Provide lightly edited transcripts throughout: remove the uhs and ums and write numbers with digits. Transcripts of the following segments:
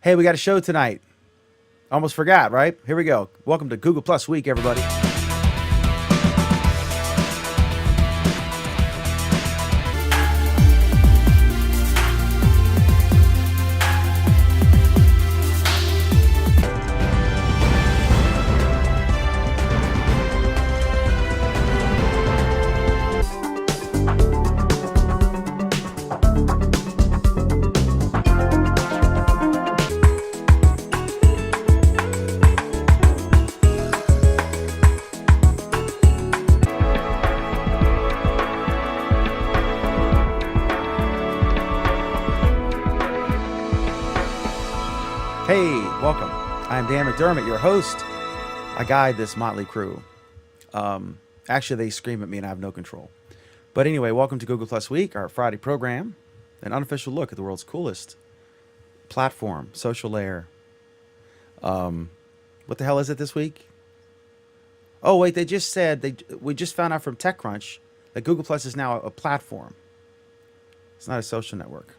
Hey, we got a show tonight. Almost forgot, right? Here we go. Welcome to Google Plus Week, everybody. Hey, welcome. I'm Dan McDermott, your host. I guide this motley crew. Actually, they scream at me and I have no control. But anyway, welcome to Google Plus Week, our Friday program, an unofficial look at the world's coolest platform, social layer. What the hell is it this week? Oh, wait, they just said, we just found out from TechCrunch that Google Plus is now a platform. It's not a social network.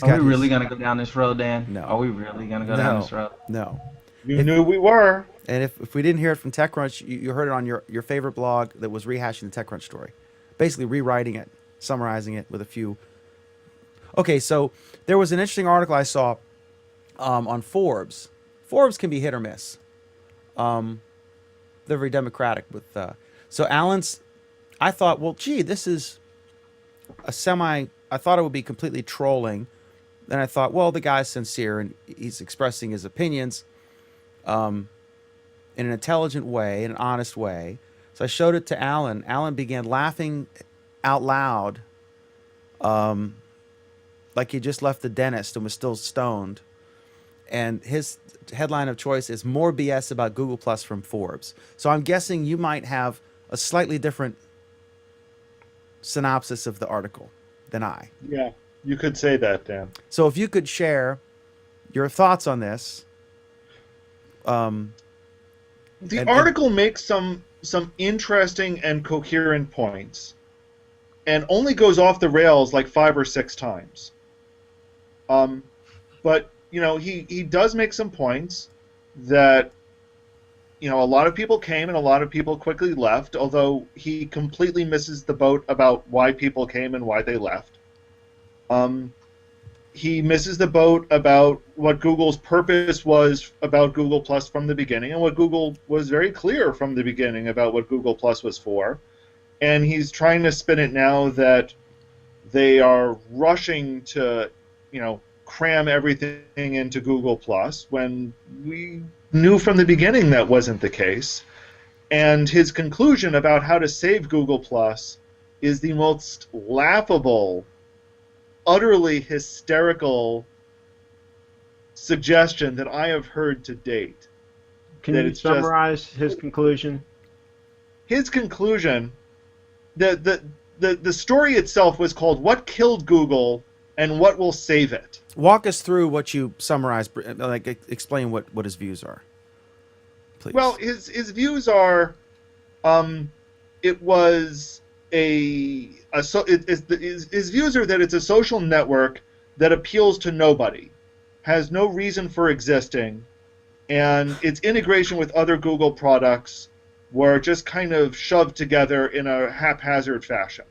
Are we really going to go down this road, Dan? No. Are we really going to go down this road? No. You knew we were. And if we didn't hear it from TechCrunch, you heard it on your favorite blog that was rehashing the TechCrunch story. Basically rewriting it, summarizing it with a few. Okay, so there was an interesting article I saw on Forbes. Forbes can be hit or miss. They're very democratic with. So Allen's, I thought, well, gee, this is a I thought it would be completely trolling. Then I thought, well, the guy's sincere and he's expressing his opinions in an intelligent way, in an honest way. So I showed it to Allen. Allen began laughing out loud, like he just left the dentist and was still stoned. And his headline of choice is "More BS about Google Plus" from Forbes. So I'm guessing you might have a slightly different synopsis of the article than I. Yeah, you could say that, Dan. So if you could share your thoughts on this. The article makes some interesting and coherent points, and only goes off the rails like 5 or 6 times. But he does make some points that a lot of people came and a lot of people quickly left. Although he completely misses the boat about why people came and why they left. He misses the boat about what Google's purpose was about Google Plus from the beginning, and what Google was very clear from the beginning about what Google Plus was for. And he's trying to spin it now that they are rushing to, cram everything into Google Plus, when we knew from the beginning that wasn't the case. And his conclusion about how to save Google Plus is the most laughable, utterly hysterical suggestion that I have heard to date. Can you summarize his conclusion? His conclusion, the story itself was called "What Killed Google and What Will Save It." Walk us through what you summarized, like explain what his views are, please. Well, his views are, it was his views are that it's a social network that appeals to nobody, has no reason for existing, and its integration with other Google products were just kind of shoved together in a haphazard fashion.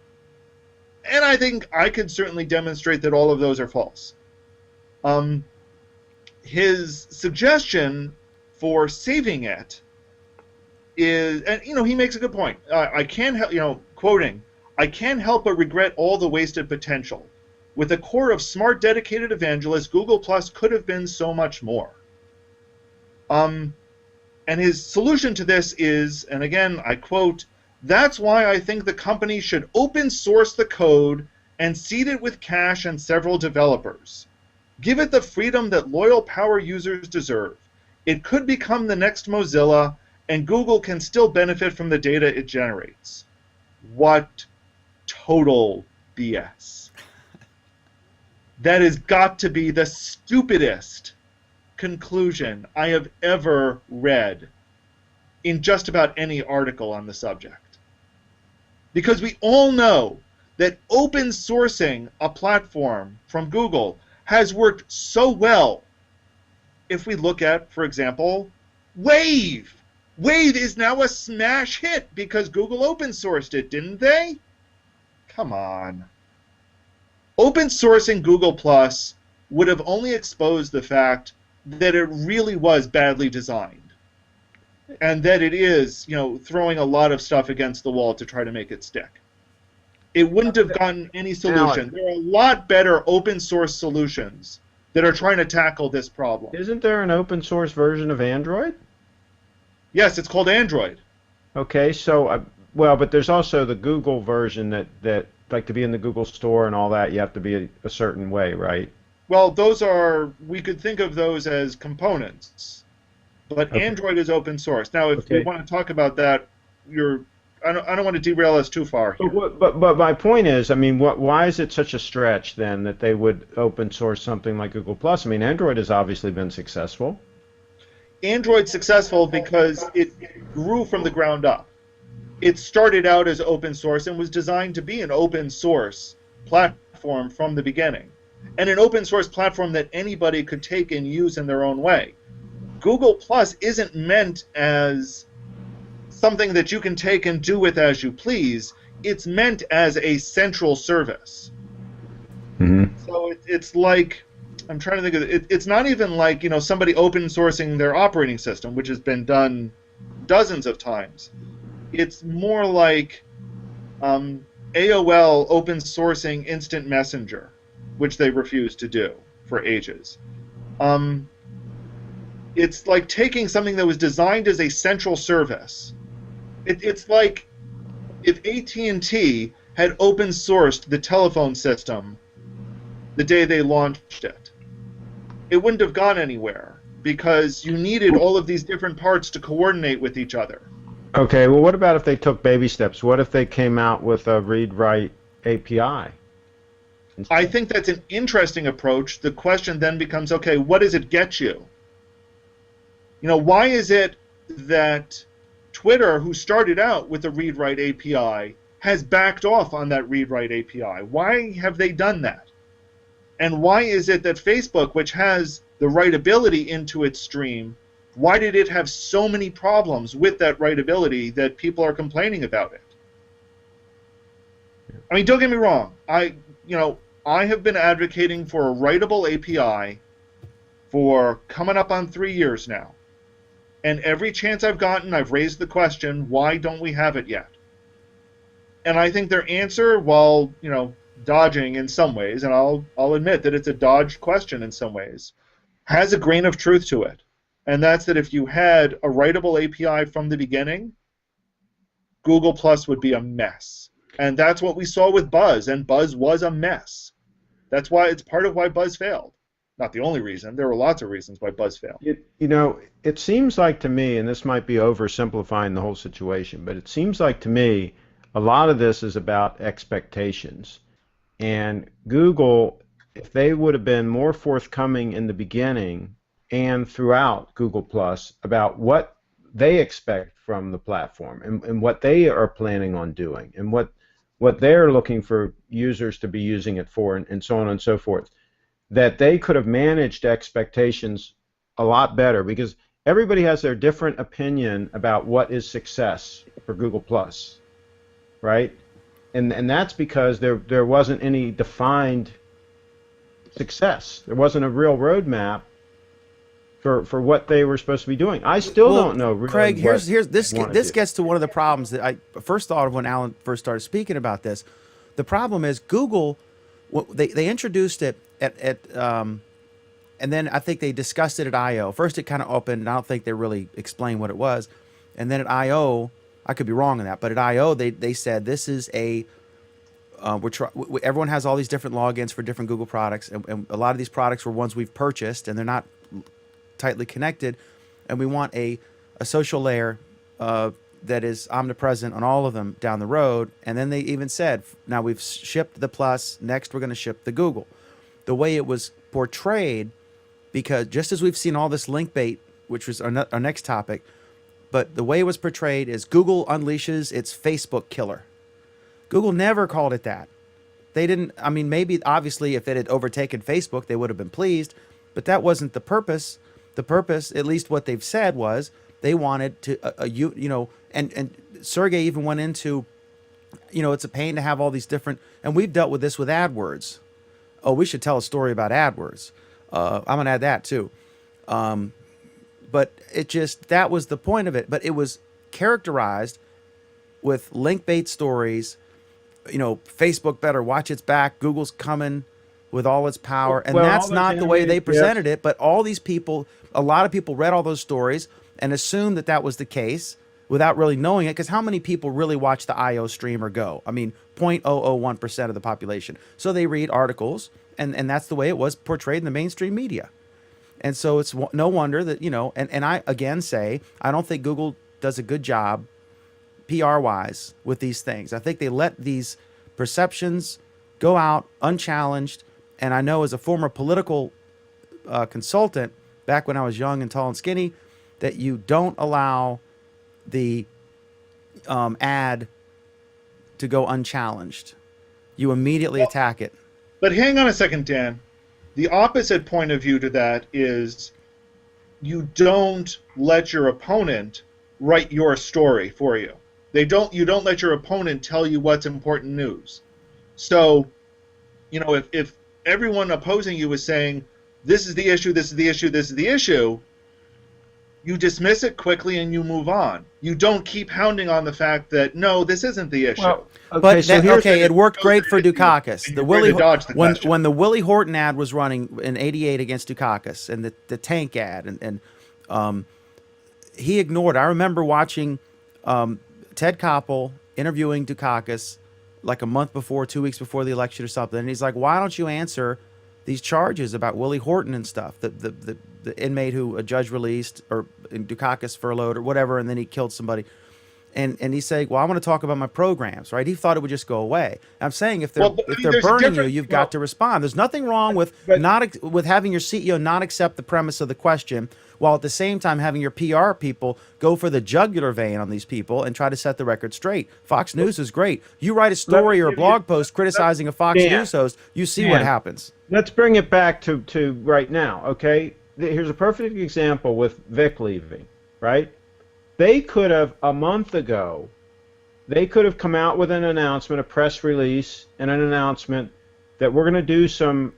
And I think I could certainly demonstrate that all of those are false. His suggestion for saving it is, and he makes a good point. I can't help, quoting, "I can't help but regret all the wasted potential. With a core of smart, dedicated evangelists, Google Plus could have been so much more." And his solution to this is, and again I quote, "That's why I think the company should open source the code and seed it with cash and several developers. Give it the freedom that loyal power users deserve. It could become the next Mozilla, and Google can still benefit from the data it generates." What total BS. That has got to be the stupidest conclusion I have ever read in just about any article on the subject. Because we all know that open sourcing a platform from Google has worked so well if we look at, for example, Wave. Wave is now a smash hit because Google open sourced it, didn't they? Come on. Open sourcing Google Plus would have only exposed the fact that it really was badly designed. And that it is, throwing a lot of stuff against the wall to try to make it stick. It wouldn't have gotten any solution. There are a lot better open source solutions that are trying to tackle this problem. Isn't there an open source version of Android? Yes, it's called Android. Okay, so, but there's also the Google version that like to be in the Google Store and all that, you have to be a certain way, right? Well, we could think of those as components. But okay. Android is open source. Now, if we want to talk about that, I don't want to derail us too far here. But my point is, why is it such a stretch then that they would open source something like Google Plus? Android has obviously been successful. Android's successful because it grew from the ground up. It started out as open source and was designed to be an open source platform from the beginning, and an open source platform that anybody could take and use in their own way. Google Plus isn't meant as something that you can take and do with as you please. It's meant as a central service. Mm-hmm. So it's like, I'm trying to think of it. It's not even like, somebody open sourcing their operating system, which has been done dozens of times. It's more like AOL open sourcing Instant Messenger, which they refused to do for ages. It's like taking something that was designed as a central service. It's like if AT&T had open sourced the telephone system the day they launched it. It wouldn't have gone anywhere because you needed all of these different parts to coordinate with each other. Okay, well, what about if they took baby steps? What if they came out with a read-write API? I think that's an interesting approach. The question then becomes, okay, what does it get you? Why is it that Twitter, who started out with a read-write API, has backed off on that read-write API? Why have they done that? And why is it that Facebook, which has the writability into its stream, why did it have so many problems with that writability that people are complaining about it? Don't get me wrong. I have been advocating for a writable API for coming up on 3 years now. And every chance I've gotten, I've raised the question, why don't we have it yet? And I think their answer, while, dodging in some ways, and I'll admit that it's a dodged question in some ways, has a grain of truth to it. And that's that if you had a writable API from the beginning, Google Plus would be a mess. And that's what we saw with Buzz, and Buzz was a mess. That's why it's part of why Buzz failed. Not the only reason. There were lots of reasons why Buzz failed. It seems like to me, and this might be oversimplifying the whole situation, but it seems like to me a lot of this is about expectations. And Google, if they would have been more forthcoming in the beginning and throughout Google Plus about what they expect from the platform and what they are planning on doing and what they're looking for users to be using it for and so on and so forth, that they could have managed expectations a lot better, because everybody has their different opinion about what is success for Google Plus, right? And that's because there wasn't any defined success. There wasn't a real roadmap for what they were supposed to be doing. I still don't know. Really, Craig, here's this gets to one of the problems that I first thought of when Alan first started speaking about this. The problem is Google, they introduced it and then I think they discussed it at I/O. First, it kind of opened, and I don't think they really explained what it was. And then at I/O, I could be wrong on that, but at I/O they said this is everyone has all these different logins for different Google products, and a lot of these products were ones we've purchased, and they're not tightly connected, and we want a social layer that is omnipresent on all of them down the road. And then they even said, now we've shipped the Plus, next we're going to ship the Google. The way it was portrayed, because just as we've seen all this link bait, which was our next topic, but the way it was portrayed is Google unleashes its Facebook killer. Google never called it that. They didn't, maybe obviously if it had overtaken Facebook, they would have been pleased, but that wasn't the purpose. The purpose, at least what they've said, was they wanted to, and Sergey even went into, it's a pain to have all these different, and we've dealt with this with AdWords. Oh, we should tell a story about AdWords. I'm going to add that too. But that was the point of it. But it was characterized with link bait stories. Facebook better watch its back. Google's coming with all its power. And that's not the way they presented it. But all these people, a lot of people read all those stories and assumed that was the case without really knowing it. Because how many people really watch the IO stream or Go? I mean, 0.001% of the population. So they read articles, and that's the way it was portrayed in the mainstream media. And so it's no wonder that, and I again say, I don't think Google does a good job PR-wise with these things. I think they let these perceptions go out unchallenged. And I know as a former political consultant, back when I was young and tall and skinny, that you don't allow the ad to go unchallenged. You immediately attack it. But hang on a second, Dan. The opposite point of view to that is you don't let your opponent write your story for you. You don't let your opponent tell you what's important news. So, if everyone opposing you is saying, this is the issue, this is the issue, this is the issue, you dismiss it quickly and you move on. You don't keep hounding on the fact that, no, this isn't the issue. Well, but it worked great for Dukakis. When the Willie Horton ad was running in '88 against Dukakis, and the tank ad, and he ignored. I remember watching Ted Koppel interviewing Dukakis like a month before, 2 weeks before the election or something, and he's like, "Why don't you answer these charges about Willie Horton and stuff? The inmate who a judge released, or Dukakis furloughed or whatever, and then he killed somebody." And he's saying, "Well, I want to talk about my programs," right? He thought it would just go away. I'm saying if they're burning you, you've got to respond. There's nothing wrong with having your CEO not accept the premise of the question, while at the same time having your PR people go for the jugular vein on these people and try to set the record straight. Fox News is great. You write a story or a blog post criticizing a Fox News host, you see what happens. Let's bring it back to right now, okay? Here's a perfect example with Vic leaving, right? They could have, a month ago, they could have come out with an announcement, a press release, and an announcement that we're going to do some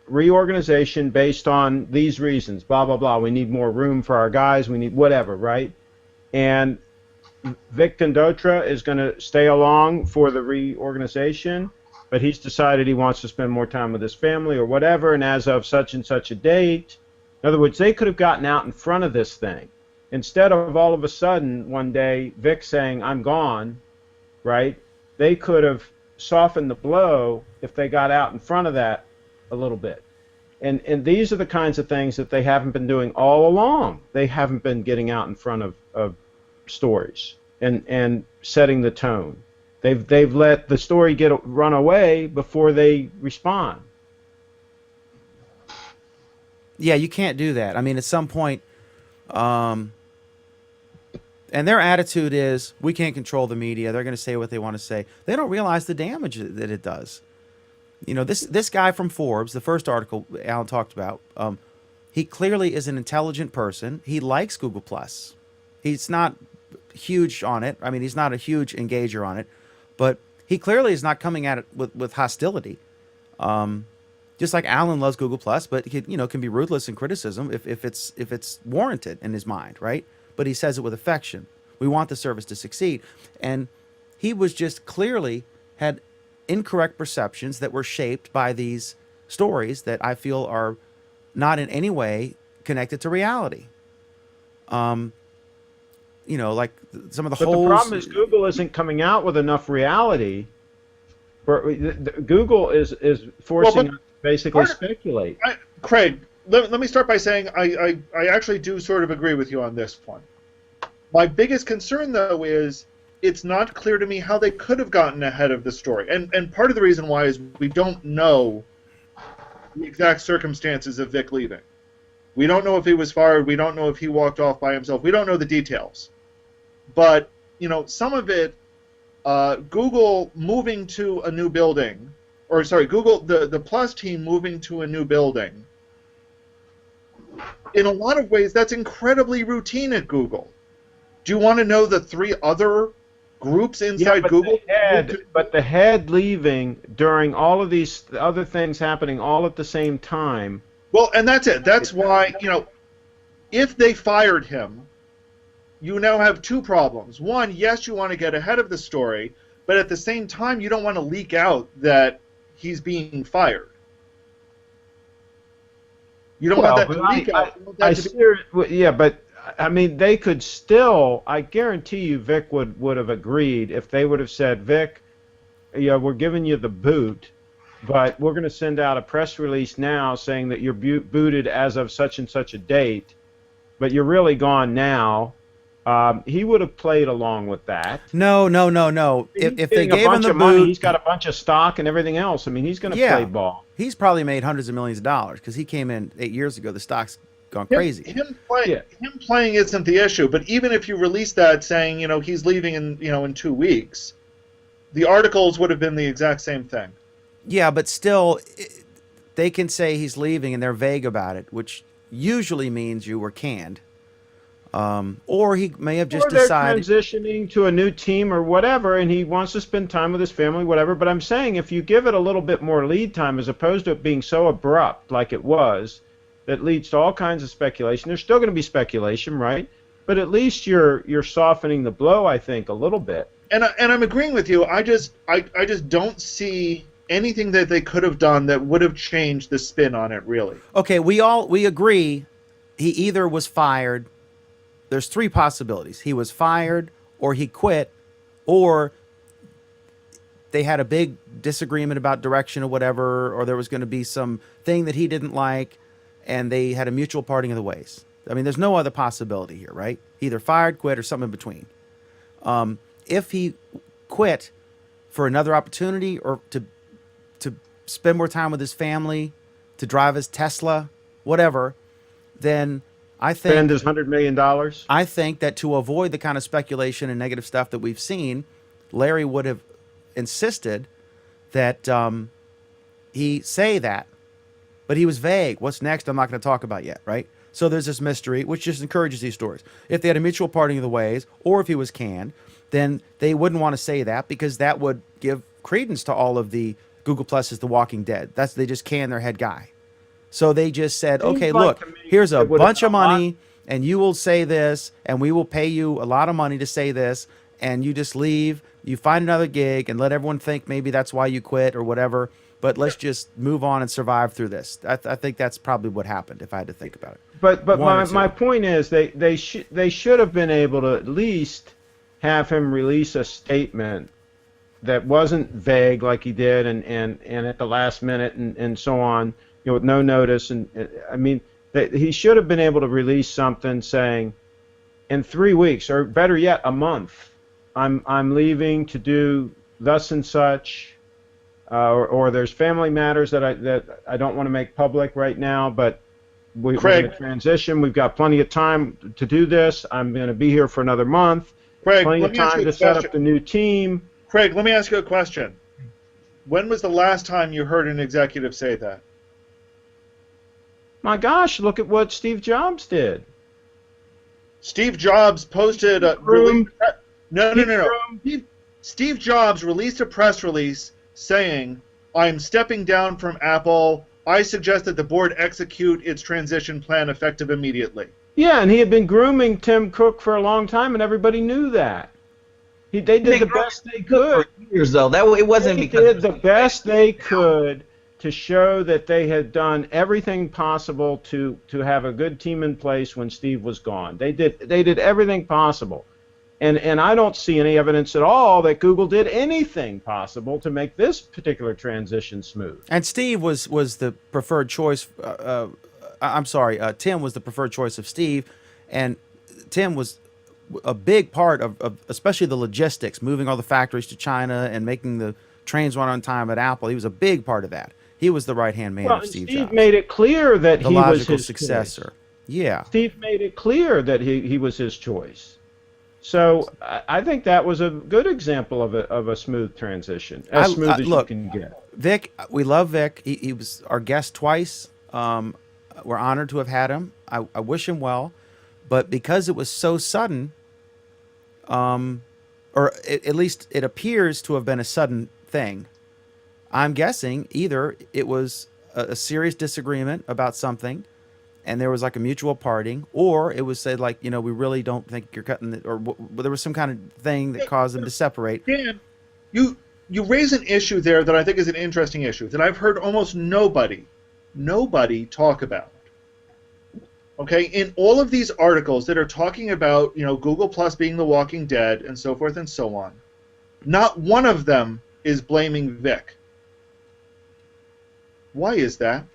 reorganization based on these reasons, blah, blah, blah. We need more room for our guys. We need whatever, right? And Vic Tendotra is going to stay along for the reorganization, but he's decided he wants to spend more time with his family or whatever, and as of such and such a date. In other words, they could have gotten out in front of this thing. Instead of all of a sudden one day Vic saying, "I'm gone," right? They could have softened the blow if they got out in front of that a little bit. And these are the kinds of things that they haven't been doing all along. They haven't been getting out in front of stories and setting the tone. They've let the story run away before they respond. Yeah, you can't do that. I mean, at some point, and their attitude is, we can't control the media. They're going to say what they want to say. They don't realize the damage that it does. This guy from Forbes, the first article Alan talked about, he clearly is an intelligent person. He likes Google+. He's not huge on it. I mean, he's not a huge engager on it. But he clearly is not coming at it with hostility. Just like Alan loves Google+, but he can be ruthless in criticism if it's warranted in his mind, right? But he says it with affection. We want the service to succeed. And he was just clearly had incorrect perceptions that were shaped by these stories that I feel are not in any way connected to reality. Like some of the But the problem is Google isn't coming out with enough reality. Google is forcing us to basically speculate. Craig, let me start by saying I actually do sort of agree with you on this one. My biggest concern, though, is it's not clear to me how they could have gotten ahead of the story. And part of the reason why is we don't know the exact circumstances of Vic leaving. We don't know if he was fired. We don't know if he walked off by himself. We don't know the details. But, some of it, Google moving to a new building, Google, the Plus team moving to a new building, in a lot of ways, that's incredibly routine at Google. Do you want to know the 3 other groups inside Google? But the head leaving during all of these other things happening all at the same time. Well, and that's it. That's why, if they fired him, you now have 2 problems. One, yes, you want to get ahead of the story, but at the same time, you don't want to leak out that he's being fired. You don't want that to leak out. Yeah, but I mean, they could still. I guarantee you, Vic would have agreed if they would have said, Vic, we're giving you the boot, but we're going to send out a press release now saying that you're booted as of such and such a date, but you're really gone now. He would have played along with that. No. If they gave him the money, boot, he's got a bunch of stock and everything else. I mean, he's going to play ball. He's probably made hundreds of millions of dollars because he came in 8 years ago. The stock's gone crazy. Him playing isn't the issue. But even if you release that saying, he's leaving in 2 weeks, the articles would have been the exact same thing. Yeah, but still, they can say he's leaving and they're vague about it, which usually means you were canned. Or he may have just decided transitioning to a new team or whatever, and he wants to spend time with his family, whatever. But I'm saying if you give it a little bit more lead time, as opposed to it being so abrupt like it was, that leads to all kinds of speculation. There's still going to be speculation, right? But at least you're softening the blow, I think, a little bit. And I'm agreeing with you. I just don't see anything that they could have done that would have changed the spin on it, really. Okay, we agree. He either was fired. There's 3 possibilities. He was fired, or he quit, or they had a big disagreement about direction or whatever, or there was going to be some thing that he didn't like, and they had a mutual parting of the ways. I mean, there's no other possibility here, right? Either fired, quit, or something in between. If he quit for another opportunity or to spend more time with his family, to drive his Tesla, whatever, then I think spend his $100 million. I think that to avoid the kind of speculation and negative stuff that we've seen, Larry would have insisted that he say that, but he was vague. What's next? I'm not going to talk about yet, right? So there's this mystery, which just encourages these stories. If they had a mutual parting of the ways, or if he was canned, then they wouldn't want to say that because that would give credence to all of the Google Plus is The Walking Dead. They just canned their head guy. So they just said, okay, look, here's a bunch of money, and you will say this, and we will pay you a lot of money to say this, and you just leave, you find another gig, and let everyone think maybe that's why you quit or whatever, but let's just move on and survive through this. I think that's probably what happened, if I had to think about it. But my point is they should have been able to at least have him release a statement that wasn't vague like he did and at the last minute and so on, with no notice. And I mean, he should have been able to release something saying, in 3 weeks, or better yet, a month, I'm leaving to do thus and such, or there's family matters that I don't want to make public right now, but we're going to transition. We've got plenty of time to do this. I'm going to be here for another month. Craig, plenty of time to set up the new team. Craig, let me ask you a question. When was the last time you heard an executive say that? My gosh, look at what Steve Jobs did. Steve Jobs posted a No. Steve Jobs released a press release saying, "I'm stepping down from Apple. I suggest that the board execute its transition plan effective immediately." Yeah, and he had been grooming Tim Cook for a long time, and everybody knew that. They did the best they could. For years, though. It wasn't they because did the best they could to show that they had done everything possible to have a good team in place when Steve was gone. They did everything possible. And I don't see any evidence at all that Google did anything possible to make this particular transition smooth. And Steve was the preferred choice. Tim was the preferred choice of Steve, and Tim was a big part of especially the logistics, moving all the factories to China and making the trains run on time at Apple. He was a big part of that. He was the right-hand man of Steve Jobs. Steve made it clear that the he was logical his successor. Choice. Yeah. Steve made it clear that he was his choice. So I think that was a good example of a smooth transition, as smooth as you can get. Vic, we love Vic. He was our guest twice. We're honored to have had him. I wish him well, but because it was so sudden, at least it appears to have been a sudden thing, I'm guessing either it was a serious disagreement about something and there was like a mutual parting, or it was said like, we really don't think you're cutting it, or there was some kind of thing that caused them to separate. Dan, you raise an issue there that I think is an interesting issue that I've heard almost nobody talk about. Okay, in all of these articles that are talking about, Google Plus being The Walking Dead and so forth and so on, not one of them is blaming Vic. Why is that?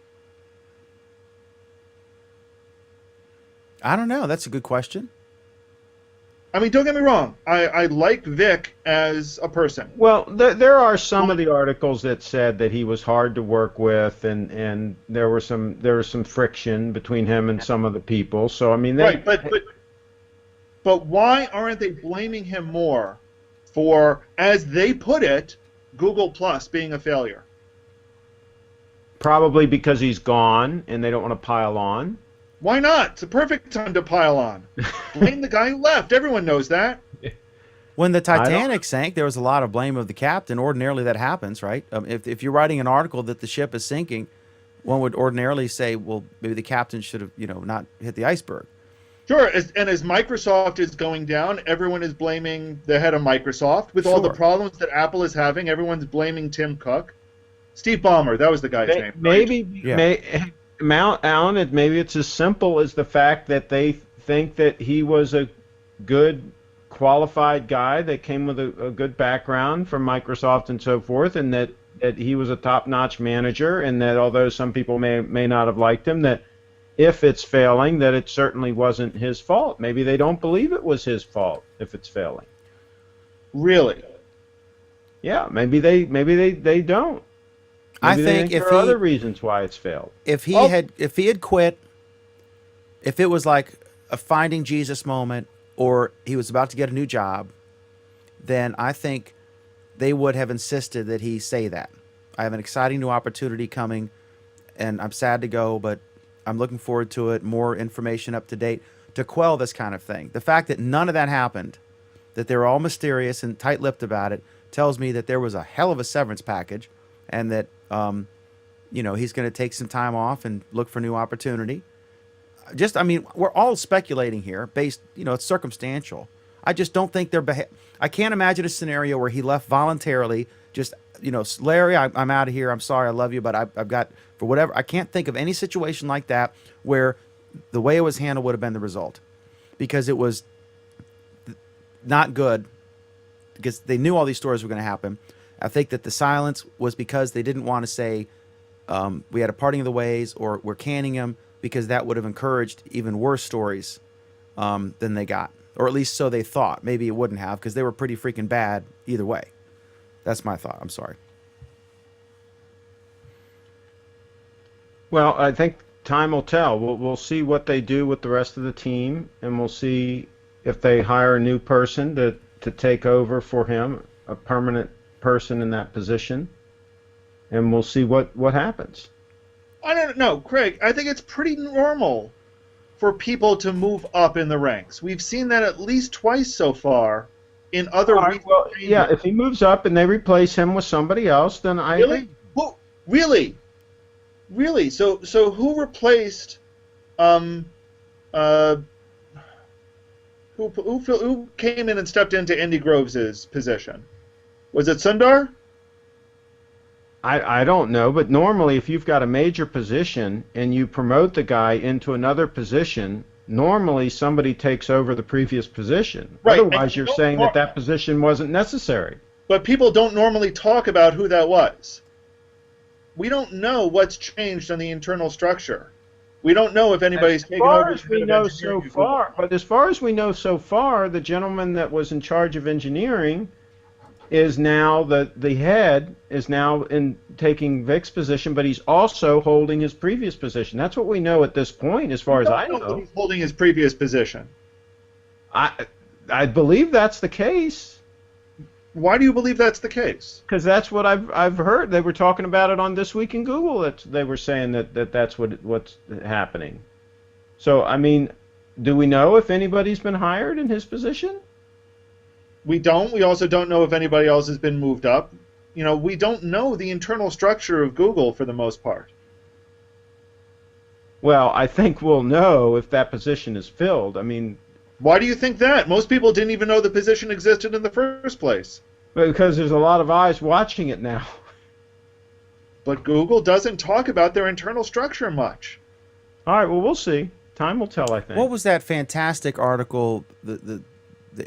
I don't know. That's a good question. I mean, don't get me wrong. I like Vic as a person. Well, there are some of the articles that said that he was hard to work with, and there was some friction between him and some of the people. So I mean, right, but why aren't they blaming him more for, as they put it, Google Plus being a failure? Probably because he's gone, and they don't want to pile on. Why not? It's a perfect time to pile on. Blame the guy who left. Everyone knows that. When the Titanic sank, there was a lot of blame of the captain. Ordinarily, that happens, right? If you're writing an article that the ship is sinking, one would ordinarily say, well, maybe the captain should have, not hit the iceberg. Sure, and as Microsoft is going down, everyone is blaming the head of Microsoft. With all the problems that Apple is having, everyone's blaming Tim Cook. Steve Ballmer, that was the guy's name. Maybe, right? Alan, maybe it's as simple as the fact that they think that he was a good, qualified guy that came with a good background from Microsoft and so forth, and that he was a top-notch manager, and that although some people may not have liked him, that if it's failing, that it certainly wasn't his fault. Maybe they don't believe it was his fault if it's failing. Really? Yeah, maybe they don't. I think if there are other reasons why it's failed. If he had quit, if it was like a finding Jesus moment, or he was about to get a new job, then I think they would have insisted that he say that. I have an exciting new opportunity coming, and I'm sad to go, but I'm looking forward to it. More information up to date to quell this kind of thing. The fact that none of that happened, that they were all mysterious and tight-lipped about it, tells me that there was a hell of a severance package, and that he's going to take some time off and look for new opportunity. We're all speculating here based, it's circumstantial. I just don't think I can't imagine a scenario where he left voluntarily, just, Larry, I'm out of here. I'm sorry. I love you, but I've got, for whatever, I can't think of any situation like that where the way it was handled would have been the result, because it was not good, because they knew all these stories were going to happen. I think that the silence was because they didn't want to say we had a parting of the ways, or we're canning him, because that would have encouraged even worse stories than they got. Or at least so they thought. Maybe it wouldn't have, because they were pretty freaking bad either way. That's my thought. I'm sorry. Well, I think time will tell. We'll see what they do with the rest of the team, and we'll see if they hire a new person to take over for him, a permanent person in that position, and we'll see what happens. I don't know, Craig. I think it's pretty normal for people to move up in the ranks. We've seen that at least twice so far in other. Yeah, if he moves up and they replace him with somebody else, then I agree. Really? So who replaced? Who came in and stepped into Andy Groves' position? Was it Sundar? I don't know, but normally if you've got a major position and you promote the guy into another position, normally somebody takes over the previous position. Right. Otherwise, you're saying that position wasn't necessary. But people don't normally talk about who that was. We don't know what's changed on the internal structure. We don't know if anybody's taken over. As far as we know so far, but as far as we know so far, the gentleman that was in charge of engineering is now the head is now in taking Vic's position, but he's also holding his previous position. That's what we know at this point, as far as I know. He's holding his previous position. I believe that's the case. Why do you believe that's the case? Because that's what I've heard. They were talking about it on This Week in Google. They were saying that's what's happening. So, I mean, do we know if anybody's been hired in his position? We don't. We also don't know if anybody else has been moved up. We don't know the internal structure of Google for the most part. Well, I think we'll know if that position is filled. I mean, why do you think that? Most people didn't even know the position existed in the first place. Because there's a lot of eyes watching it now. But Google doesn't talk about their internal structure much. All right, well, we'll see. Time will tell, I think. What was that fantastic article, the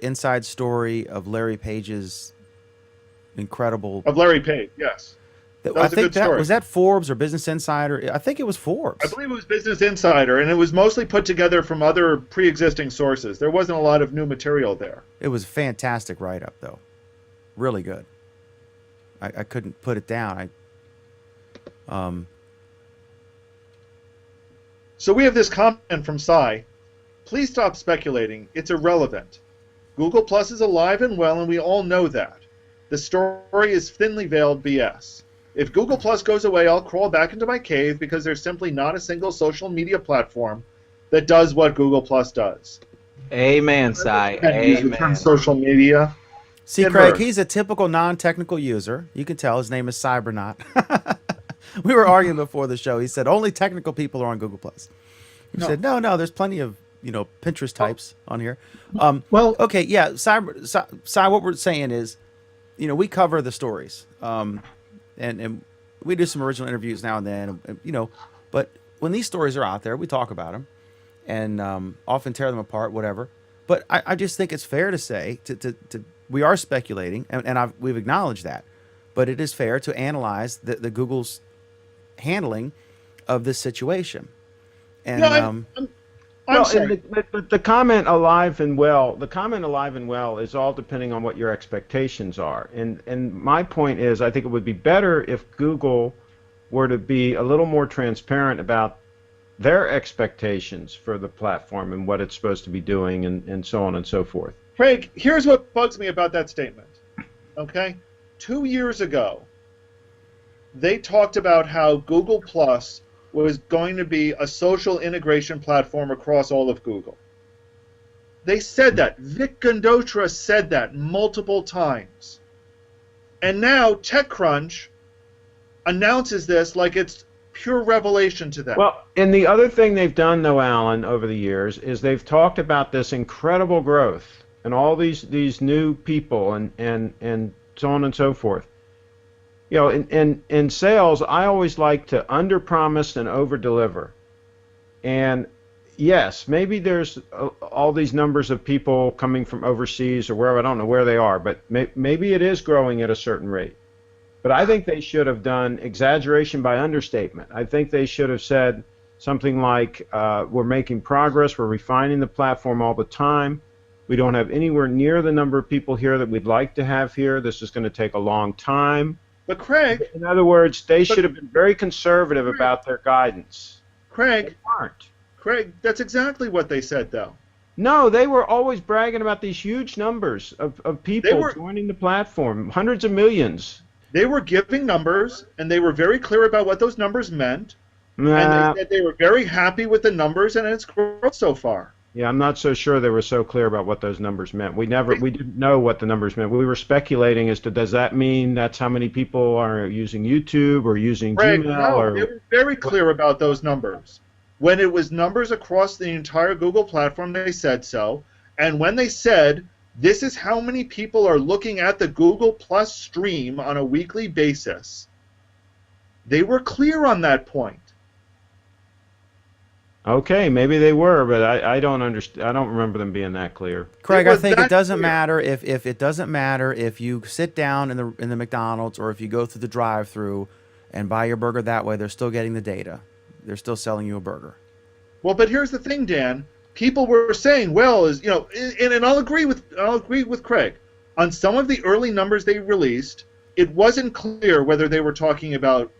inside story of Larry Page's incredible... Of Larry Page, yes. That was a good story. Was that Forbes or Business Insider? I think it was Forbes. I believe it was Business Insider, and it was mostly put together from other pre-existing sources. There wasn't a lot of new material there. It was a fantastic write-up, though. Really good. I couldn't put it down. So we have this comment from Cy. Please stop speculating. It's irrelevant. Google Plus is alive and well, and we all know that. The story is thinly veiled BS. If Google Plus goes away, I'll crawl back into my cave because there's simply not a single social media platform that does what Google Plus does. Amen, Cy. Amen. Social media. See, Craig, he's a typical non-technical user. You can tell his name is Cybernaut. We were arguing before the show. He said only technical people are on Google Plus. He said no, there's plenty of Pinterest types on here. Okay, yeah, Cy, what we're saying is, we cover the stories, and we do some original interviews now and then, but when these stories are out there, we talk about them, and often tear them apart, whatever. But I just think it's fair to say we are speculating, and we've acknowledged that, but it is fair to analyze the Google's handling of this situation. And I'm sorry. The comment alive and well is all depending on what your expectations are. And my point is, I think it would be better if Google were to be a little more transparent about their expectations for the platform and what it's supposed to be doing and so on and so forth. Craig, here's what bugs me about that statement. Okay? 2 years ago, they talked about how Google Plus was going to be a social integration platform across all of Google. They said that. Vic Gundotra said that multiple times. And now TechCrunch announces this like it's pure revelation to them. Well, and the other thing they've done, though, Alan, over the years, is they've talked about this incredible growth and all these new people and so on and so forth. In sales, I always like to underpromise and overdeliver. And yes, maybe there's all these numbers of people coming from overseas or wherever, I don't know where they are, but maybe it is growing at a certain rate. But I think they should have done exaggeration by understatement. I think they should have said something like, we're making progress, we're refining the platform all the time. We don't have anywhere near the number of people here that we'd like to have here. This is going to take a long time. But Craig... In other words, they should have been very conservative about their guidance. Craig... They weren't. Craig, that's exactly what they said, though. No, they were always bragging about these huge numbers of people joining the platform, hundreds of millions. They were giving numbers, and they were very clear about what those numbers meant. And they said they were very happy with the numbers and its growth so far. Yeah, I'm not so sure they were so clear about what those numbers meant. We didn't know what the numbers meant. We were speculating as to, does that mean that's how many people are using YouTube or using Gmail? No, they were very clear about those numbers. When it was numbers across the entire Google platform, they said so. And when they said, this is how many people are looking at the Google Plus stream on a weekly basis, they were clear on that point. Okay, maybe they were, but I don't understand. I don't remember them being that clear. Craig, I think it doesn't matter if it doesn't matter if you sit down in the McDonald's or if you go through the drive-through and buy your burger that way. They're still getting the data. They're still selling you a burger. Well, but here's the thing, Dan. People were saying, well, and I'll agree with Craig on some of the early numbers they released. It wasn't clear whether they were talking about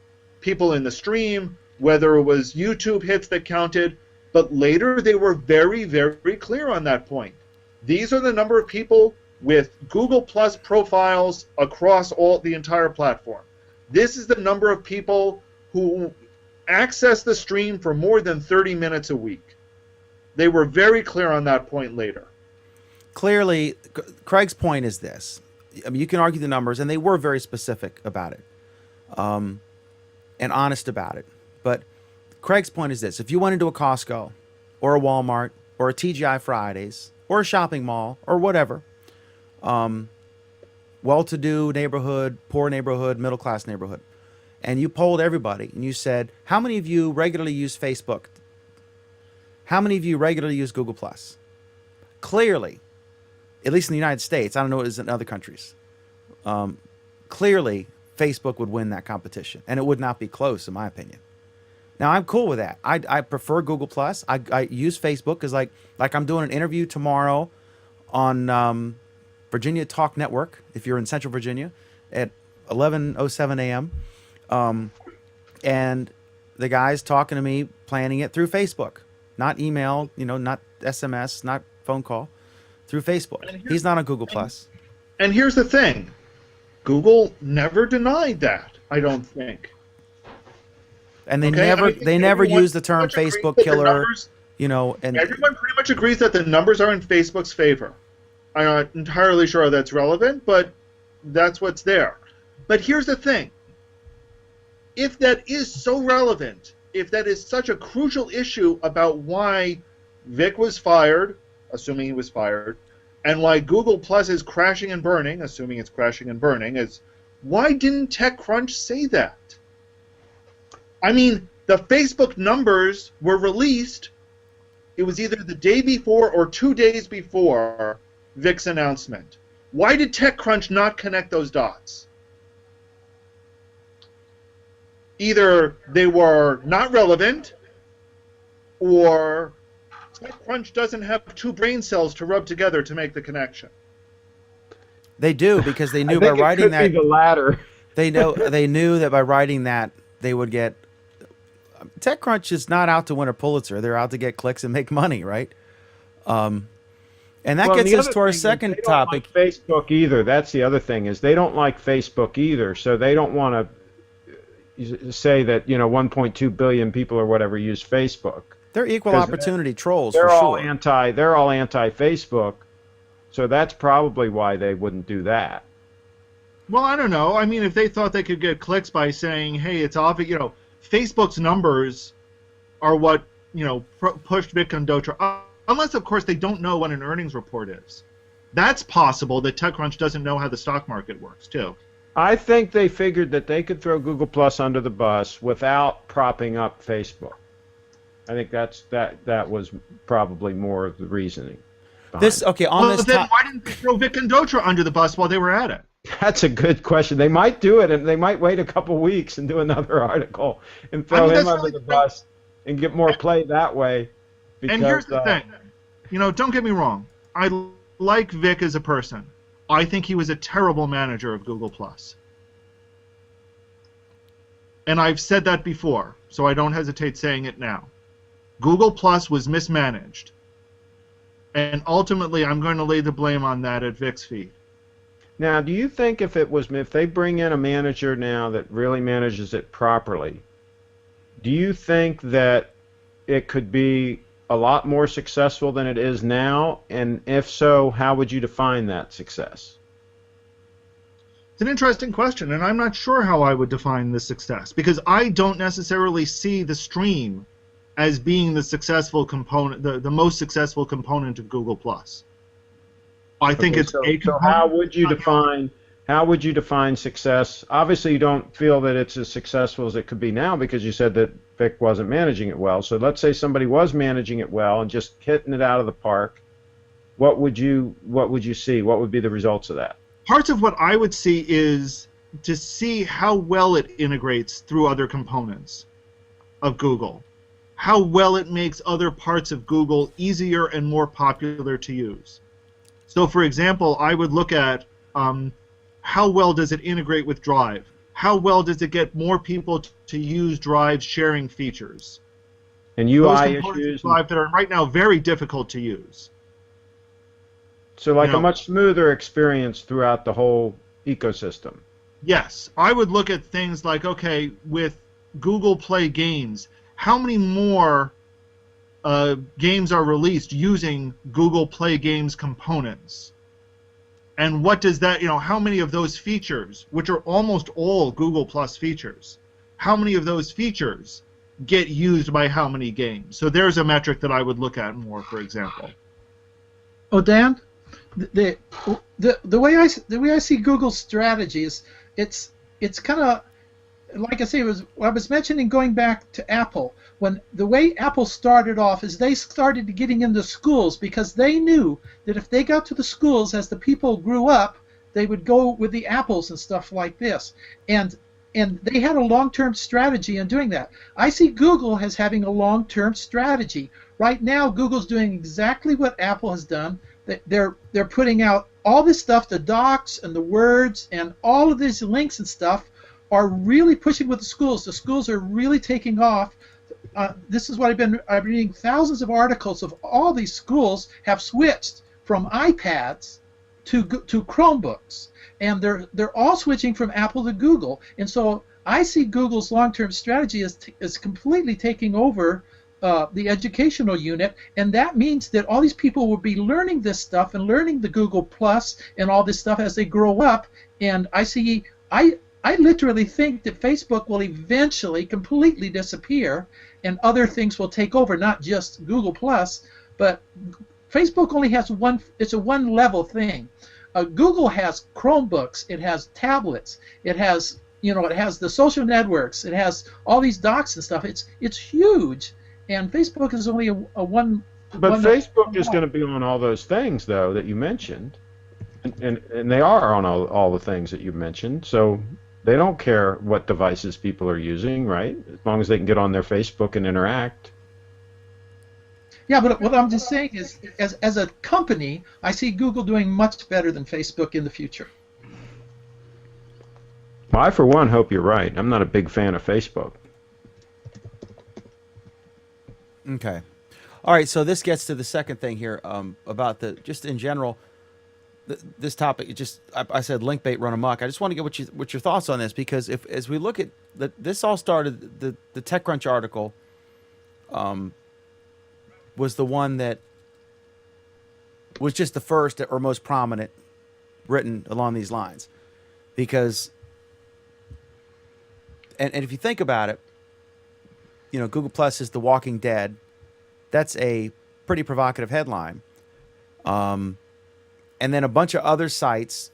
people in the stream, whether it was YouTube hits that counted, but later they were very, very clear on that point. These are the number of people with Google Plus profiles across the entire platform. This is the number of people who access the stream for more than 30 minutes a week. They were very clear on that point later. Clearly, Craig's point is this. I mean, you can argue the numbers, and they were very specific about it, and honest about it. But Craig's point is this. If you went into a Costco or a Walmart or a TGI Fridays or a shopping mall or whatever, well-to-do neighborhood, poor neighborhood, middle-class neighborhood, and you polled everybody and you said, how many of you regularly use Facebook? How many of you regularly use Google Plus? Clearly, at least in the United States, I don't know what it is in other countries, clearly Facebook would win that competition, and it would not be close in my opinion. Now, I'm cool with that. I prefer Google Plus. I use Facebook because like I'm doing an interview tomorrow on Virginia Talk Network, if you're in Central Virginia, at 11:07 a.m. And the guy's talking to me, planning it through Facebook, not email, not SMS, not phone call, through Facebook. He's not on Google Plus. And here's the thing. Google never denied that, I don't think. And they Okay? never use the term pretty much Facebook agrees that the killer, numbers- and Everyone pretty much agrees that the numbers are in Facebook's favor. I'm not entirely sure that's relevant, but that's what's there. But here's the thing. If that is so relevant, if that is such a crucial issue about why Vic was fired, assuming he was fired, and why Google Plus is crashing and burning, assuming it's crashing and burning, is why didn't TechCrunch say that? I mean, the Facebook numbers were released. It was either the day before or 2 days before Vic's announcement. Why did TechCrunch not connect those dots? Either they were not relevant, or TechCrunch doesn't have two brain cells to rub together to make the connection. they do, because they knew I by think it writing could that be the latter. they knew that by writing that they would get. TechCrunch is not out to win a Pulitzer; they're out to get clicks and make money, right? And that Well, gets the us other to our thing is second they don't topic. like Facebook either. That's the other thing, is they don't like Facebook either. So they don't want to say that 1.2 billion people or whatever use Facebook. They're equal 'Cause opportunity trolls They're for all sure. They're all anti-Facebook. So that's probably why they wouldn't do that. Well, I don't know. I mean, if they thought they could get clicks by saying, "Hey, it's obvious," Facebook's numbers are what pushed Vic Condotra. Unless, of course, they don't know what an earnings report is. That's possible that TechCrunch doesn't know how the stock market works too. I think they figured that they could throw Google Plus under the bus without propping up Facebook. I think that was probably more of the reasoning. This behind okay on Well, this then top. why didn't they throw Vic Condotra under the bus while they were at it? it. That's a good question. They might do it, and they might wait a couple weeks and do another article and throw him that's under really the bus and get more play that way. Because, And here's the thing. Don't get me wrong. I like Vic as a person. I think he was a terrible manager of Google Plus. And I've said that before, so I don't hesitate saying it now. Google Plus was mismanaged. And ultimately, I'm going to lay the blame on that at Vic's feet. Now, do you think if they bring in a manager now that really manages it properly, do you think that it could be a lot more successful than it is now? And if so, how would you define that success? It's an interesting question, and I'm not sure how I would define the success, because I don't necessarily see the stream as being the successful component, the most successful component of Google Plus. I think Okay, it's so, a so component. how would you define success? Obviously, you don't feel that it's as successful as it could be now because you said that Vic wasn't managing it well. So let's say somebody was managing it well and just hitting it out of the park. What would you see? What would be the results of that? Parts of what I would see is to see how well it integrates through other components of Google, how well it makes other parts of Google easier and more popular to use. So, for example, I would look at how well does it integrate with Drive? How well does it get more people to use Drive's sharing features? And Those UI components issues. of Drive that are right now very difficult to use. So like No. a much smoother experience throughout the whole ecosystem. Yes, I would look at things like, okay, with Google Play Games, how many more games are released using Google Play Games components? And what does that, how many of those features, which are almost all Google Plus features, how many of those features get used by how many games? So there's a metric that I would look at more, for example. Oh, Dan, the way I see Google's strategy is it's kind of like I say, I was mentioning going back to Apple. When the way Apple started off is they started getting into schools because they knew that if they got to the schools as the people grew up, they would go with the Apples and stuff like this. And they had a long-term strategy in doing that. I see Google as having a long-term strategy. Right now, Google's doing exactly what Apple has done. They're putting out all this stuff, the docs and the words and all of these links and stuff are really pushing with the schools. The schools are really taking off. This is what I've been reading. Thousands of articles of all these schools have switched from iPads to Chromebooks, and they're all switching from Apple to Google. And so I see Google's long-term strategy as completely taking over the educational unit, and that means that all these people will be learning this stuff and learning the Google Plus and all this stuff as they grow up. And I literally think that Facebook will eventually completely disappear and other things will take over, not just Google Plus, but Facebook only has it's a one-level thing. Google has Chromebooks, it has tablets, it has the social networks, it has all these docs and stuff. It's huge, and Facebook is only a one. But Facebook is going to be on all those things, though, that you mentioned, and they are on all the things that you mentioned. So they don't care what devices people are using, right? As long as they can get on their Facebook and interact. Yeah, but what I'm just saying is, as a company, I see Google doing much better than Facebook in the future. Well, I, for one, hope you're right. I'm not a big fan of Facebook. Okay. All right, so this gets to the second thing here about just in general, this topic. I said link bait run amok. I just want to get what your thoughts on this, because as we look at this all started, the TechCrunch article was the one that was just the first or most prominent written along these lines, because and if you think about it, Google Plus is The Walking Dead. That's a pretty provocative headline. And then a bunch of other sites,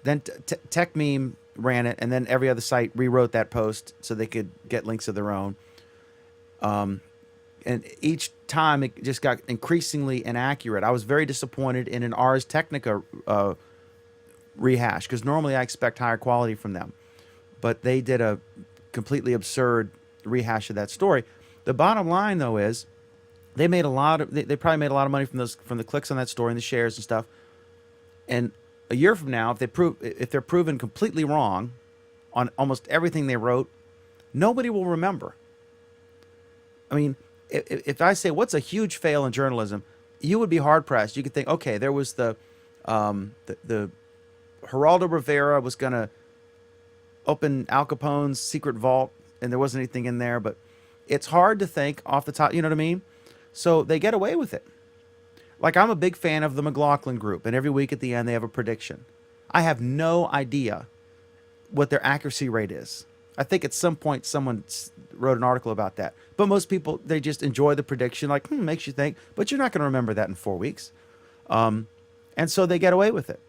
then TechMeme ran it, and then every other site rewrote that post so they could get links of their own. And each time it just got increasingly inaccurate. I was very disappointed in an Ars Technica rehash, because normally I expect higher quality from them. But they did a completely absurd rehash of that story. The bottom line, though, is they made they probably made a lot of money from the clicks on that story and the shares and stuff. And a year from now, if they're proven completely wrong on almost everything they wrote, nobody will remember. I mean, if I say what's a huge fail in journalism, you would be hard pressed. You could think, okay, there was the Geraldo Rivera was going to open Al Capone's secret vault, and there wasn't anything in there. But it's hard to think off the top. You know what I mean? So they get away with it. Like, I'm a big fan of the McLaughlin Group, and every week at the end they have a prediction. I have no idea what their accuracy rate is. I think at some point someone wrote an article about that. But most people, they just enjoy the prediction, like, makes you think, but you're not going to remember that in 4 weeks. And so they get away with it.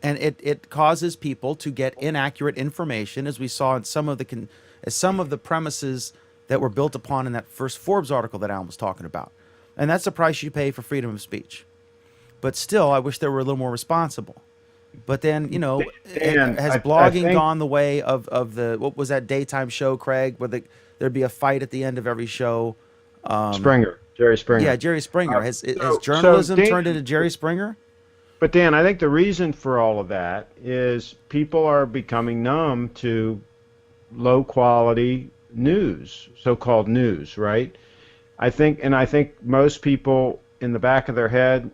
And it causes people to get inaccurate information, as we saw in some of the premises that were built upon in that first Forbes article that Alan was talking about. And that's the price you pay for freedom of speech. But still, I wish they were a little more responsible. But then, has blogging gone the way of the, what was that daytime show, Craig, where there'd be a fight at the end of every show? Jerry Springer. Yeah, Jerry Springer. Has journalism turned into Jerry Springer? But Dan, I think the reason for all of that is people are becoming numb to low quality news, so-called news, right? I think most people in the back of their head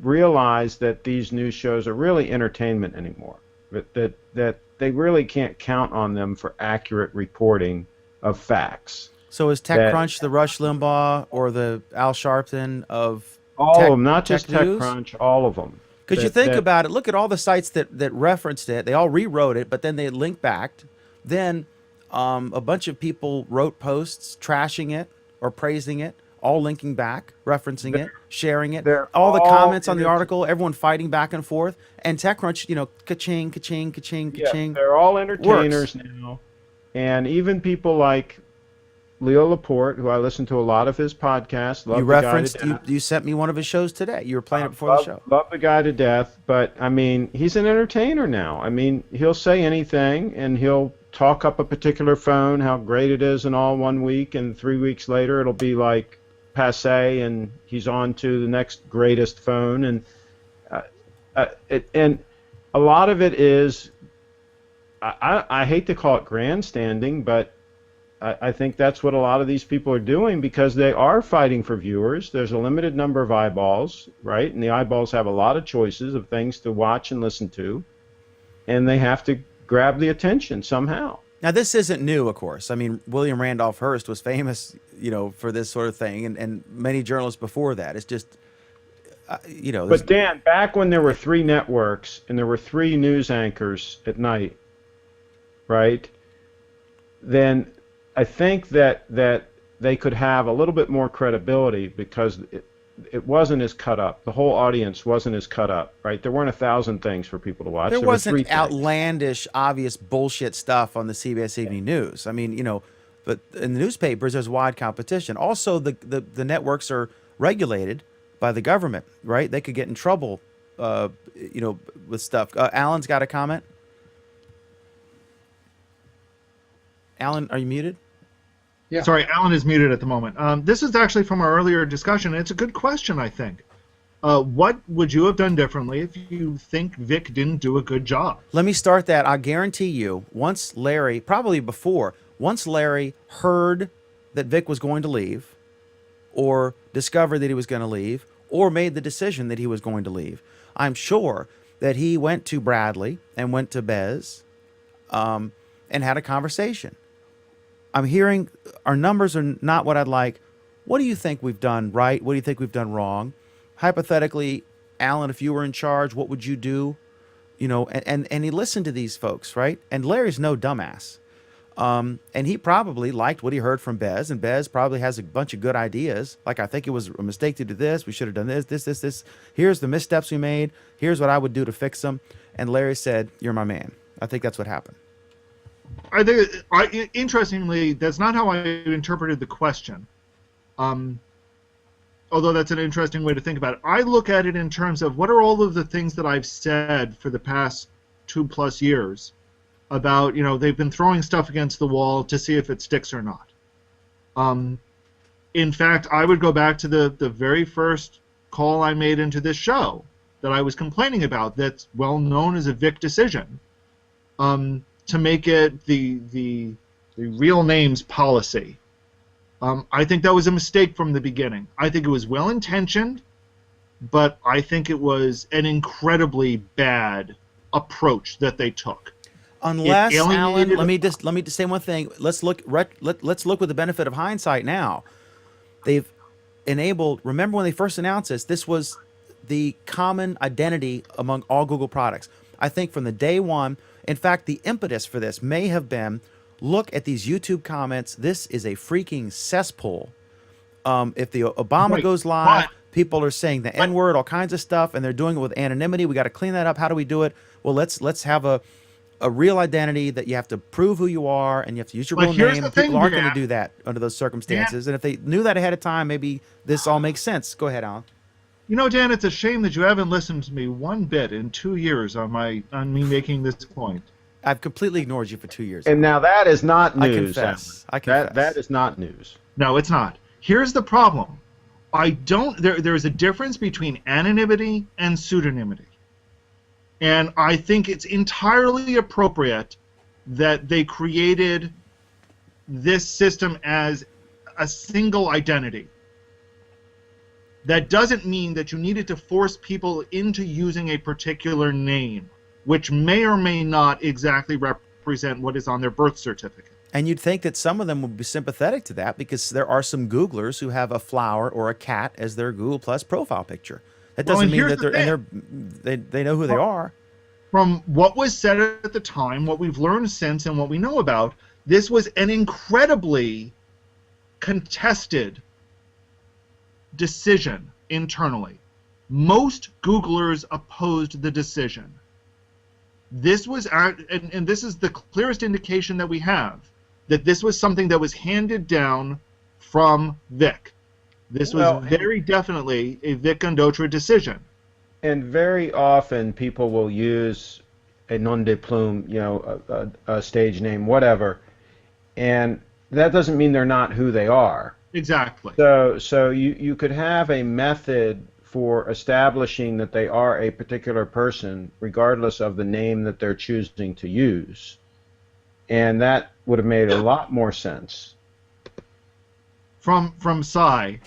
realize that these news shows are really entertainment anymore. That they really can't count on them for accurate reporting of facts. So is TechCrunch the Rush Limbaugh or the Al Sharpton of All tech, of them, not just tech news? TechCrunch, all of them. Because you think about it, look at all the sites that referenced it. They all rewrote it, but then they linked back. Then a bunch of people wrote posts trashing it or praising it, all linking back, referencing it, sharing it. they're All the all comments on the enter- article, everyone fighting back and forth. And TechCrunch, ka-ching, ka-ching, ka-ching, Yeah, ka-ching. they're all entertainers now, and even people like Leo Laporte, who I listen to a lot of his podcasts. Love You the guy to referenced, death. you sent me one of his shows today. You were playing it before love, the show. Love the guy to death, but I mean, he's an entertainer now. I mean, he'll say anything, and he'll talk up a particular phone, how great it is, and all 1 week, and 3 weeks later, it'll be like passe, and he's on to the next greatest phone, and and a lot of it is, I hate to call it grandstanding, but I think that's what a lot of these people are doing because they are fighting for viewers. There's a limited number of eyeballs, right? And the eyeballs have a lot of choices of things to watch and listen to, and they have to grab the attention somehow. Now, this isn't new, of course. I mean, William Randolph Hearst was famous, for this sort of thing, and many journalists before that. It's just, But Dan, back when there were 3 networks and there were 3 news anchors at night, right? Then I think that they could have a little bit more credibility because it wasn't as cut up. The whole audience wasn't as cut up, right? There weren't 1,000 things for people to watch. there were 3 wasn't things. outlandish, obvious bullshit stuff on the CBS Evening News. I mean, but in the newspapers, there's wide competition. Also, the networks are regulated by the government, right? They could get in trouble, with stuff. Alan's got a comment. Alan, are you muted? Yeah. Sorry, Alan is muted at the moment. This is actually from our earlier discussion. It's a good question, I think. What would you have done differently if you think Vic didn't do a good job? Let me start that. I guarantee you, once Larry heard that Vic was going to leave, or discovered that he was going to leave, or made the decision that he was going to leave, I'm sure that he went to Bradley and went to Bez and had a conversation. I'm hearing our numbers are not what I'd like. What do you think we've done right? What do you think we've done wrong? Hypothetically, Alan, if you were in charge, what would you do? And he listened to these folks, right? And Larry's no dumbass. And he probably liked what he heard from Bez, and Bez probably has a bunch of good ideas. Like, I think it was a mistake to do this. We should have done this. Here's the missteps we made. Here's what I would do to fix them. And Larry said, "You're my man." I think that's what happened. I think, interestingly, that's not how I interpreted the question. Although that's an interesting way to think about it. I look at it in terms of what are all of the things that I've said for the past 2+ years about, they've been throwing stuff against the wall to see if it sticks or not. In fact, I would go back to the very first call I made into this show that I was complaining about that's well known as a Vic decision. To make it the real names policy. I think that was a mistake from the beginning. I think it was well-intentioned, but I think it was an incredibly bad approach that they took. Unless, Alan, alienated- let me just say one thing. Let's look with the benefit of hindsight now. They've enabled. Remember when they first announced this? This was the common identity among all Google products. I think from the day one. In fact, the impetus for this may have been, look at these YouTube comments. This is a freaking cesspool. If the Obama Right, goes live, but- people are saying the N-word, all kinds of stuff, and they're doing it with anonymity. We got to clean that up. How do we do it? Well, let's have a real identity that you have to prove who you are, and you have to use your But real here's name. the And people thing, aren't going to Dan. do that under those circumstances. And if they knew that ahead of time, maybe this all makes sense. Go ahead, Alan. Dan, it's a shame that you haven't listened to me one bit in 2 years on me making this point. I've completely ignored you for 2 years. And now that is not I news. confess. Alan. I confess. That is not news. No, it's not. Here's the problem. There's a difference between anonymity and pseudonymity. And I think it's entirely appropriate that they created this system as a single identity. That doesn't mean that you needed to force people into using a particular name, which may or may not exactly represent what is on their birth certificate. And you'd think that some of them would be sympathetic to that because there are some Googlers who have a flower or a cat as their Google Plus profile picture. That Well, doesn't and mean here's that the they know who they are. From what was said at the time, what we've learned since, and what we know about, this was an incredibly contested decision internally. Most Googlers opposed the decision. This was, and this is the clearest indication that we have, that this was something that was handed down from Vic. This was very definitely a Vic Gundotra decision. And very often people will use a nom de plume, a stage name, whatever, and that doesn't mean they're not who they are. Exactly. So you could have a method for establishing that they are a particular person, regardless of the name that they're choosing to use, and that would have made a lot more sense. From Cy,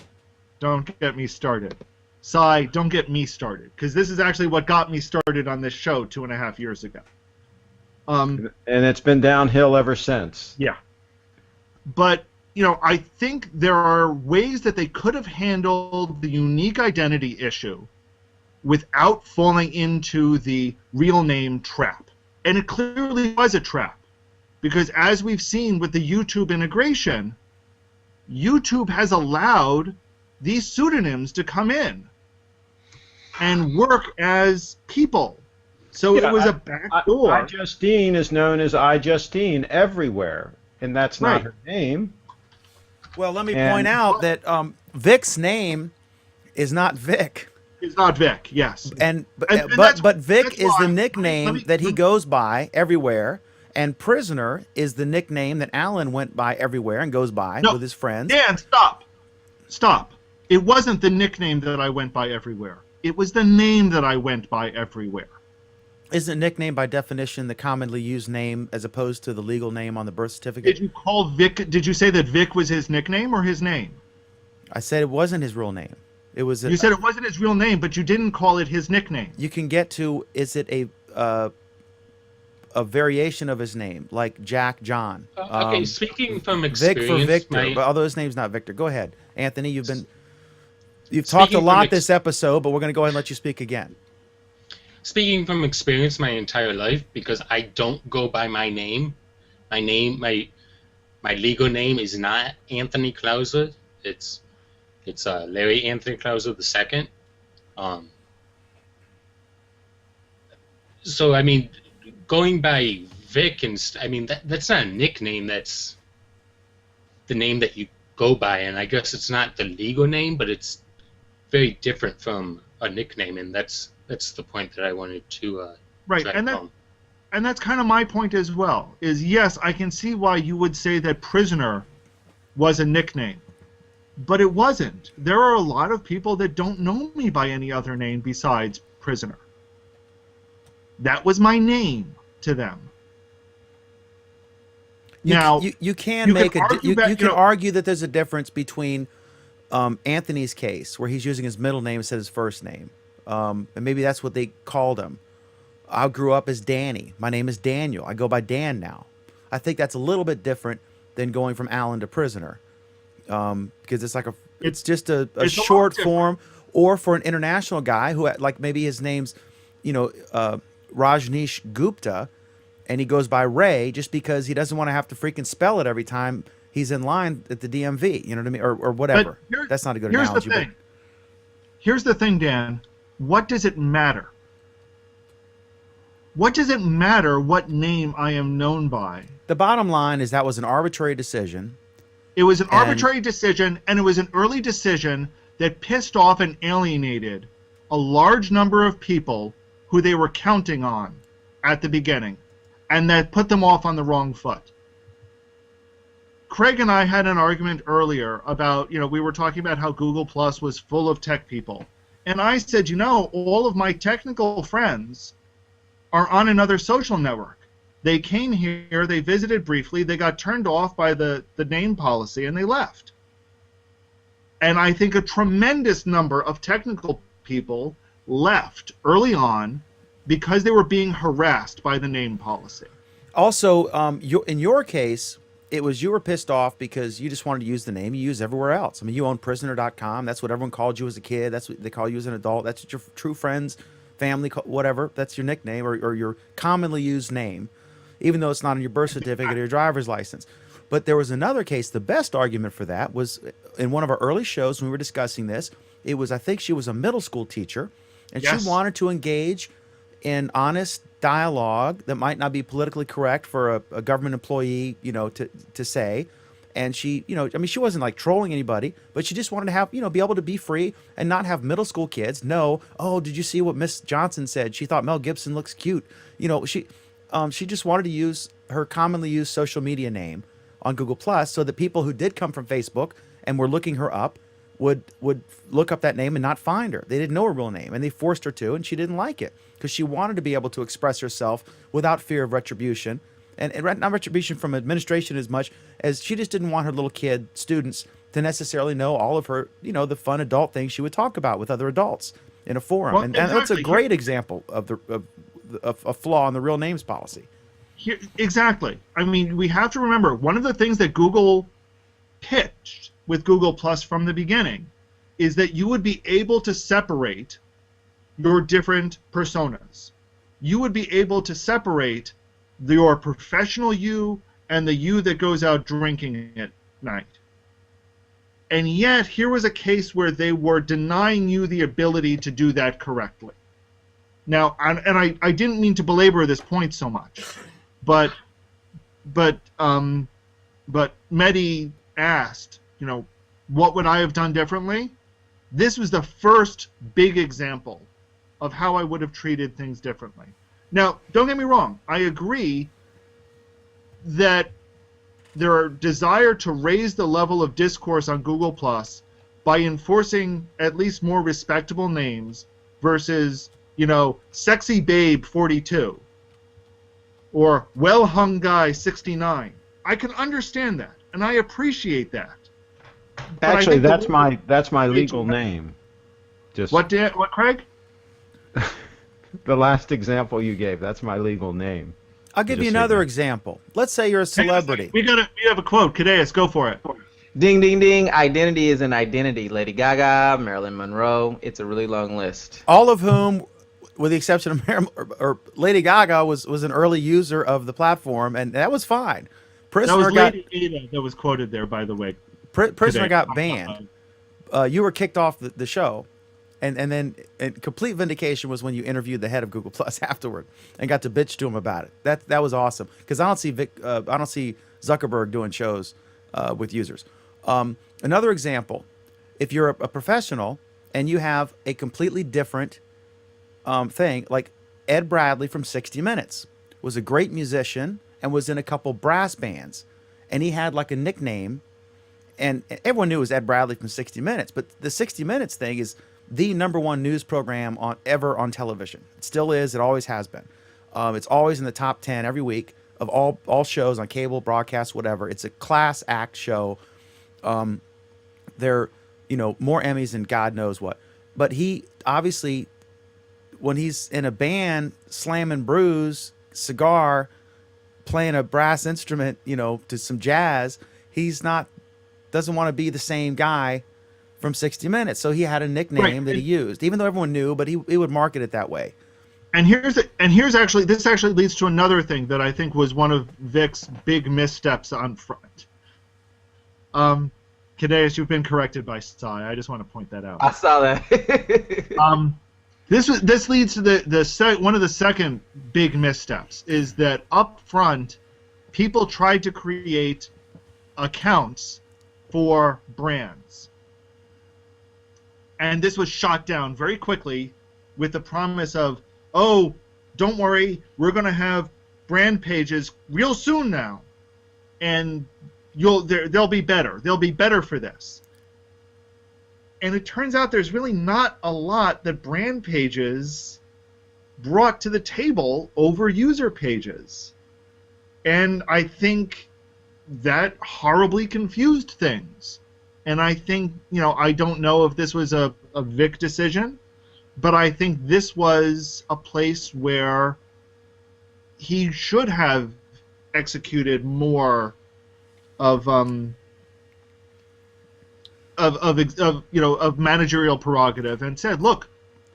don't get me started. Cy, don't get me started, because this is actually what got me started on this show 2.5 years ago. And it's been downhill ever since. Yeah. But, I think there are ways that they could have handled the unique identity issue without falling into the real name trap. And it clearly was a trap, because as we've seen with the YouTube integration, YouTube has allowed these pseudonyms to come in and work as people. So it was a back door. iJustine is known as iJustine everywhere, and that's not her name. Well, let me point out that Vic's name is not Vic. It's not Vic, yes. But Vic is the nickname that he goes by everywhere, and Prisoner is the nickname that Alan went by everywhere and goes by with his friends. Dan, stop. It wasn't the nickname that I went by everywhere. It was the name that I went by everywhere. Isn't nickname by definition the commonly used name as opposed to the legal name on the birth certificate? Did you call Vic? Did you say that Vic was his nickname or his name? I said it wasn't his real name. It was. You said it wasn't his real name, but you didn't call it his nickname. You can get to, is it a variation of his name, like Jack John? Okay, speaking from experience, Vic for Victor, but although his name's not Victor. Go ahead, Anthony. You've talked a lot this episode, but we're going to go ahead and let you speak again. Speaking from experience my entire life, because I don't go by my name. My legal name is not Anthony Clauser. It's Larry Anthony Clauser II. So I mean, going by Vic that's not a nickname. That's the name that you go by, and I guess it's not the legal name, but it's very different from a nickname, and that's the point that I wanted to right, and that's kind of my point as well. Is yes, I can see why you would say that Prisoner was a nickname, but it wasn't. There are a lot of people that don't know me by any other name besides Prisoner. That was my name to them. You can argue that there's a difference between Anthony's case, where he's using his middle name instead of his first name. And maybe that's what they called him. I grew up as Danny. My name is Daniel. I go by Dan now. I think that's a little bit different than going from Alan to Prisoner, because it's just a short form. Or for an international guy who, like, maybe his name's, Rajneesh Gupta, and he goes by Ray just because he doesn't want to have to freaking spell it every time he's in line at the DMV. You know what I mean, or whatever. That's not a good analogy. Here's the thing, Dan. What does it matter? What does it matter what name I am known by? The bottom line is that was an arbitrary decision. It was an arbitrary decision, and it was an early decision that pissed off and alienated a large number of people who they were counting on at the beginning, and that put them off on the wrong foot. Craig and I had an argument earlier about, we were talking about how Google Plus was full of tech people. And I said, all of my technical friends are on another social network. They came here, they visited briefly, they got turned off by the name policy, and they left. And I think a tremendous number of technical people left early on because they were being harassed by the name policy. Also, in your case, it was you were pissed off because you just wanted to use the name you use everywhere else. I mean, you own prisoner.com. That's what everyone called you as a kid. That's what they call you as an adult. That's what your true friends, family, whatever. That's your nickname or your commonly used name, even though it's not on your birth certificate or your driver's license. But there was another case. The best argument for that was in one of our early shows when we were discussing this. It was, I think she was a middle school teacher, and Yes. she wanted to engage in honest dialogue that might not be politically correct for a government employee, to say. And she, I mean, she wasn't like trolling anybody, but she just wanted to have, be able to be free and not have middle school kids know, oh, did you see what Miss Johnson said? She thought Mel Gibson looks cute. She just wanted to use her commonly used social media name on Google Plus so that people who did come from Facebook and were looking her up would look up that name and not find her. They didn't know her real name, and they forced her to, and she didn't like it because she wanted to be able to express herself without fear of retribution, and not retribution from administration as much as she just didn't want her little kid students to necessarily know all of her, the fun adult things she would talk about with other adults in a forum. Well, and that's a exactly. great example of a flaw in the real names policy. Here, exactly. I mean, we have to remember one of the things that Google pitched with Google Plus from the beginning is that you would be able to separate your different personas. You would be able to separate your professional you and the you that goes out drinking at night. And yet, here was a case where they were denying you the ability to do that correctly. Now, I didn't mean to belabor this point so much, but Mehdi asked, what would I have done differently? This was the first big example of how I would have treated things differently. Now, don't get me wrong. I agree that their desire to raise the level of discourse on Google Plus by enforcing at least more respectable names versus, Sexy Babe 42 or Well Hung Guy 69. I can understand that, and I appreciate that. But I Actually, think that's my legal name. Just What, Craig? the last example you gave, that's my legal name. I'll give you Just so another you know. example. Let's say you're a celebrity. We have a quote. Cadeas, go for it. Ding, ding, ding. Identity is an identity. Lady Gaga, Marilyn Monroe. It's a really long list. All of whom, with the exception of or Lady Gaga, was an early user of the platform, and that was fine. That Prisoner was got Lady Ada that was quoted there, by the way. Prisoner today. got banned. You were kicked off the show, and then complete vindication was when you interviewed the head of Google Plus afterward and got to bitch to him about it. That was awesome because I don't see Zuckerberg doing shows with users. Another example, if you're a professional and you have a completely different thing, like Ed Bradley from 60 Minutes was a great musician and was in a couple brass bands, and he had like a nickname, and everyone knew it was Ed Bradley from 60 Minutes, but the 60 Minutes thing is the #1 news program ever on television. It still is. It always has been. It's always in the top 10 every week of all shows on cable, broadcast, whatever. It's a class act show. They're, more Emmys than God knows what. But he obviously, when he's in a band, slamming brews, cigar, playing a brass instrument, to some jazz, doesn't want to be the same guy from 60 Minutes. So he had a nickname that he used, even though everyone knew, but he would market it that way. This actually leads to another thing that I think was one of Vic's big missteps on front. Cadeas, you've been corrected by Sai. I just want to point that out. I saw that. This leads to one of the second big missteps is that up front, people tried to create accounts for brands, and this was shot down very quickly with the promise of, oh, don't worry, we're going to have brand pages real soon now, and they'll be better. They'll be better for this. And it turns out there's really not a lot that brand pages brought to the table over user pages. And I think that horribly confused things. And I think, I don't know if this was a Vic decision, but I think this was a place where he should have executed more of managerial prerogative and said, look,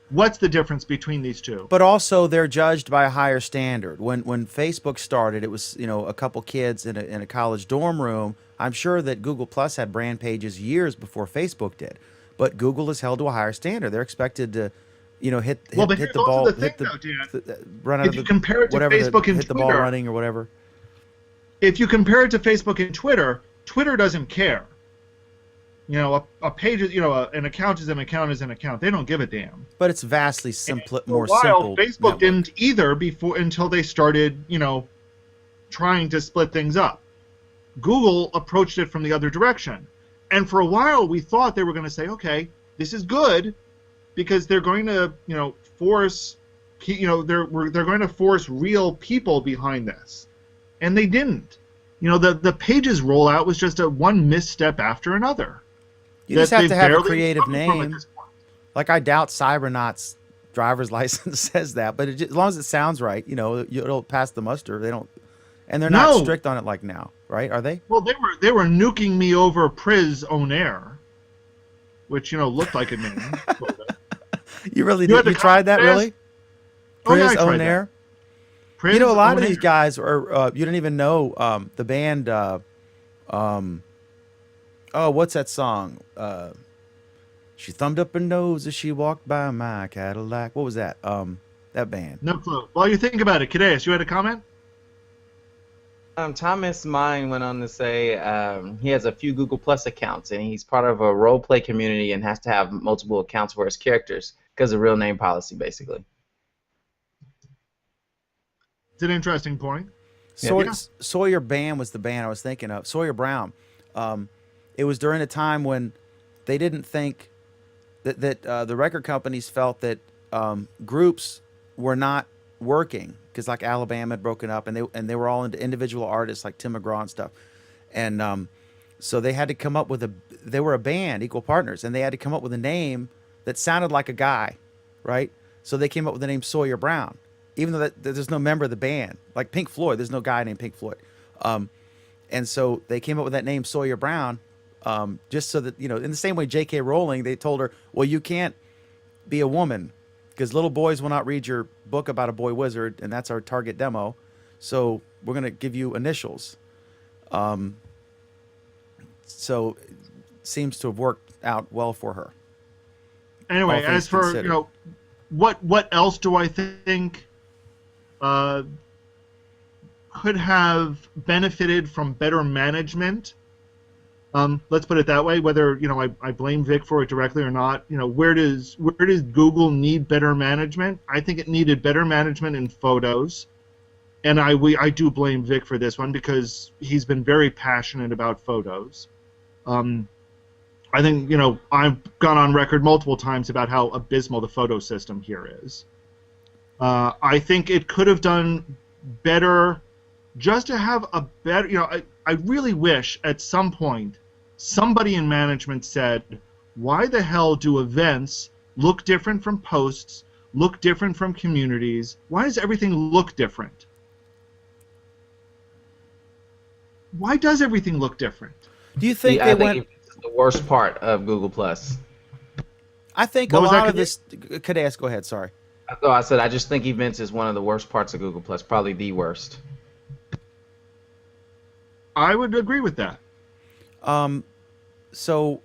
what's the difference between these two? But also, they're judged by a higher standard. When Facebook started, it was a couple kids in a college dorm room. I'm sure that Google Plus had brand pages years before Facebook did, but Google is held to a higher standard. They're expected to, hit But the here's ball, also the hit thing, the though, Dan. run out If of you the compare it to whatever, Facebook and hit the ball Twitter, running or whatever. if you compare it to Facebook and Twitter, Twitter doesn't care. A page is, an account is an account is an account. They don't give a damn. But it's vastly more For a while, simple. Facebook network. didn't either until they started, trying to split things up. Google approached it from the other direction. And for a while, we thought they were going to say, okay, this is good because they're going to, force, they're going to force real people behind this. And they didn't. The Pages rollout was just one misstep after another. You just that have they to have a barely creative recovered from at name. this point. Like, I doubt Cybernaut's driver's license says that, but as long as it sounds right, it'll pass the muster. They don't, and they're not No. strict on it like now, right? Are they? Well, they were nuking me over Priz on air, which looked like a name. You really You had did? the You tried that, Priz? really? Oh, yeah, I Priz tried on that. air. Priz A lot on of these air. guys are. You didn't even know the band. Oh, what's that song? She thumbed up her nose as she walked by my Cadillac. What was that? That band. No clue. While you think about it, Kadeus, you had a comment? Thomas Mine went on to say he has a few Google Plus accounts and he's part of a role play community and has to have multiple accounts for his characters because of real name policy, basically. It's an interesting point. Sawyer Band was the band I was thinking of. Sawyer Brown. It was during a time when they didn't think that the record companies felt that groups were not working because, like, Alabama had broken up and they were all into individual artists like Tim McGraw and stuff, and so they had to come up with they were a band, equal partners, and they had to come up with a name that sounded like a guy, right? So they came up with the name Sawyer Brown, even though there's no member of the band, like Pink Floyd. There's no guy named Pink Floyd, and so they came up with that name Sawyer Brown, just so that in the same way J.K. Rowling, they told her, well, you can't be a woman because little boys will not read your book about a boy wizard, and that's our target demo. So we're gonna give you initials. So it seems to have worked out well for her. Anyway, All things as for considered. what else do I think could have benefited from better management? Let's put it that way. Whether I blame Vic for it directly or not, where does Google need better management? I think it needed better management in photos, and I do blame Vic for this one because he's been very passionate about photos. I think I've gone on record multiple times about how abysmal the photo system here is. I think it could have done better, just to have a better. I really wish at some point somebody in management said, why the hell do events look different from posts, look different from communities? Why does everything look different? Why does everything look different? Do you think I they think went? it's the worst part of Google Plus. I think What a was that, lot of Kadesh? this. Kadesh, go ahead. Sorry. So I said I just think events is one of the worst parts of Google Plus, probably the worst. I would agree with that. So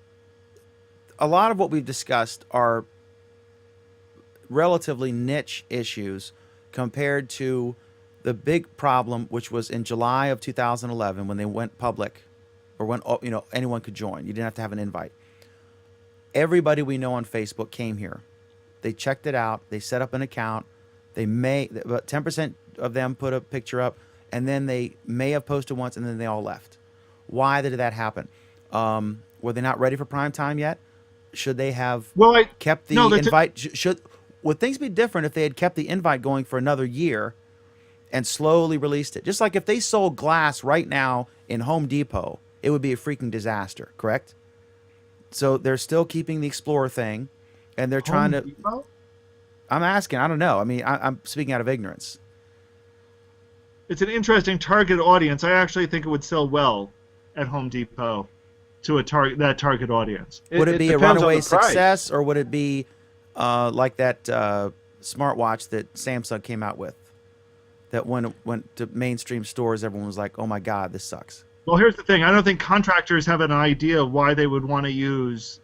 a lot of what we've discussed are relatively niche issues compared to the big problem, which was in July of 2011 when they went public, or when anyone could join. You didn't have to have an invite. Everybody we know on Facebook came here. They checked it out. They set up an account. About 10% of them put a picture up, and then they may have posted once, and then they all left. Why did that happen? Were they not ready for prime time yet? Should they have kept the invite? Would things be different if they had kept the invite going for another year and slowly released it? Just like if they sold glass right now in Home Depot, it would be a freaking disaster, correct? so they're still keeping the Explorer thing, and they're trying Home to. Depot? I'm asking. I don't know. I mean, I'm speaking out of ignorance. It's an interesting target audience. I actually think it would sell well at Home Depot to that target audience. Would it be a depends on runaway the price. success, or would it be like that smartwatch that Samsung came out with? That when it went to mainstream stores, everyone was like, "Oh my God, this sucks." Well, here's the thing. I don't think contractors have an idea why they would want to use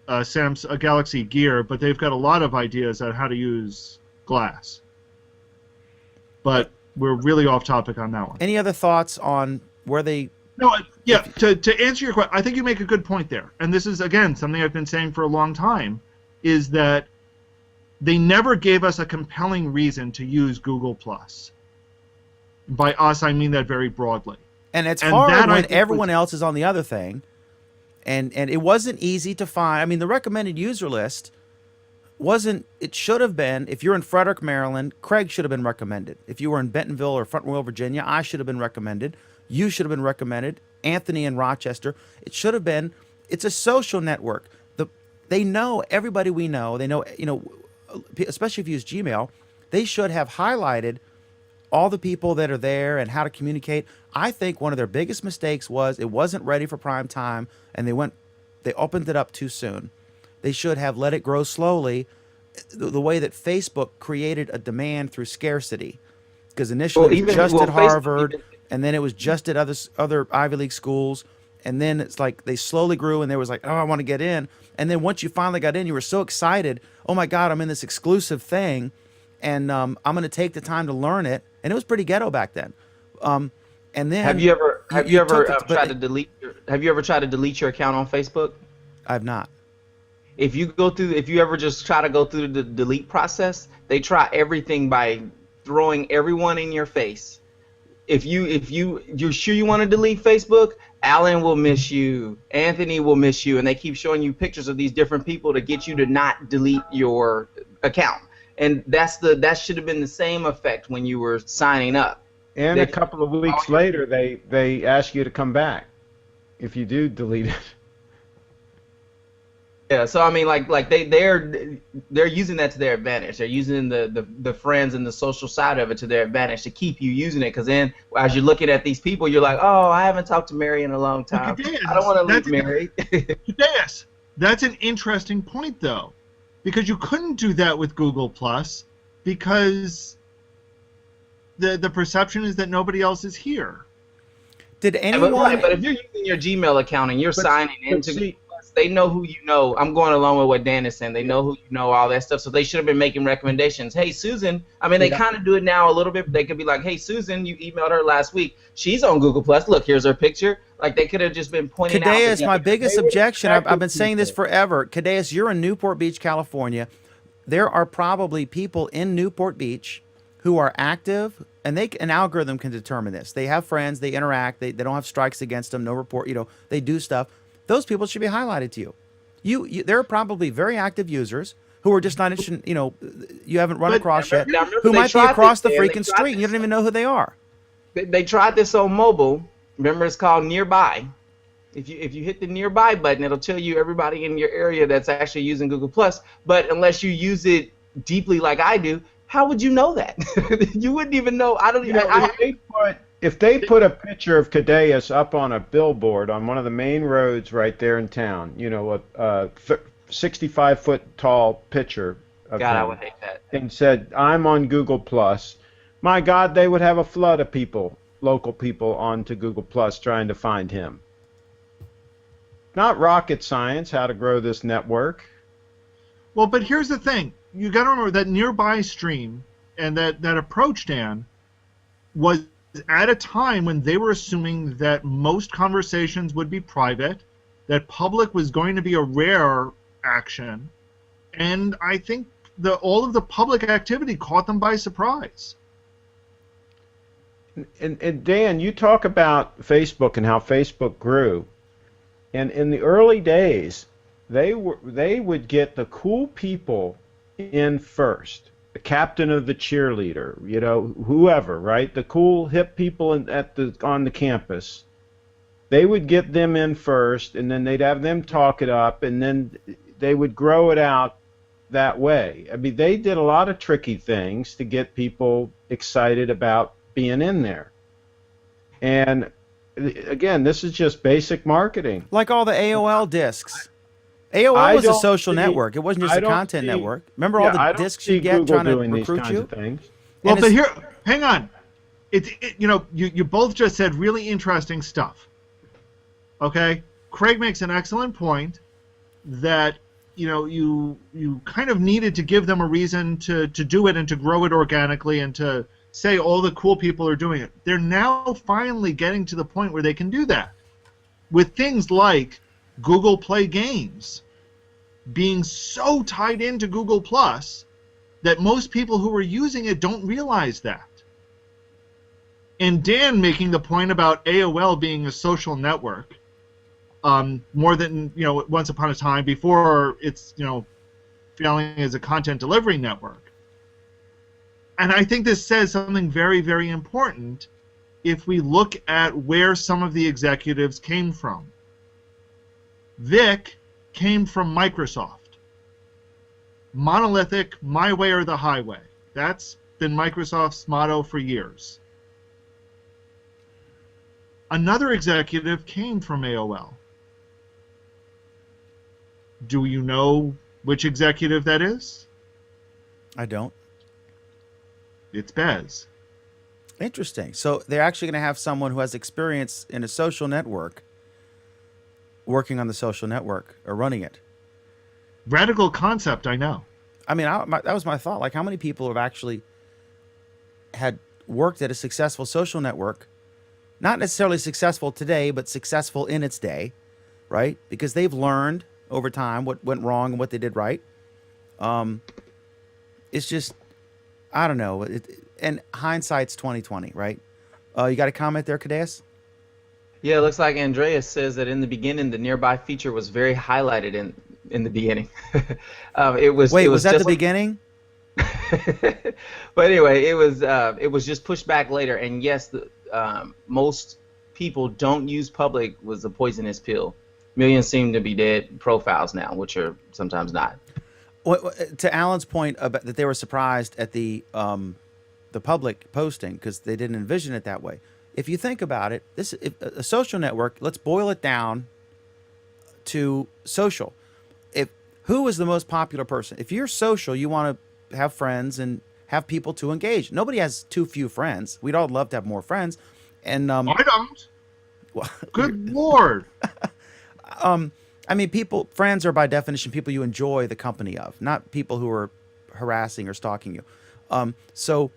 a Galaxy Gear, but they've got a lot of ideas on how to use glass. But we're really off topic on that one. Any other thoughts on where they? No, yeah. To answer your question, I think you make a good point there, and this is again something I've been saying for a long time, is that they never gave us a compelling reason to use Google Plus. By us, I mean that very broadly. And it's And hard that, I when think, everyone was- else is on the other thing, and it wasn't easy to find. I mean, the recommended user list wasn't. It should have been. If you're in Frederick, Maryland, Craig should have been recommended. If you were in Bentonville or Front Royal, Virginia, I should have been recommended. You should have been recommended. Anthony in Rochester. It should have been. It's a social network. They know everybody we know. They know, especially if you use Gmail, they should have highlighted all the people that are there and how to communicate. I think one of their biggest mistakes was it wasn't ready for prime time, and they opened it up too soon. They should have let it grow slowly, the way that Facebook created a demand through scarcity. Because initially it was just at Harvard, and then it was just at other Ivy League schools, and then it's like they slowly grew, and they was like, oh, I want to get in. And then once you finally got in, you were so excited. Oh my God, I'm in this exclusive thing, and I'm going to take the time to learn it. And it was pretty ghetto back then. And then Have you ever tried to but delete? Have you ever tried to delete your account on Facebook? I've not. If you ever just try to go through the delete process, they try everything by throwing everyone in your face. If you're sure you want to delete Facebook, Alan will miss you, Anthony will miss you, and they keep showing you pictures of these different people to get you to not delete your account. And that should have been the same effect when you were signing up. And a couple of weeks later, they ask you to come back if you do delete it. Yeah, so I mean, like they're using that to their advantage. They're using the friends and the social side of it to their advantage to keep you using it. Because then, as you're looking at these people, you're like, oh, I haven't talked to Mary in a long time. I don't want to leave Mary. Yes, that's an interesting point, though, because you couldn't do that with Google Plus because the perception is that nobody else is here. Did anyone? But if you're using your Gmail account and you're signing into Google Plus, they know who you know. I'm going along with what Dan is saying. They know who you know, all that stuff. So they should have been making recommendations. Hey, Susan. I mean, they kind of do it now a little bit. But they could be like, hey, Susan, you emailed her last week. She's on Google Plus. Look, here's her picture. Like they could have just been pointing out. Cadeas, my biggest objection. I've been saying this forever. Cadeas, you're in Newport Beach, California. There are probably people in Newport Beach who are active, and an algorithm can determine this. They have friends, they interact, they don't have strikes against them, no report, they do stuff. Those people should be highlighted to you. There are probably very active users who are just not interested, you haven't run across yet, who might be across the freaking street and you don't even know who they are. They tried this on mobile. Remember, it's called Nearby. If you hit the Nearby button, it'll tell you everybody in your area that's actually using Google Plus. But unless you use it deeply like I do, how would you know that? You wouldn't even know. I don't even. If they put a picture of Cadeas up on a billboard on one of the main roads right there in town, a 65-foot tall picture of God, I him, would hate that. and said, I'm on Google Plus, my God, they would have a flood of people, local people, onto Google Plus trying to find him. Not rocket science how to grow this network. Well, but here's the thing. You got to remember that Nearby stream and that approach, Dan, was at a time when they were assuming that most conversations would be private, that public was going to be a rare action, and I think all of the public activity caught them by surprise. And Dan, you talk about Facebook and how Facebook grew, and in the early days, they would get the cool people in first, the captain of the cheerleader, whoever, right? The cool hip people on the campus, they would get them in first, and then they'd have them talk it up, and then they would grow it out that way. I mean, they did a lot of tricky things to get people excited about being in there. And again, this is just basic marketing. Like all the AOL discs. AOL I was a don't social see- network. It wasn't just I a don't content see- network. Remember Yeah, all I the don't discs see you get Google trying to doing these recruit kinds you? of things. Well, And but it's- here, hang on. You both just said really interesting stuff. Okay, Craig makes an excellent point that you kind of needed to give them a reason to do it and to grow it organically and to say all the cool people are doing it. They're now finally getting to the point where they can do that with things like Google Play Games being so tied into Google Plus that most people who are using it don't realize that. And Dan making the point about AOL being a social network, more than once upon a time before it's failing as a content delivery network. And I think this says something very, very important if we look at where some of the executives came from. Vic came from Microsoft. Monolithic, my way or the highway. That's been Microsoft's motto for years. Another executive came from AOL. Do you know which executive that is? I don't. It's Bez. Interesting. So they're actually going to have someone who has experience in a social network working on the social network or running it. Radical concept, I know. I mean, that was my thought. Like, how many people have actually had worked at a successful social network? Not necessarily successful today, but successful in its day, right? Because they've learned over time what went wrong and what they did right. It's just, I don't know. And hindsight's 20/20, right? You got a comment there, Cadeas? Yeah, it looks like Andreas says that in the beginning the nearby feature was very highlighted in the beginning. It was. Wait, it was that just the beginning? But anyway, it was just pushed back later. And yes, most people don't use public was a poisonous pill. Millions seem to be dead profiles now, which are sometimes not. Well, to Alan's point about that they were surprised at the public posting because they didn't envision it that way. If you think about it, a social network. Let's boil it down to social. Who is the most popular person? If you're social, you want to have friends and have people to engage. Nobody has too few friends. We'd all love to have more friends. And I don't. well, Good Lord. I mean, friends are by definition people you enjoy the company of, not people who are harassing or stalking you. So,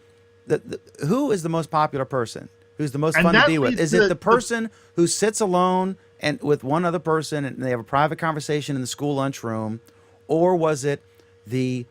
who is the most popular person? Who's the most And fun to that be with? leads Is to it the person who sits alone and with one other person and they have a private conversation in the school lunchroom, or was it the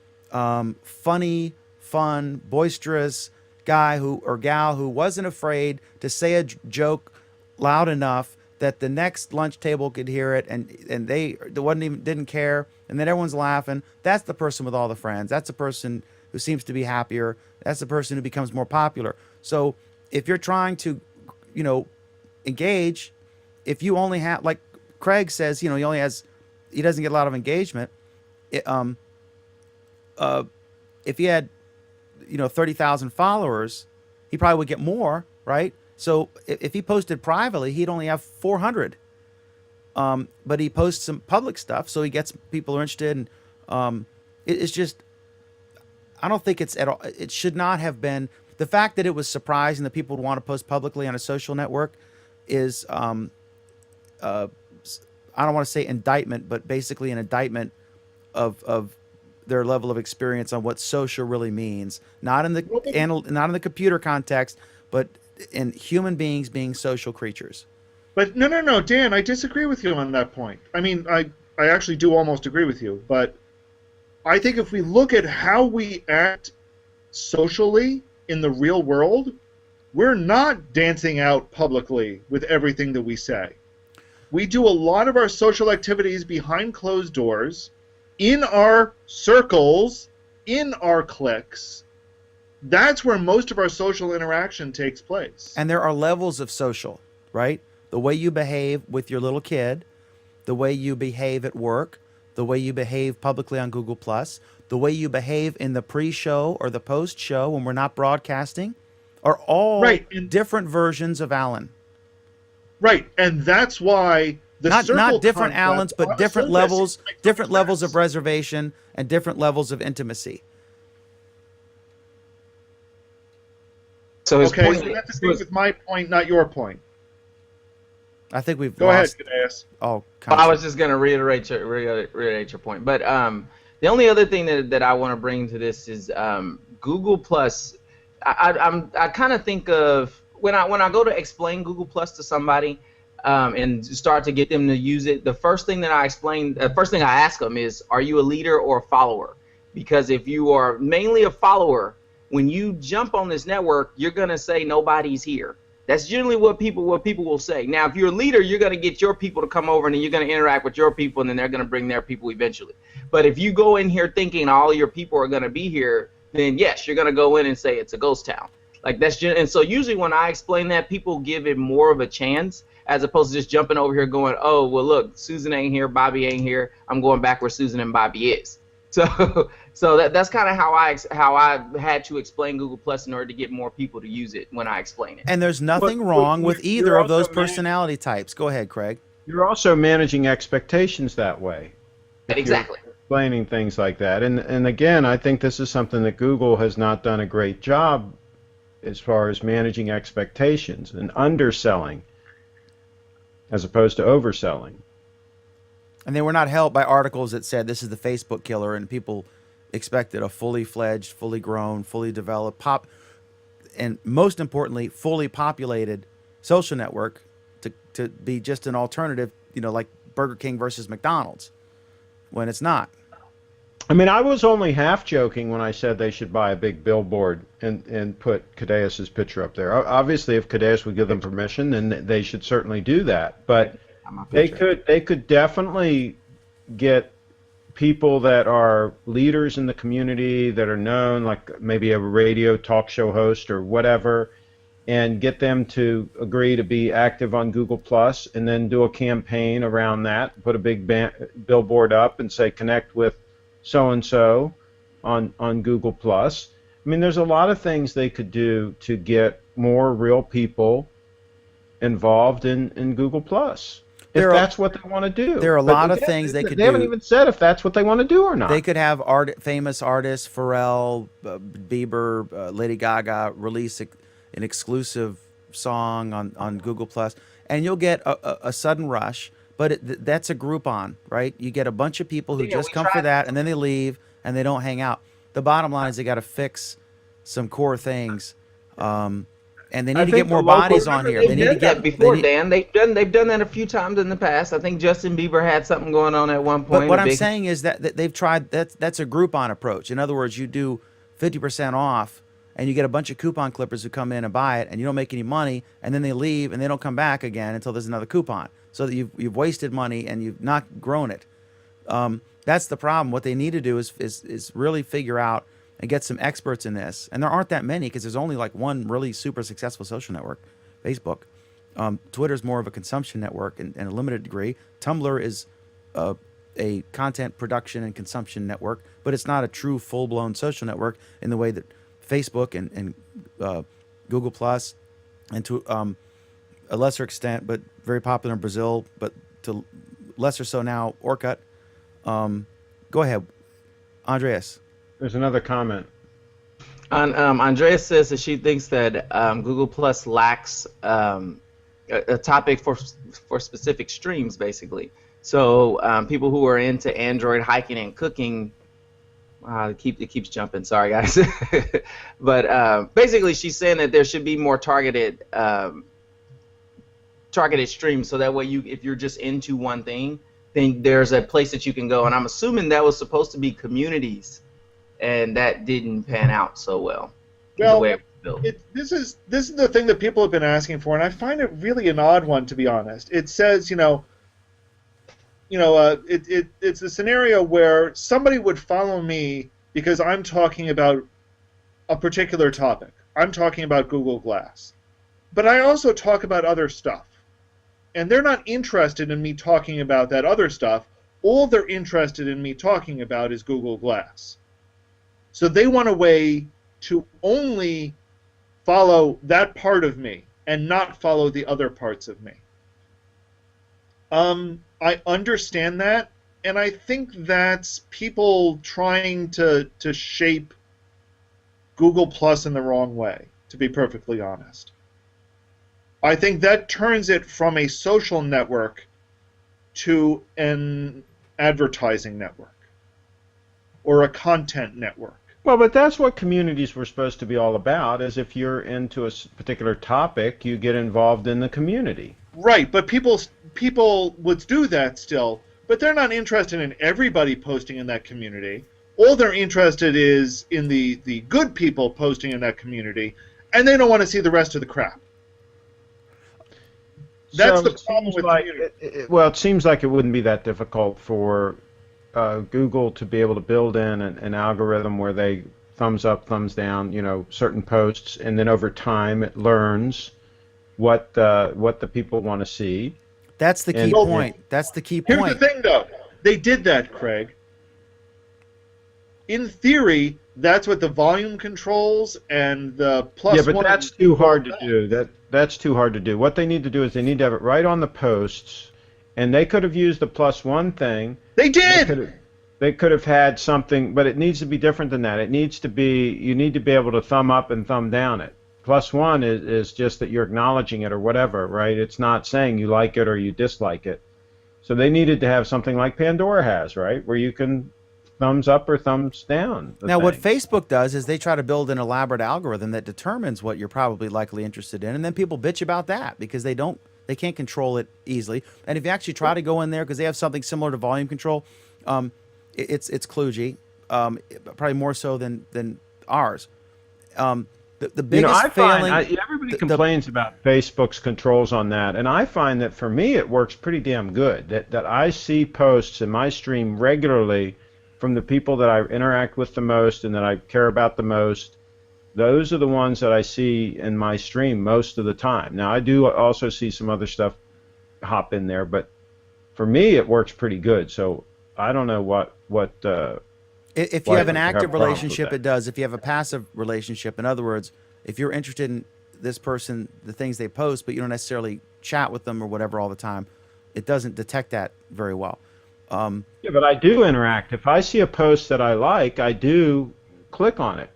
funny, fun, boisterous guy or gal who wasn't afraid to say a joke loud enough that the next lunch table could hear it, and they didn't care, and then everyone's laughing? That's the person with all the friends. That's the person who seems to be happier. That's the person who becomes more popular. So if you're trying to, engage, if you only have, like Craig says, he doesn't get a lot of engagement. If he had, 30,000 followers, he probably would get more, right? So if he posted privately, he'd only have 400. But he posts some public stuff, so he gets people who are interested. And it's just, I don't think it's at all. It should not have been. The fact that it was surprising that people would want to post publicly on a social network is, I don't want to say indictment, but basically an indictment of their level of experience on what social really means. Not in the computer context, but in human beings being social creatures. But no, Dan, I disagree with you on that point. I mean, I actually do almost agree with you, but I think if we look at how we act socially in the real world, we're not dancing out publicly with everything that we say. We do a lot of our social activities behind closed doors, in our circles, in our cliques. That's where most of our social interaction takes place. And there are levels of social, right? the way you behave with your little kid, the way you behave at work, the way you behave publicly on Google Plus, the way you behave in the pre-show or the post-show when we're not broadcasting, are all Right, and- different versions of Alan. Right, and that's why the Not circle different concept Allens, but on a different surface levels, makes different perfect levels of sense. reservation and different levels of intimacy. So his Okay, point so that agrees with my point, not your point. I think we've Go ahead, lost Cadeas. all Well, I was concept. just going to reiterate your point. But the only other thing that I want to bring to this is Google Plus. I kind of think of when I go to explain Google Plus to somebody and start to get them to use it. The first thing I ask them is, are you a leader or a follower? Because if you are mainly a follower, when you jump on this network, you're going to say nobody's here. That's generally what people will say. Now, if you're a leader, you're going to get your people to come over, and then you're going to interact with your people, and then they're going to bring their people eventually. But if you go in here thinking all your people are going to be here, then yes, you're going to go in and say it's a ghost town. Like and so usually when I explain that, people give it more of a chance as opposed to just jumping over here going, oh, well, look, Susan ain't here, Bobby ain't here. I'm going back where Susan and Bobby is. So that's kind of how I had to explain Google Plus in order to get more people to use it when I explain it. And there's nothing But wrong with you're either of those also personality types. Go ahead, Craig. You're also managing expectations that way. if you're Exactly. Explaining things like that. And again, I think this is something that Google has not done a great job as far as managing expectations and underselling as opposed to overselling. And they were not helped by articles that said this is the Facebook killer, and people expected a fully fledged, fully grown, fully developed and most importantly, fully populated social network to be just an alternative, like Burger King versus McDonald's, when it's not. I mean, I was only half joking when I said they should buy a big billboard and put Cadeas's picture up there. Obviously, if Cadeas would give them permission, then they should certainly do that. But they could definitely get people that are leaders in the community that are known, like maybe a radio talk show host or whatever, and get them to agree to be active on Google Plus, and then do a campaign around that. Put a big billboard up and say connect with so-and-so on Google Plus. I mean, there's a lot of things they could do to get more real people involved in Google Plus, if that's what they want to do. There are a But lot of again, things they could They haven't do. even said if that's what they want to do or not. They could have famous artists, Pharrell, Bieber, Lady Gaga, release an exclusive song on Google Plus, and you'll get a sudden rush. But that's a Groupon, right? You get a bunch of people who just come for that, and then they leave, and they don't hang out. The bottom line is they got to fix some core things, and they need to get more bodies on here. They need to get before, Dan. They've done that a few times in the past. I think Justin Bieber had something going on at one point. But what I'm saying is that they've tried. That's a Groupon approach. In other words, you do 50% off, and you get a bunch of coupon clippers who come in and buy it, and you don't make any money, and then they leave, and they don't come back again until there's another coupon. So that you've wasted money and you've not grown it. That's the problem. What they need to do is really figure out and get some experts in this. And there aren't that many, because there's only like one really super successful social network, Facebook. Twitter's more of a consumption network in a limited degree. Tumblr is a content production and consumption network, but it's not a true full-blown social network in the way that Facebook and Google Plus, and to a lesser extent, but very popular in Brazil, but to lesser so now, Orkut. Go ahead, Andreas. There's another comment. Andreas says that she thinks that Google Plus lacks a topic for specific streams, basically. So people who are into Android hiking and cooking, it keeps jumping. Sorry, guys. But basically, she's saying that there should be more targeted streams, so that way if you're just into one thing, then there's a place that you can go. And I'm assuming that was supposed to be communities, and that didn't pan out so well. Well, the way it was built. this is the thing that people have been asking for, and I find it really an odd one, to be honest. It says, it's a scenario where somebody would follow me because I'm talking about a particular topic. I'm talking about Google Glass, but I also talk about other stuff. and they're not interested in me talking about that other stuff. All they're interested in me talking about is Google Glass. So they want a way to only follow that part of me and not follow the other parts of me. I understand that, and I think that's people trying to shape Google Plus in the wrong way, to be perfectly honest. I think that turns it from a social network to an advertising network or a content network. Well, but that's what communities were supposed to be all about, is if you're into a particular topic, you get involved in the community. Right, but people would do that still, but they're not interested in everybody posting in that community. All they're interested is in the good people posting in that community, and they don't want to see the rest of the crap. That's So the it problem seems with like, community. well, it seems like it wouldn't be that difficult for Google to be able to build in an algorithm where they thumbs up, thumbs down, certain posts, and then over time it learns what the people want to see. That's the key And- point. That's the key Here's point. the thing, though. They did that, Craig. In theory, that's what the volume controls and the plus Yeah, but one. that's too hard to do. That's too hard to do. What they need to do is they need to have it right on the posts, and they could have used the +1 thing. They did! They could have had something, but it needs to be different than that. It needs to be, you need to be able to thumb up and thumb down it. +1 is just that you're acknowledging it or whatever, right? It's not saying you like it or you dislike it. So they needed to have something like Pandora has, right? Where you can thumbs up or thumbs down. Now, what Facebook does is they try to build an elaborate algorithm that determines what you're probably likely interested in, and then people bitch about that because they can't control it easily. And if you actually try to go in there, because they have something similar to volume control, it's kludgy, probably more so than ours. The biggest I failing. find everybody complains about Facebook's controls on that, and I find that for me it works pretty damn good. That I see posts in my stream regularly from the people that I interact with the most and that I care about the most. Those are the ones that I see in my stream most of the time. Now I do also see some other stuff hop in there, but for me it works pretty good. So I don't know what. If you Why have an would you have active problems with relationship, that? it does. If you have a passive relationship, in other words, if you're interested in this person, the things they post, but you don't necessarily chat with them or whatever all the time, it doesn't detect that very well. Yeah, but I do interact. If I see a post that I like, I do click on it.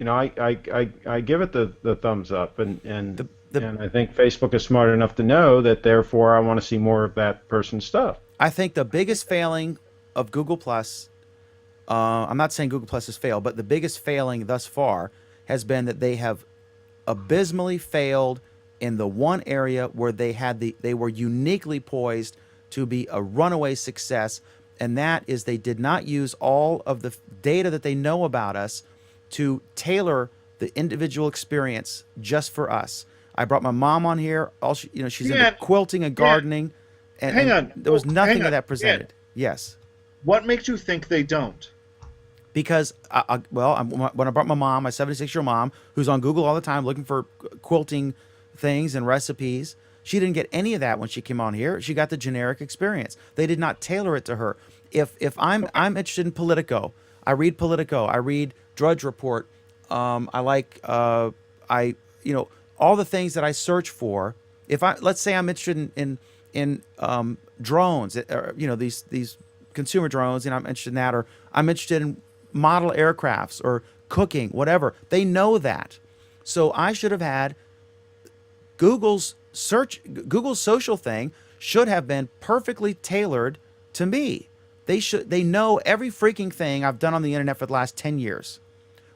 I give it the thumbs up, and I think Facebook is smart enough to know that. Therefore, I want to see more of that person's stuff. I think the biggest failing of Google Plus, I'm not saying Google Plus has failed, but the biggest failing thus far has been that they have abysmally failed in the one area where they were uniquely poised to be a runaway success, and that is they did not use all of the data that they know about us to tailor the individual experience just for us. I brought my mom on here. She's into quilting and gardening, and Hang on. there was nothing Hang of on. that presented. Yes. What makes you think they don't? Because when I brought my mom, my 76-year-old mom, who's on Google all the time looking for quilting things and recipes, she didn't get any of that when she came on here. She got the generic experience. They did not tailor it to her. If I'm interested in Politico, I read Politico. I read Drudge Report. I like all the things that I search for. Let's say I'm interested in drones, these consumer drones, and I'm interested in that, or I'm interested in model aircrafts or cooking, whatever. They know that. So I should have had Google's social thing should have been perfectly tailored to me. They know every freaking thing I've done on the internet for the last 10 years.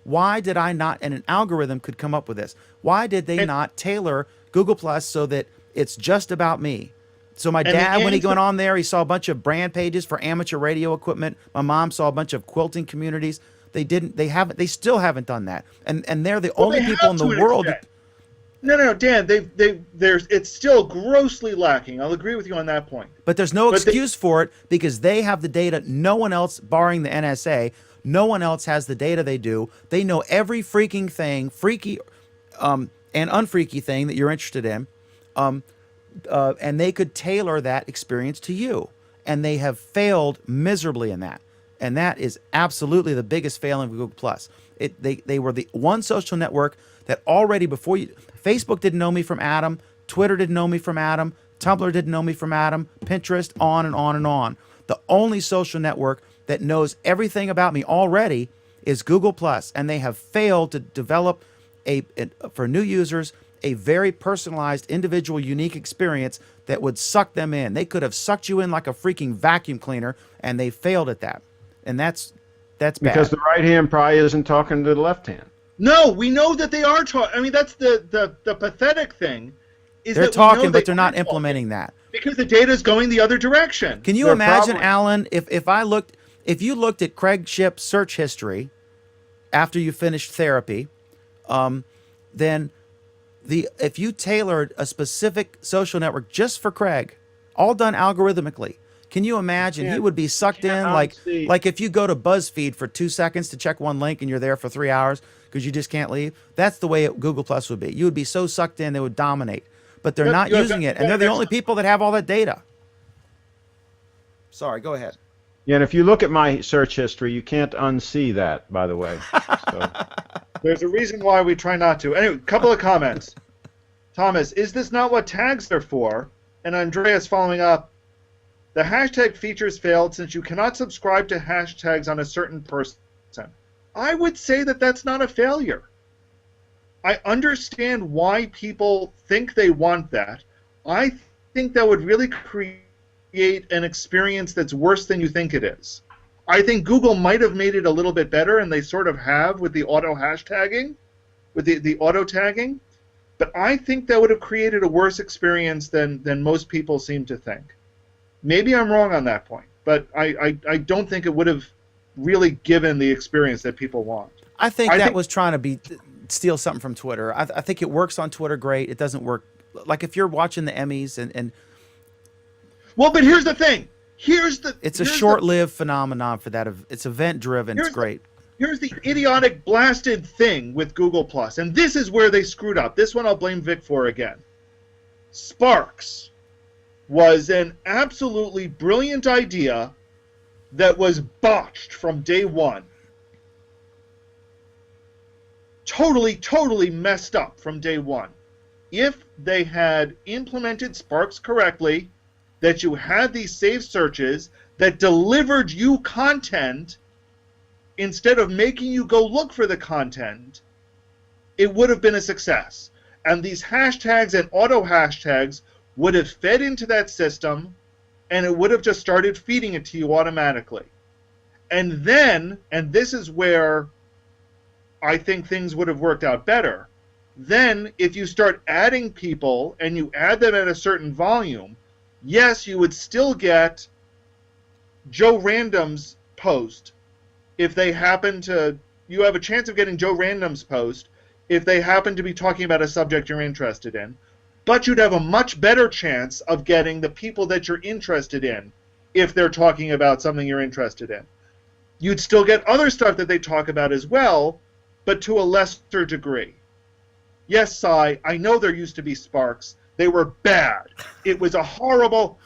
Why did I not, and an algorithm could come up with this? Why did they not tailor Google Plus so that it's just about me? So my dad, when he went on there, he saw a bunch of brand pages for amateur radio equipment. My mom saw a bunch of quilting communities. They still haven't done that. And they're the only people in the world. No, Dan, it's still grossly lacking. I'll agree with you on that point. But there's no excuse for it because they have the data. No one else, barring the NSA, no one else has the data they do. They know every freaking thing, freaky and unfreaky thing that you're interested in. and they could tailor that experience to you. And they have failed miserably in that. And that is absolutely the biggest failing of Google Plus. They were the one social network that already before you, Facebook didn't know me from Adam, Twitter didn't know me from Adam, Tumblr didn't know me from Adam, Pinterest, on and on and on. The only social network that knows everything about me already is Google Plus, and they have failed to develop for new users a very personalized, individual, unique experience that would suck them in. They could have sucked you in like a freaking vacuum cleaner, and they failed at that. And that's bad. Because the right hand probably isn't talking to the left hand. No, we know that they are talking. I mean, that's the pathetic thing. Is They're that we talking, know but they they're not are talking implementing that. because the data is going the other direction. Can you They're imagine, probably- Alan, if you looked at Craig Shipp's search history after you finished therapy, then if you tailored a specific social network just for Craig, all done algorithmically, can you imagine he would be sucked in can't like unsee. if you go to BuzzFeed for 2 seconds to check one link and you're there for 3 hours because you just can't leave? That's the way Google Plus would be. You would be so sucked in, they would dominate. But they're But not you have using got- it, and they're the only people that have all that data. Sorry, go ahead. Yeah, and if you look at my search history, you can't unsee that, by the way. So, There's a reason why we try not to. Anyway, couple of comments. Thomas, is this not what tags are for? And Andreas following up, the hashtag features failed since you cannot subscribe to hashtags on a certain person. I would say that that's not a failure. I understand why people think they want that. I think that would really create an experience that's worse than you think it is. I think Google might have made it a little bit better, and they sort of have with the auto hashtagging, with the auto tagging. But I think that would have created a worse experience than most people seem to think. Maybe I'm wrong on that point, but I don't think it would have really given the experience that people want. I think that was trying to steal something from Twitter. I think it works on Twitter great. It doesn't work like if you're watching the Emmys and Well, but here's the thing. it's a short-lived phenomenon for that. It's event-driven. It's great. Here's the idiotic blasted thing with Google Plus, and this is where they screwed up. This one I'll blame Vic for again. Sparks was an absolutely brilliant idea that was botched from day one. Totally messed up from day one. If they had implemented Sparks correctly, that you had these saved searches that delivered you content instead of making you go look for the content, it would have been a success. And these hashtags and auto hashtags would have fed into that system, and it would have just started feeding it to you automatically. And then, and this is where I think things would have worked out better, then if you start adding people and you add them at a certain volume, yes, you would still get Joe Random's post if they happen to, you have a chance of getting Joe Random's post if they happen to be talking about a subject you're interested in, but you'd have a much better chance of getting the people that you're interested in if they're talking about something you're interested in. You'd still get other stuff that they talk about as well, but to a lesser degree. Yes, Cy, I know there used to be Sparks. They were bad. It was a horrible,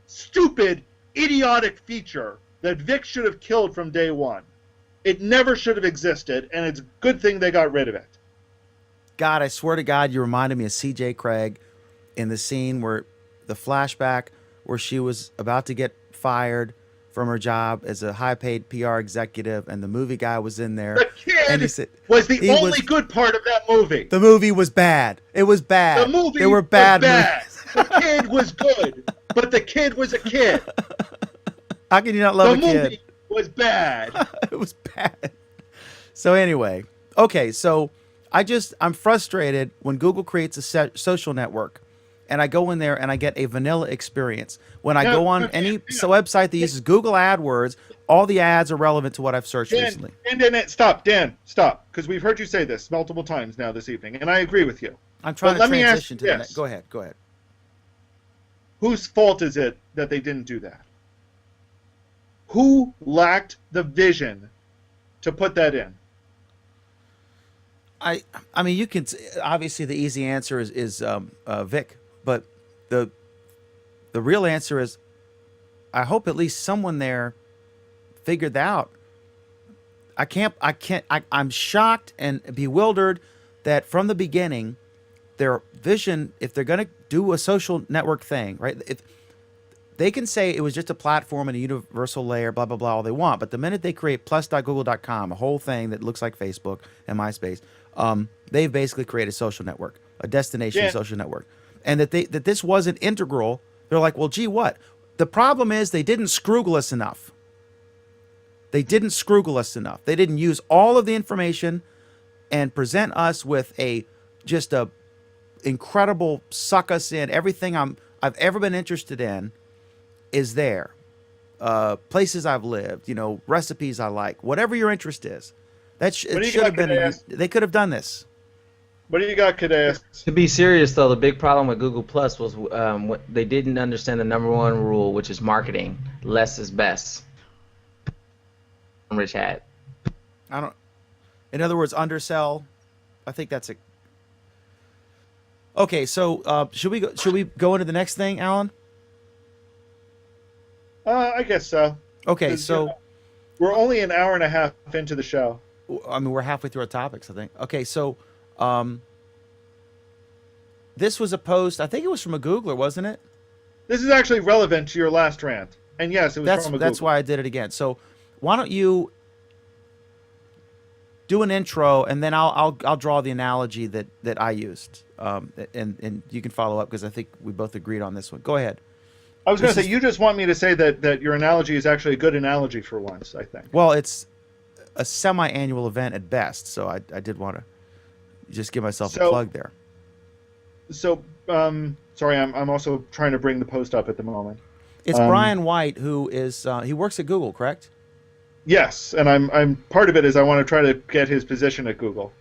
stupid, idiotic feature that Vic should have killed from day one. It never should have existed, and it's a good thing they got rid of it. God, I swear to God, you reminded me of C.J. Craig in the scene where the flashback where she was about to get fired from her job as a high-paid PR executive, and the movie guy was in there. The kid and he said, was the he only was- good part of that movie. The movie was bad. It was bad. The movie There were bad was bad. movies. The kid was good, but the kid was a kid. How can you not love The a kid? movie was bad. It was bad. So anyway, okay, so I'm frustrated when Google creates a social network and I go in there and I get a vanilla experience. When I go on any website that uses Google AdWords, all the ads are relevant to what I've searched recently. Dan, stop, because we've heard you say this multiple times now this evening, and I agree with you. I'm trying But to let me ask transition to you the this. next. Go ahead. Whose fault is it that they didn't do that? Who lacked the vision to put that in? I mean, you can obviously the easy answer is Vic, but the real answer is, I hope at least someone there figured that out. I'm shocked and bewildered that from the beginning, their vision, if they're going to do a social network thing, right? If they can say it was just a platform and a universal layer, blah, blah, blah, all they want. But the minute they create plus.google.com, a whole thing that looks like Facebook and MySpace, they've basically created a social network, a destination social network. And that this wasn't integral. They're like, well, gee, what? The problem is they didn't scroogle us enough. They didn't scroogle us enough. They didn't use all of the information and present us with just a incredible suck us in. Everything I've ever been interested in is there. Places I've lived, recipes I like, whatever your interest is. It should have been. They could have done this. What do you got, Kadesh? To be serious, though, the big problem with Google Plus was they didn't understand the number one rule, which is marketing. Less is best. Rich hat. In other words, undersell. I think that's a. Okay, so should we go into the next thing, Alan? I guess so. Okay, so we're only an hour and a half into the show. I mean, we're halfway through our topics, I think. Okay, so this was a post. I think it was from a Googler, wasn't it? This is actually relevant to your last rant, and yes, it was from a Googler. That's why I did it again. So why don't you do an intro, and then I'll draw the analogy that I used, and you can follow up because I think we both agreed on this one. Go ahead. I was going to say, you just want me to say that your analogy is actually a good analogy for once, I think. Well, it's a semi-annual event at best, so I did want to just give myself a plug there. So, sorry, I'm also trying to bring the post up at the moment. It's Brian White, who is he works at Google, correct? Yes, and I'm part of it is I want to try to get his position at Google.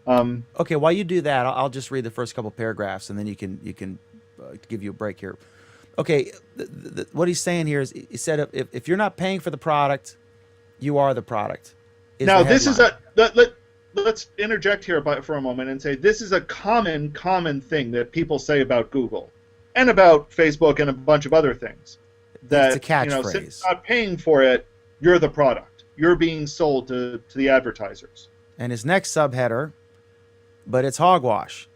Okay, while you do that, I'll just read the first couple paragraphs, and then you can give you a break here. Okay, what he's saying here is he said if you're not paying for the product, you are the product. Now this is let's interject here for a moment and say this is a common thing that people say about Google and about Facebook and a bunch of other things. That it's a catchphrase. Since you're not paying for it, you're the product. You're being sold to the advertisers. And his next subheader, but it's hogwash.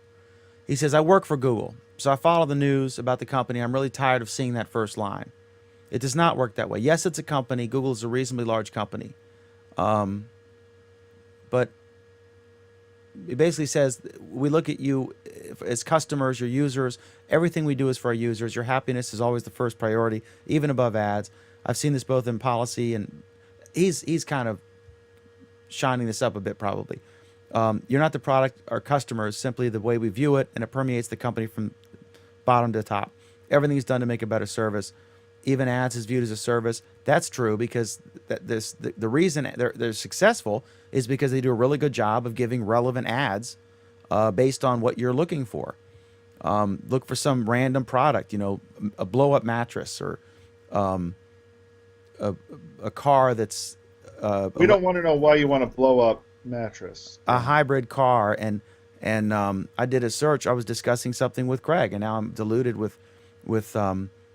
He says, I work for Google, so I follow the news about the company. I'm really tired of seeing that first line. It does not work that way. Yes, it's a company. Google is a reasonably large company. But it basically says we look at you as customers, your users. Everything we do is for our users. Your happiness is always the first priority, even above ads. I've seen this both in policy, and he's kind of shining this up a bit probably. You're not the product, our customers, simply the way we view it, and it permeates the company from bottom to top. Everything's done to make a better service. Even ads is viewed as a service. That's true because the reason they're successful is because they do a really good job of giving relevant ads based on what you're looking for. Look for some random product, a blow-up mattress or a car that's... we don't want to know why you want a blow-up mattress. A hybrid car, and I did a search. I was discussing something with Craig, and now I'm diluted with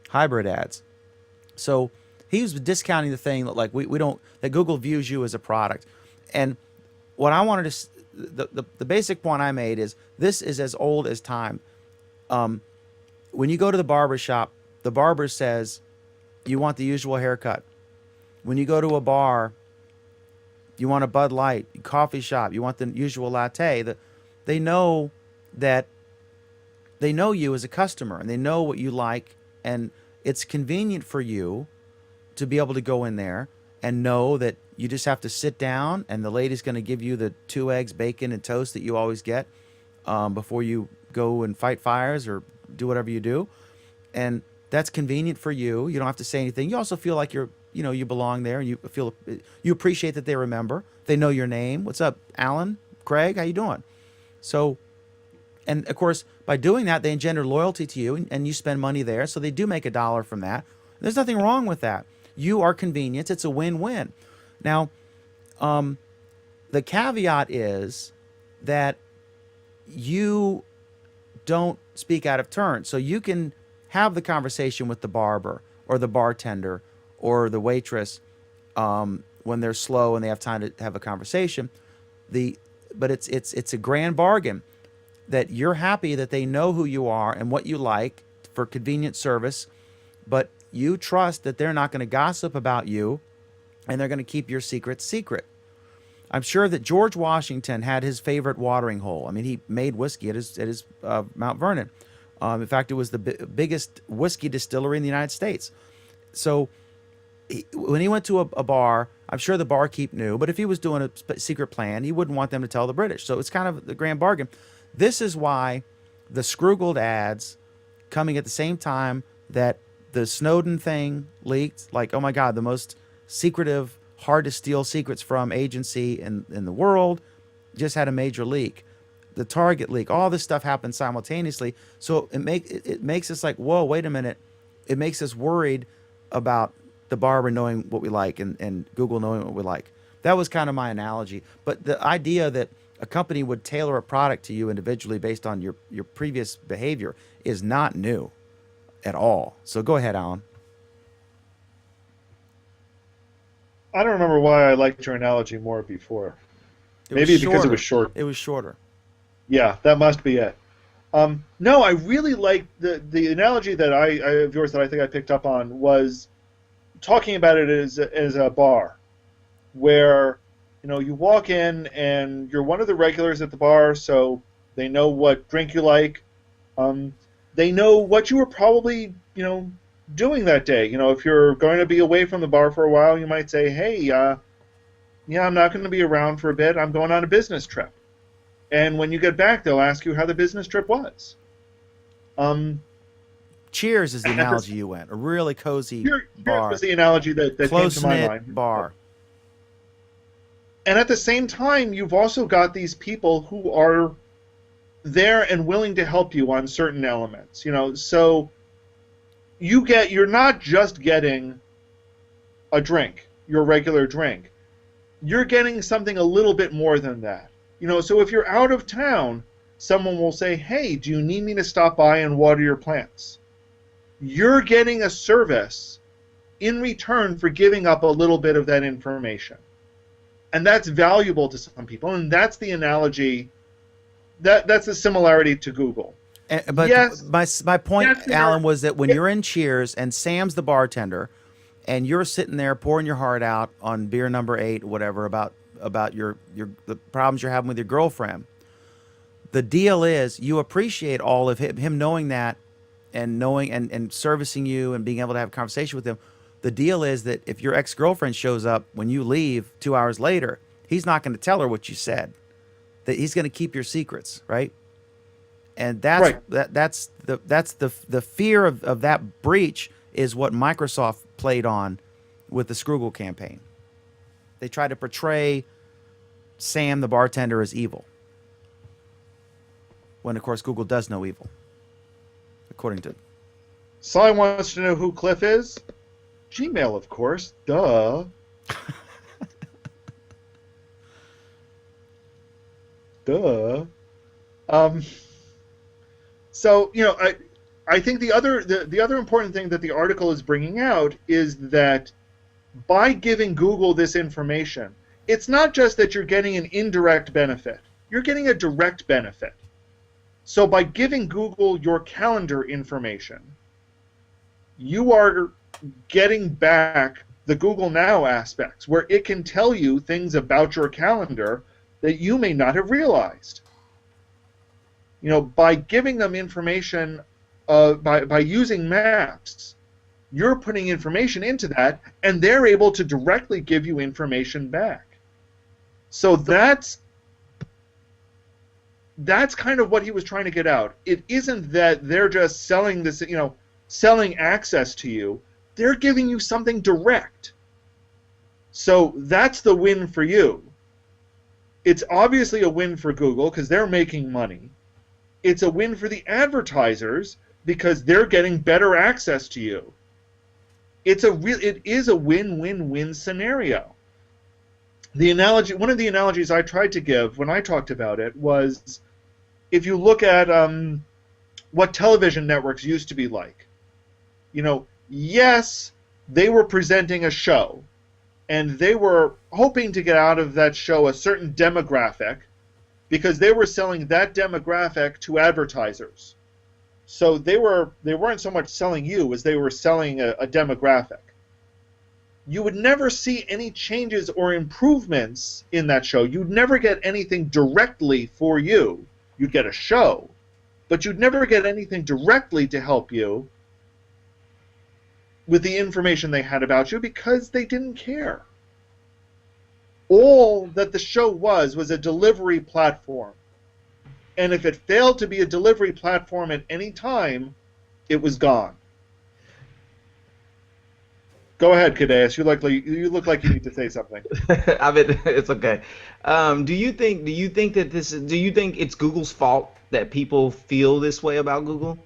hybrid ads. So he was discounting the thing that we don't, that Google views you as a product. And what I wanted to, the basic point I made is this is as old as time. When you go to the barber shop, the barber says you want the usual haircut. When you go to a bar, you want a Bud Light. Coffee shop, you want the usual latte. They know that they know you as a customer, and they know what you like, and it's convenient for you to be able to go in there and know that you just have to sit down, and the lady's going to give you the 2 eggs, bacon, and toast that you always get before you go and fight fires or do whatever you do. And that's convenient for you. You don't have to say anything. You also feel like you belong there, and you appreciate that they remember. They know your name. What's up, Alan? Craig? How you doing? So, and of course, by doing that, they engender loyalty to you, and you spend money there. So they do make $1 from that. There's nothing wrong with that. You are convenience. It's a win-win. Now, the caveat is that you don't speak out of turn. So you can have the conversation with the barber or the bartender or the waitress when they're slow and they have time to have a conversation. But it's a grand bargain that you're happy that they know who you are and what you like for convenient service, but you trust that they're not going to gossip about you and they're going to keep your secrets secret. I'm sure that George Washington had his favorite watering hole. I mean, he made whiskey at his Mount Vernon. In fact, it was the biggest whiskey distillery in the United States. So when he went to a bar, I'm sure the barkeep knew, but if he was doing a secret plan, he wouldn't want them to tell the British. So it's kind of the grand bargain. This is why the Scroogled ads coming at the same time that the Snowden thing leaked, like, oh my God, the most secretive, hard to steal secrets from agency in the world, just had a major leak. The Target leak, all this stuff happened simultaneously. So it makes us like, whoa, wait a minute. It makes us worried about the barber knowing what we like and Google knowing what we like. That was kind of my analogy. But the idea that a company would tailor a product to you individually based on your previous behavior is not new at all. So go ahead, Alan. I don't remember why I liked your analogy more before. Maybe because it was short. It was shorter. Yeah, that must be it. No, I really like the analogy that I of yours that I think I picked up on was talking about it as a bar, where you walk in and you're one of the regulars at the bar, so they know what drink you like. They know what you were probably doing that day. If you're going to be away from the bar for a while, you might say, hey, yeah, I'm not going to be around for a bit. I'm going on a business trip. And when you get back, they'll ask you how the business trip was. Cheers is the analogy you went. A really cozy Cheers bar. was the analogy that came to my Close-knit mind. bar. And at the same time, you've also got these people who are there and willing to help you on certain elements. So you're not just getting a drink, your regular drink. You're getting something a little bit more than that. So if you're out of town, someone will say, hey, do you need me to stop by and water your plants? You're getting a service in return for giving up a little bit of that information. And that's valuable to some people, and that's the analogy, that's the similarity to Google. But yes, my point, yes, Alan, was that when you're in Cheers and Sam's the bartender, and you're sitting there pouring your heart out on beer number 8, whatever, about the problems you're having with your girlfriend, the deal is you appreciate all of him knowing that and knowing and servicing you and being able to have a conversation with him. The deal is that if your ex-girlfriend shows up when you leave 2 hours later, he's not going to tell her what you said. That he's going to keep your secrets, right? And that's right. That's the fear of that breach is what Microsoft played on with the Scroogle campaign. They tried to portray Sam the bartender as evil, when of course Google does know evil, according to. Sly wants to know who Cliff is. Gmail, of course. Duh. Duh. So I think the other important thing that the article is bringing out is that by giving Google this information, it's not just that you're getting an indirect benefit. You're getting a direct benefit. So by giving Google your calendar information, you are getting back the Google Now aspects, where it can tell you things about your calendar that you may not have realized. By giving them information, by using maps, you're putting information into that, and they're able to directly give you information back. So that's kind of what he was trying to get out. It isn't that they're just selling this, selling access to you. They're giving you something direct. So that's the win for you. It's obviously a win for Google because they're making money. It's a win for the advertisers because they're getting better access to you. It is a win-win-win scenario. One of the analogies I tried to give when I talked about it was, if you look at what television networks used to be like, Yes, they were presenting a show, and they were hoping to get out of that show a certain demographic because they were selling that demographic to advertisers. So they weren't so much selling you as they were selling a demographic. You would never see any changes or improvements in that show. You'd never get anything directly for you. You'd get a show, but you'd never get anything directly to help you with the information they had about you because they didn't care. All that the show was a delivery platform. And if it failed to be a delivery platform at any time, it was gone. Go ahead, Cadeas. You look like you need to say something. I mean, it's okay. Do you think it's Google's fault that people feel this way about Google?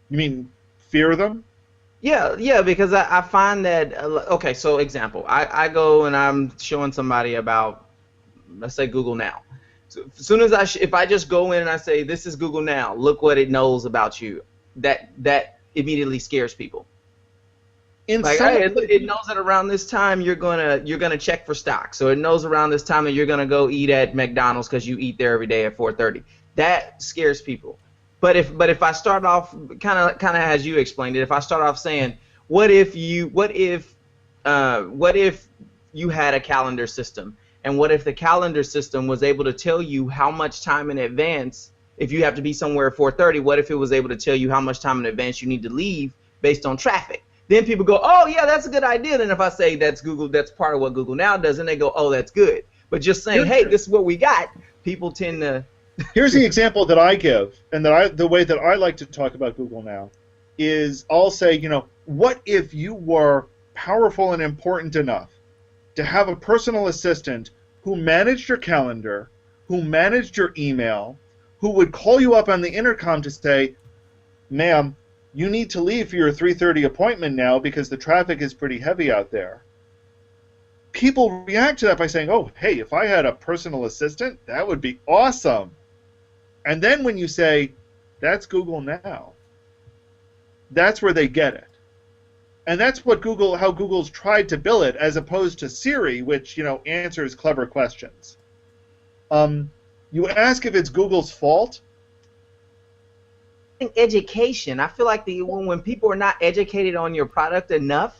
You mean fear them? Yeah, because I find that, okay, so example, I go and I'm showing somebody about, let's say, Google Now. So as soon as if I just go in and I say, this is Google Now, look what it knows about you, that immediately scares people. Like, hey, it knows that around this time you're gonna check for stock, so it knows around this time that you're gonna go eat at McDonald's because you eat there every day at 4:30. That scares people. But if I start off kind of as you explained it, if I start off saying, what if you had a calendar system, and what if the calendar system was able to tell you how much time in advance, if you have to be somewhere at 4:30, what if it was able to tell you how much time in advance you need to leave based on traffic? Then people go, oh yeah, that's a good idea. Then if I say that's part of what Google Now does, and they go, oh, that's good. But just saying, hey, this is what we got, people tend to. Here's the example that I give, and the way that I like to talk about Google Now is I'll say, what if you were powerful and important enough to have a personal assistant who managed your calendar, who managed your email, who would call you up on the intercom to say, ma'am, you need to leave for your 3:30 appointment now because the traffic is pretty heavy out there. People react to that by saying, oh, hey, if I had a personal assistant, that would be awesome. And then when you say, that's Google Now, that's where they get it. And that's how Google's tried to bill it, as opposed to Siri, which, answers clever questions. You ask if it's Google's fault. Education. I feel like when people are not educated on your product enough,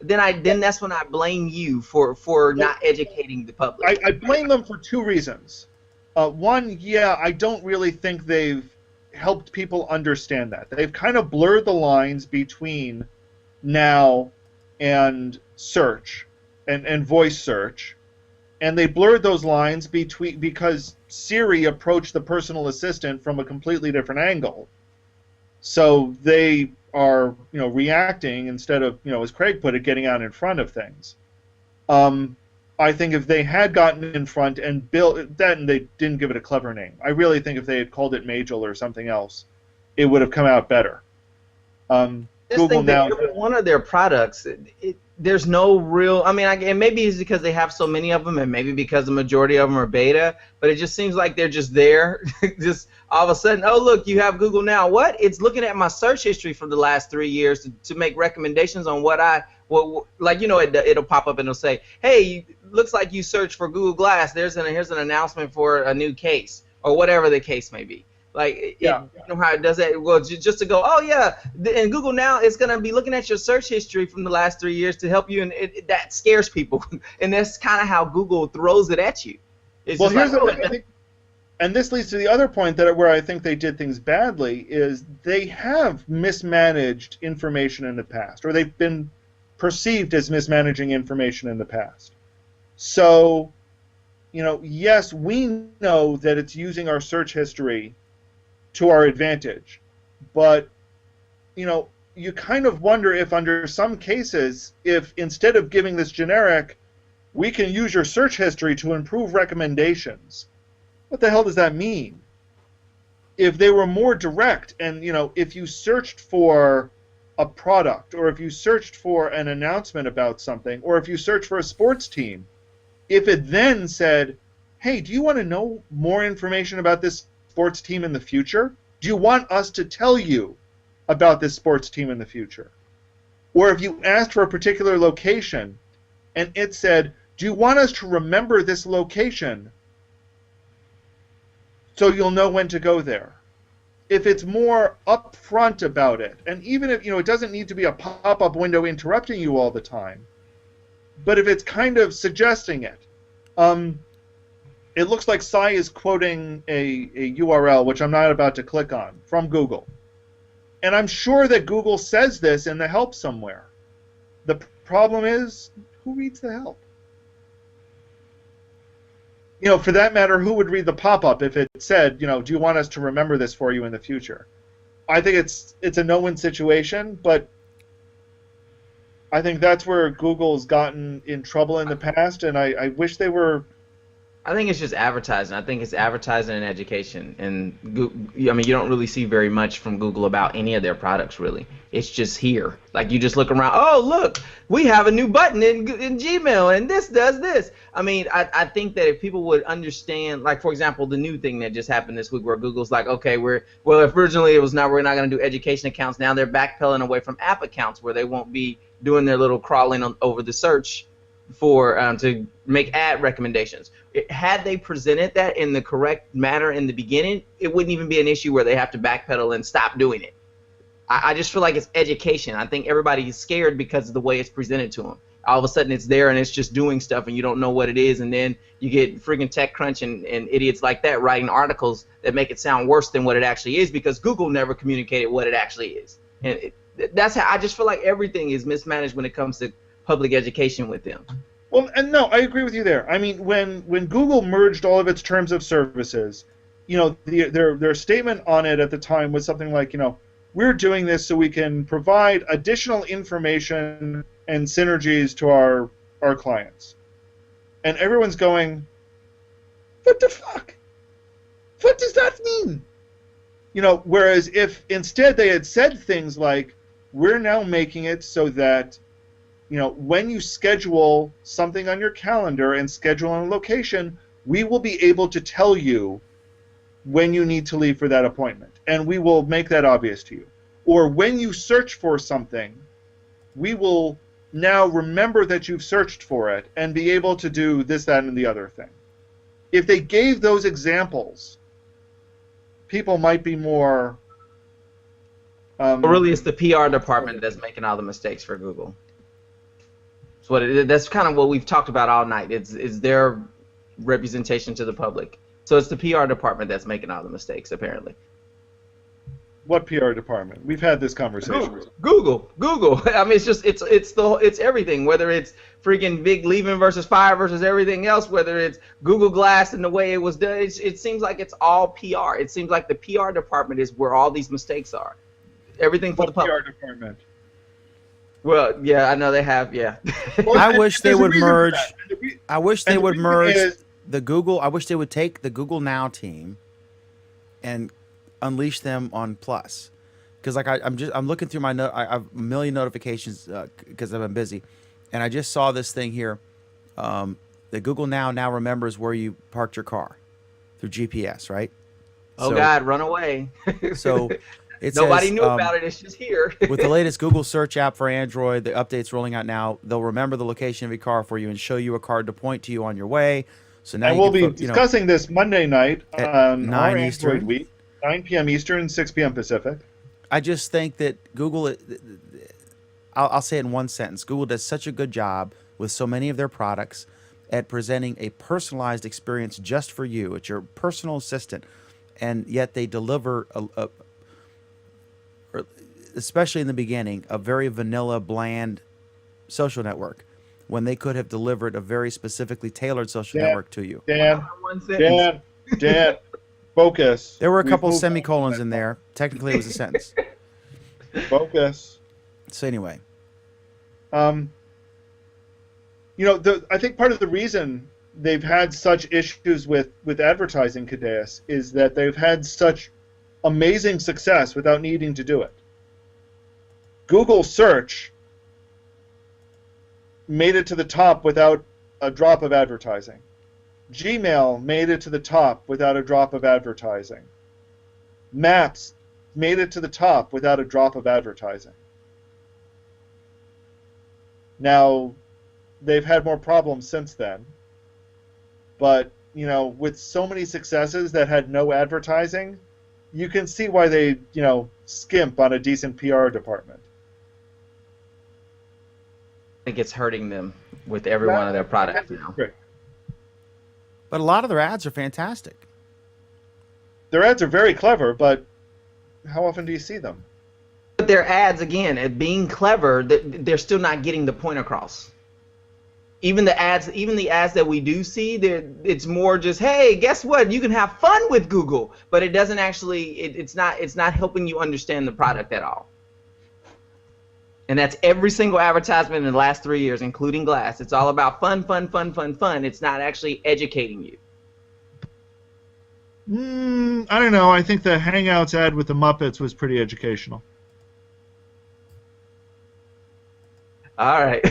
then that's when I blame you for not educating the public. I blame them for two reasons. One, I don't really think they've helped people understand that. They've kind of blurred the lines between Now and search and voice search, and they blurred those lines because Siri approached the personal assistant from a completely different angle. So they are, reacting instead of, as Craig put it, getting out in front of things. I think if they had gotten in front and built that, and they didn't give it a clever name, I really think if they had called it Majel or something else, it would have come out better. Google Now, every one of their products, there's no real. I mean, and maybe it's because they have so many of them, and maybe because the majority of them are beta. But it just seems like they're just there, just all of a sudden. Oh, look, you have Google Now. What? It's looking at my search history from the last 3 years to make recommendations on it'll pop up and it'll say, hey, looks like you searched for Google Glass. Here's an announcement for a new case, or whatever the case may be. Like, you know how it does that? Well, just to go, oh, yeah, and Google Now is going to be looking at your search history from the last 3 years to help you, and that scares people. And that's kind of how Google throws it at you. It's well, here's the thing, and this leads to the other point where I think they did things badly, is they have mismanaged information in the past, or they've been perceived as mismanaging information in the past. So, yes, we know that it's using our search history to our advantage, but you kind of wonder if under some cases, if instead of giving this generic, we can use your search history to improve recommendations, what the hell does that mean? If they were more direct, and if you searched for a product, or if you searched for an announcement about something, or if you searched for a sports team, if it then said, hey, do you want to know more information about this sports team in the future? Do you want us to tell you about this sports team in the future. Or if you asked for a particular location and it said, do you want us to remember this location so you'll know when to go there? If it's more upfront about it, and even if it doesn't need to be a pop-up window interrupting you all the time, but if it's kind of suggesting it, it looks like Sai is quoting a URL, which I'm not about to click on, from Google. And I'm sure that Google says this in the help somewhere. The problem is, who reads the help? For that matter, who would read the pop-up if it said, do you want us to remember this for you in the future? I think it's a no-win situation, but I think that's where Google's gotten in trouble in the past, and I wish they were. I think it's just advertising. I think it's advertising and education. And you don't really see very much from Google about any of their products, really. It's just here. Like, you just look around, oh, look, we have a new button in Gmail, and this does this. I think that if people would understand, like, for example, the new thing that just happened this week where Google's like, okay, if originally it was we're not going to do education accounts, now they're backpedaling away from app accounts where they won't be doing their little crawling over the search for to make ad recommendations. Had they presented that in the correct manner in the beginning, it wouldn't even be an issue where they have to backpedal and stop doing it. I just feel like it's education. I think everybody is scared because of the way it's presented to them. All of a sudden it's there and it's just doing stuff and you don't know what it is, and then you get freaking TechCrunch and idiots like that writing articles that make it sound worse than what it actually is because Google never communicated what it actually is. And that's how I just feel like everything is mismanaged when it comes to public education with them. Well, and no, I agree with you there. When Google merged all of its terms of services, their statement on it at the time was something like, we're doing this so we can provide additional information and synergies to our clients. And everyone's going, what the fuck? What does that mean? Whereas if instead they had said things like, we're now making it so that when you schedule something on your calendar and schedule on a location, we will be able to tell you when you need to leave for that appointment, and we will make that obvious to you. Or when you search for something, we will now remember that you've searched for it and be able to do this, that, and the other thing. If they gave those examples, people might be more... really, it's the PR department that's making all the mistakes for Google. That's kind of what we've talked about all night. It's their representation to the public. So it's the PR department that's making all the mistakes, apparently. What PR department? We've had this conversation. Google. It's everything. Whether it's freaking big leaving versus fire versus everything else. Whether it's Google Glass and the way it was done. It seems like it's all PR. It seems like the PR department is where all these mistakes are. Everything for the public. PR department? Well, yeah, I know they have. Yeah. I wish they would merge. I wish they would merge the Google. I wish they would take the Google Now team and unleash them on Plus, because I'm looking through my I have a million notifications because I've been busy, and I just saw this thing here. The Google Now remembers where you parked your car through GPS, right? Oh God, run away! So. Nobody knew about it. It's just here. With the latest Google search app for Android, the update's rolling out now. They'll remember the location of your car for you and show you a card to point to you on your way. So now we'll be discussing this Monday night on 9 our Eastern. Android week, 9 p.m. Eastern, 6 p.m. Pacific. I just think that Google, I'll say it in one sentence, Google does such a good job with so many of their products at presenting a personalized experience just for you. It's your personal assistant, and yet they deliver especially in the beginning, a very vanilla, bland social network, when they could have delivered a very specifically tailored social network to you. Dan, focus. There were a couple semicolons in there. Technically, it was a sentence. Focus. So anyway. I think part of the reason they've had such issues with advertising, Kadeus, is that they've had such amazing success without needing to do it. Google search made it to the top without a drop of advertising. Gmail made it to the top without a drop of advertising. Maps made it to the top without a drop of advertising. Now, they've had more problems since then, but with so many successes that had no advertising, you can see why they skimp on a decent PR department. I think it's hurting them with every one of their products now. But a lot of their ads are fantastic. Their ads are very clever, but how often do you see them? But their ads, again, at being clever, they're still not getting the point across. Even the ads that we do see, it's more just, hey, guess what? You can have fun with Google, but it doesn't actually. It's not helping you understand the product at all. And that's every single advertisement in the last 3 years, including Glass. It's all about fun, fun, fun, fun, fun. It's not actually educating you. I don't know. I think the Hangouts ad with the Muppets was pretty educational. All right.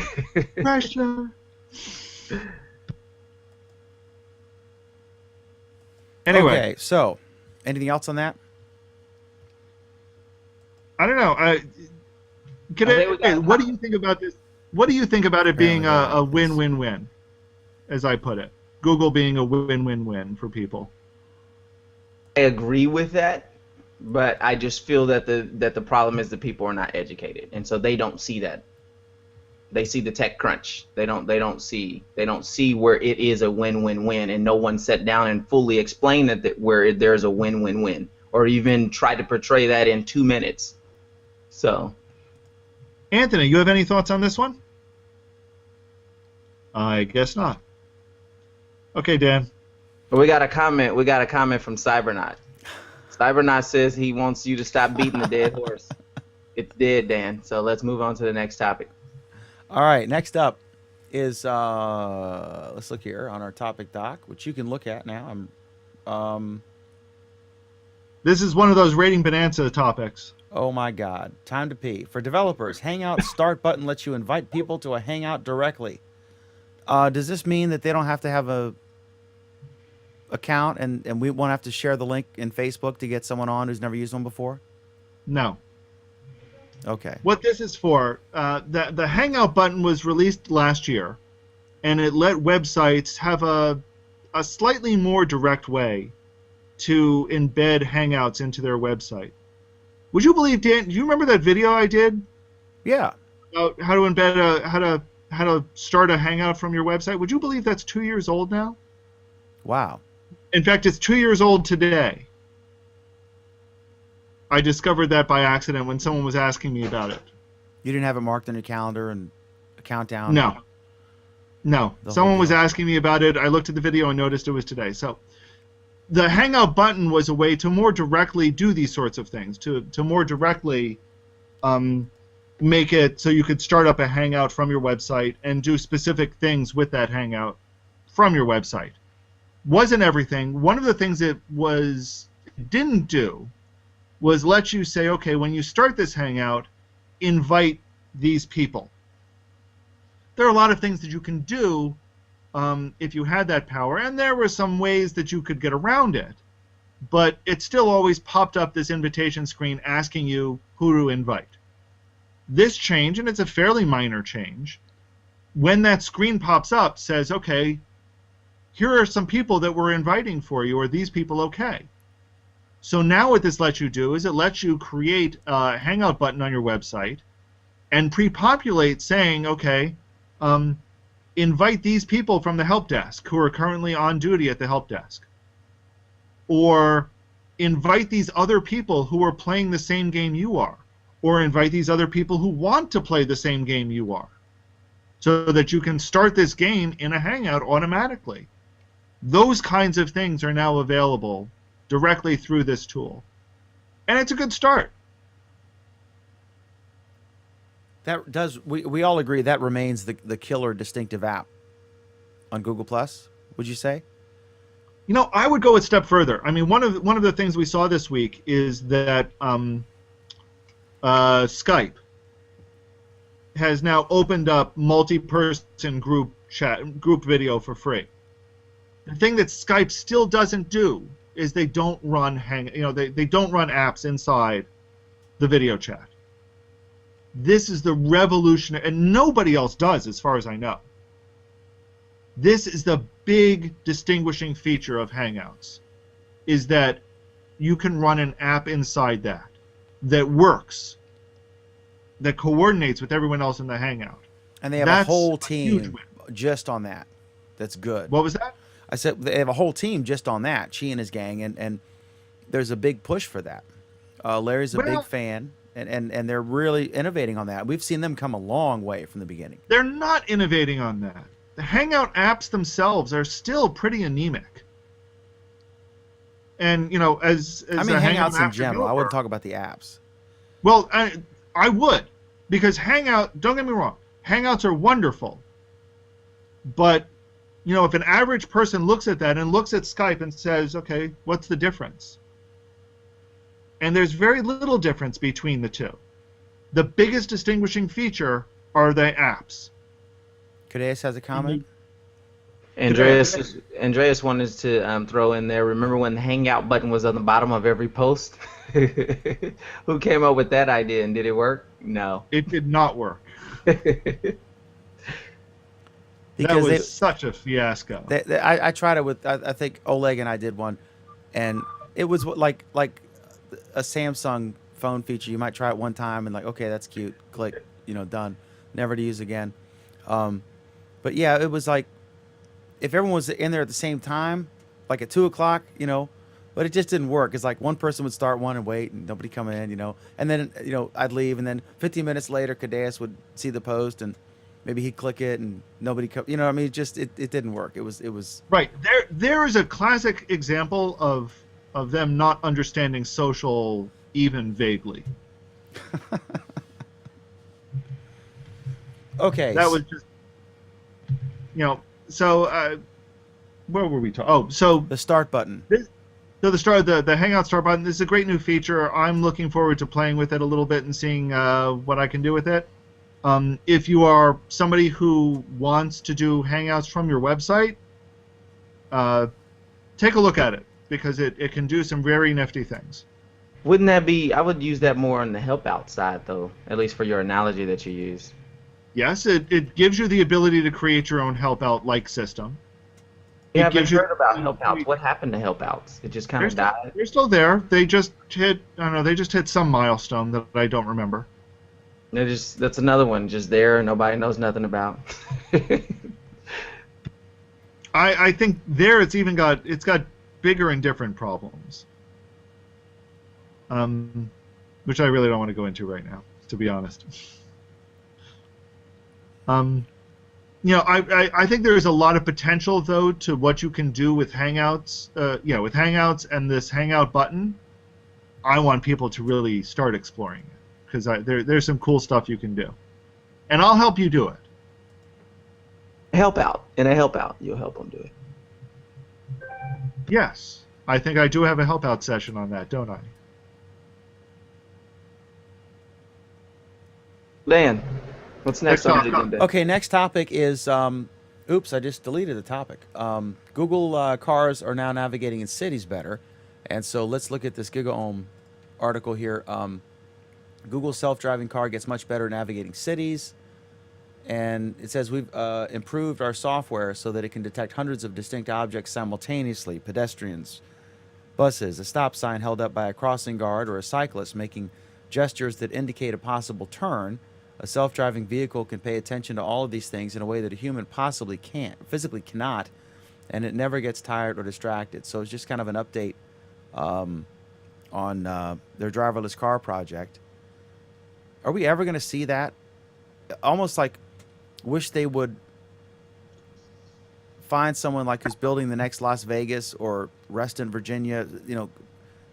Pressure. Anyway, Okay, so anything else on that? I don't know. What do you think about this? What do you think about it being a win-win-win, as I put it? Google being a win-win-win for people. I agree with that, but I just feel that the problem is the people are not educated, and so they don't see that. They see the tech crunch. They don't see where it is a win-win-win, and no one sat down and fully explained where there's a win-win-win, or even tried to portray that in 2 minutes. So, Anthony, you have any thoughts on this one? I guess not. Okay, Dan. we got a comment. We got a comment from Cybernaut. Cybernaut says he wants you to stop beating the dead horse. It's dead, Dan. So let's move on to the next topic. All right, next up is let's look here on our topic doc, which you can look at now. This is one of those Rating Bonanza topics. Oh my God, time to pee. For developers, Hangout Start button lets you invite people to a Hangout directly. Does this mean that they don't have to have a account and we won't have to share the link in Facebook to get someone on who's never used one before? No. Okay. What this is for, the Hangout button was released last year, and it let websites have a slightly more direct way to embed Hangouts into their website. Would you believe, Dan? Do you remember that video I did Yeah. about how to embed how to start a Hangout from your website? Would you believe that's 2 years old now? Wow. In fact, it's 2 years old today. I discovered that by accident when someone was asking me about it. You didn't have it marked on your calendar and a countdown? No. No. The whole Someone was deal. asking me about it. I looked at the video and noticed it was today. So the Hangout button was a way to more directly do these sorts of things, to more directly make it so you could start up a Hangout from your website and do specific things with that Hangout from your website. Wasn't everything. One of the things it didn't do was let you say, okay, when you start this Hangout, invite these people. There are a lot of things that you can do if you had that power, and there were some ways that you could get around it, but it still always popped up this invitation screen asking you who to invite. This change, and it's a fairly minor change, when that screen pops up, says, okay, here are some people that we're inviting for you. Are these people okay? So now what this lets you do is it lets you create a Hangout button on your website and pre-populate saying, okay, invite these people from the help desk who are currently on duty at the help desk. Or invite these other people who are playing the same game you are. Or invite these other people who want to play the same game you are. So that you can start this game in a Hangout automatically. Those kinds of things are now available directly through this tool. And it's a good start. That does. We all agree that remains the killer distinctive app on Google Plus. Would you say? You know, I would go a step further. I mean, one of the things we saw this week is that Skype has now opened up multi-person group video for free. The thing that Skype still doesn't do is they don't run they don't run apps inside the video chat. This is the revolution, and nobody else does, as far as I know. This is the big distinguishing feature of Hangouts, is that you can run an app inside that works, that coordinates with everyone else in the Hangout. And they have That's a whole a huge team win. just on that. That's good. What was that? I said they have a whole team just on that. Chi and his gang, and there's a big push for that. Larry's a Well- big fan, and they're really innovating on that. We've seen them come a long way from the beginning. They're not innovating on that. The Hangout apps themselves are still pretty anemic. And as I mean, a Hangout Hangouts in app general. I developer- wouldn't talk about the apps. Well, I would, because Hangout. Don't get me wrong. Hangouts are wonderful. But if an average person looks at that and looks at Skype and says, "Okay, what's the difference?" And there's very little difference between the two. The biggest distinguishing feature are the apps. Cadeas has a comment. Andreas wanted to throw in there. Remember when the Hangout button was on the bottom of every post? Who came up with that idea, and did it work? No. It did not work. That Because was they, such a fiasco. I tried it with I think Oleg and I did one, and it was like a Samsung phone feature. You might try it one time and like, okay, that's cute, click, done, never to use again. But yeah, it was like if everyone was in there at the same time, like at 2:00, but it just didn't work. It's like one person would start one and wait, and nobody come in, and then I'd leave, and then 15 minutes later, Cadeas would see the post and maybe he'd click it and nobody come. I mean, it didn't work. It was Right. There is a classic example of them not understanding social even vaguely. okay. That was just so where were we talking? Oh, so the start button. the Hangout start button. This is a great new feature. I'm looking forward to playing with it a little bit and seeing what I can do with it. If you are somebody who wants to do Hangouts from your website, take a look at it, because it can do some very nifty things. Wouldn't that be? I would use that more on the help out side, though. At least for your analogy that you use. Yes, it gives you the ability to create your own help out like system. Yeah, I've gives you- heard about help outs. What happened to help outs? It just kind of died. They're still there. They just hit some milestone that I don't remember. That's another one just there. Nobody knows nothing about. I think there it's got bigger and different problems. Which I really don't want to go into right now, to be honest. I think there is a lot of potential, though, to what you can do with Hangouts. With Hangouts and this Hangout button, I want people to really start exploring it, because there's some cool stuff you can do, and I'll help you do it. Help out. In a help out, you'll help them do it. Yes, I think I do have a help out session on that, don't I? Dan, what's next on the agenda? Okay, next topic is oops, I just deleted the topic. Google cars are now navigating in cities better, and so let's look at this GigaOM article here. Google's self-driving car gets much better at navigating cities, and it says we've improved our software so that it can detect hundreds of distinct objects simultaneously: pedestrians, buses, a stop sign held up by a crossing guard, or a cyclist making gestures that indicate a possible turn. A self-driving vehicle can pay attention to all of these things in a way that a human physically cannot, and it never gets tired or distracted. So it's just kind of an update on their driverless car project. Are we ever going to see that? Almost like wish they would find someone like who's building the next Las Vegas or Reston, Virginia,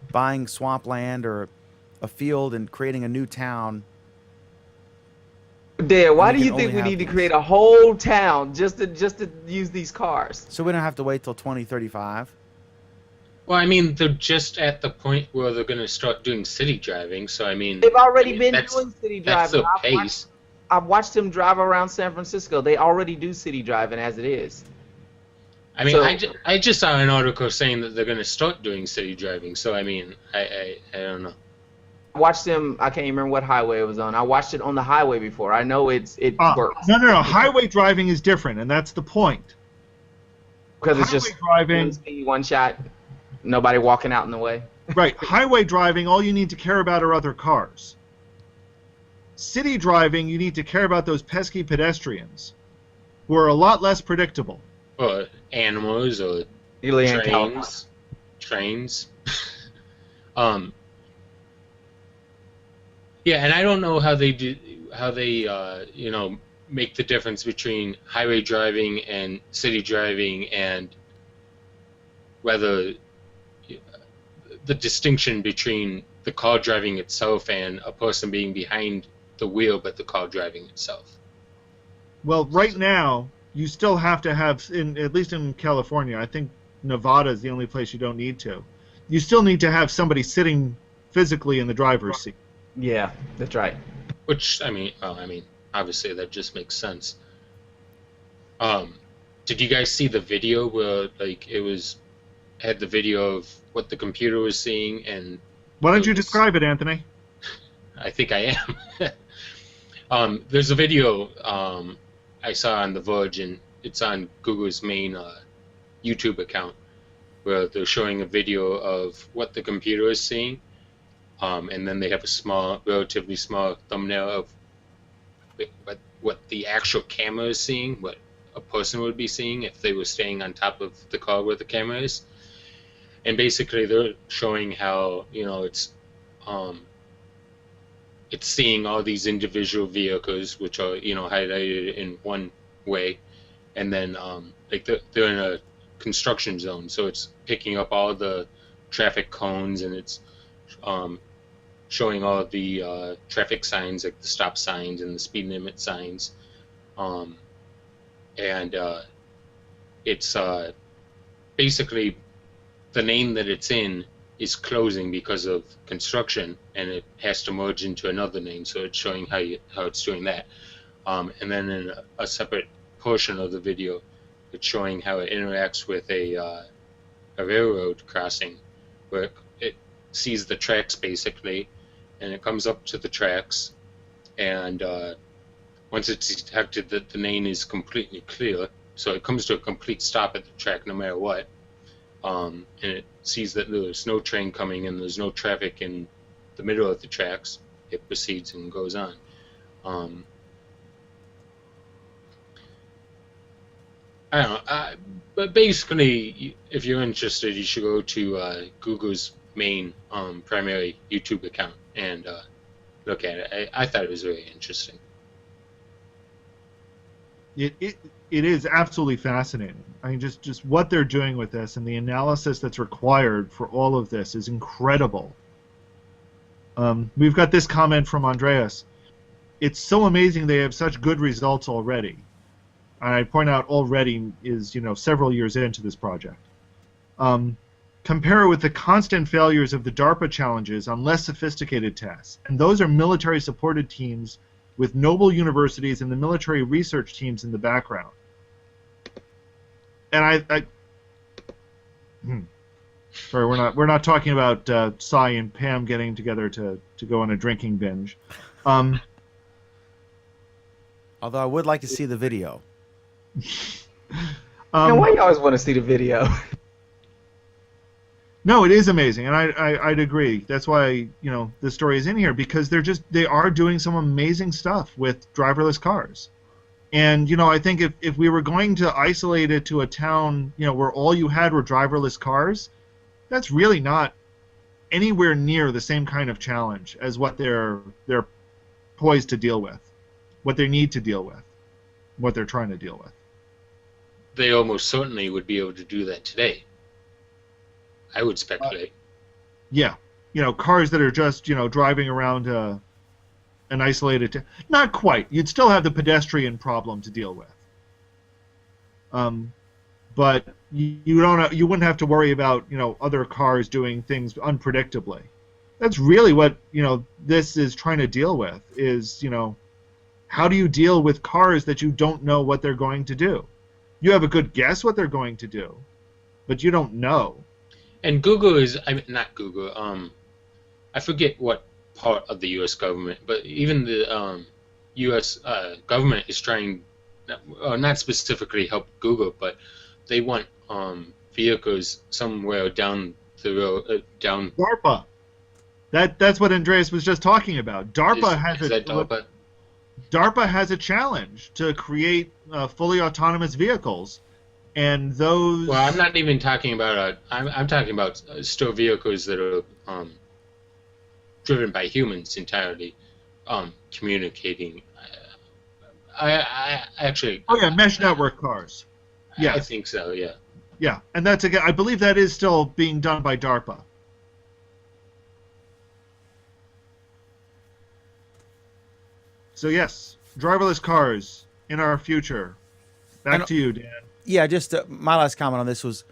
buying swampland or a field and creating a new town. Dan, why We do you can think only we have need to these. create a whole town just to use these cars? So we don't have to wait till 2035. Well, I mean, they're just at the point where they're going to start doing city driving. So I mean, They've already been that's- doing city that's driving. the pace. I've watched them drive around San Francisco. They already do city driving as it is. I mean, So- I just saw an article saying that they're going to start doing city driving. So I mean, I don't know. I watched them. I can't even remember what highway it was on. I watched it on the highway before. I know it works No. Highway driving is different, and that's the point. because it's Highway just driving, one speed, one shot, nobody walking out in the way. right? Highway driving, all you need to care about are other cars. City driving, you need to care about those pesky pedestrians, who are a lot less predictable. Or animals or Ely and California. trains. Yeah, and I don't know how they make the difference between highway driving and city driving, and whether the distinction between the car driving itself and a person being behind the wheel but the car driving itself. Well, right now, you still have to have, at least in California, I think Nevada is the only place you don't need to. You still need to have somebody sitting physically in the driver's seat. Yeah, that's right. Which I mean, obviously that just makes sense. Did you guys see the video where like had the video of what the computer was seeing? And Why don't you describe it, Anthony? I think I am. There's a video I saw on The Verge, and it's on Google's main YouTube account, where they're showing a video of what the computer is seeing, and then they have a relatively small thumbnail of what the actual camera is seeing, what a person would be seeing if they were staying on top of the car where the camera is. And basically they're showing how, it's seeing all these individual vehicles, which are, highlighted in one way, and then they're in a construction zone, so it's picking up all the traffic cones, and it's showing all of the traffic signs, like the stop signs and the speed limit signs, and it's basically the lane that it's in is closing because of construction, and it has to merge into another lane, so it's showing how it's doing that. And then in a separate portion of the video, it's showing how it interacts with a railroad crossing, where it sees the tracks basically, and it comes up to the tracks, and once it's detected that the lane is completely clear, so it comes to a complete stop at the track no matter what, and it sees that there's no train coming and there's no traffic in the middle of the tracks, it proceeds and goes on. I don't know, but basically, if you're interested, you should go to Google's main primary YouTube account and look at it. I thought it was very interesting. It is absolutely fascinating. I mean, just what they're doing with this and the analysis that's required for all of this is incredible. We've got this comment from Andreas. It's so amazing they have such good results already. And I point out already is, several years into this project. Compare it with the constant failures of the DARPA challenges on less sophisticated tests. And those are military-supported teams with noble universities and the military research teams in the background. And sorry, we're not talking about Cy and Pam getting together to go on a drinking binge. Although I would like to see the video. Why you always want to see the video? No, it is amazing, and I'd agree. That's why this story is in here, because they are doing some amazing stuff with driverless cars. And I think if we were going to isolate it to a town where all you had were driverless cars, that's really not anywhere near the same kind of challenge as what they're poised to deal with, what they need to deal with, what they're trying to deal with. They almost certainly would be able to do that today. I would speculate. Yeah, cars that are just driving around an isolated. Not quite. You'd still have the pedestrian problem to deal with. But you wouldn't have to worry about other cars doing things unpredictably. That's really what this is trying to deal with. Is how do you deal with cars that you don't know what they're going to do? You have a good guess what they're going to do, but you don't know. And Google is, I mean, not Google. I forget what part of the U.S. government, but even the U.S. Government is trying, not specifically help Google, but they want vehicles somewhere down the road, down. DARPA. That's what Andreas was just talking about. Is that DARPA? DARPA has a challenge to create fully autonomous vehicles, and those. Well, I'm not even talking about. I'm talking about still vehicles that are driven by humans entirely, communicating. I actually. Oh yeah, mesh network cars. Yeah, I think so. Yeah. Yeah, and that's again. I believe that is still being done by DARPA. So yes, driverless cars in our future. Back to you, Dan. Yeah, just my last comment on this was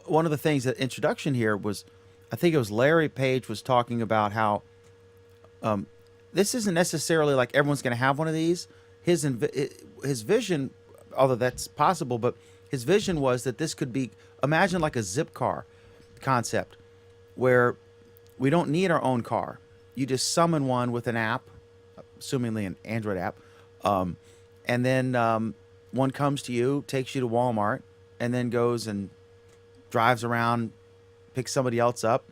one of the things that introduction here was, I think it was Larry Page was talking about how this isn't necessarily like everyone's going to have one of these. His vision, although that's possible, but his vision was that this could be, imagine like a zip car concept where we don't need our own car. You just summon one with an app, assumingly an Android app, and then one comes to you, takes you to Walmart, and then goes and drives around, picks somebody else up.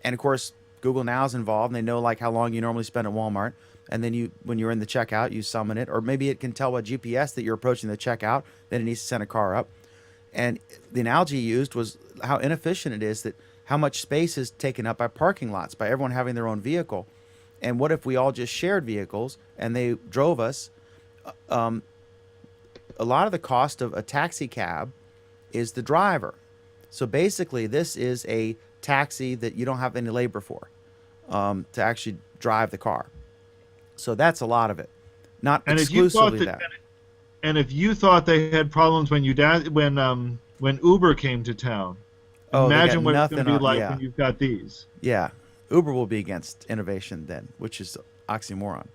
And of course, Google Now is involved, and they know like how long you normally spend at Walmart. And then when you're in the checkout, you summon it, or maybe it can tell by GPS that you're approaching the checkout, then it needs to send a car up. And the analogy used was how inefficient it is, that how much space is taken up by parking lots, by everyone having their own vehicle. And what if we all just shared vehicles and they drove us? A lot of the cost of a taxi cab is the driver. So basically, this is a taxi that you don't have any labor for to actually drive the car. So that's a lot of it, not And exclusively that. And if you thought they had problems when when Uber came to town, Oh, they got imagine what it's going to be nothing on- like yeah. when you've got these. Yeah, Uber will be against innovation then, which is oxymoron.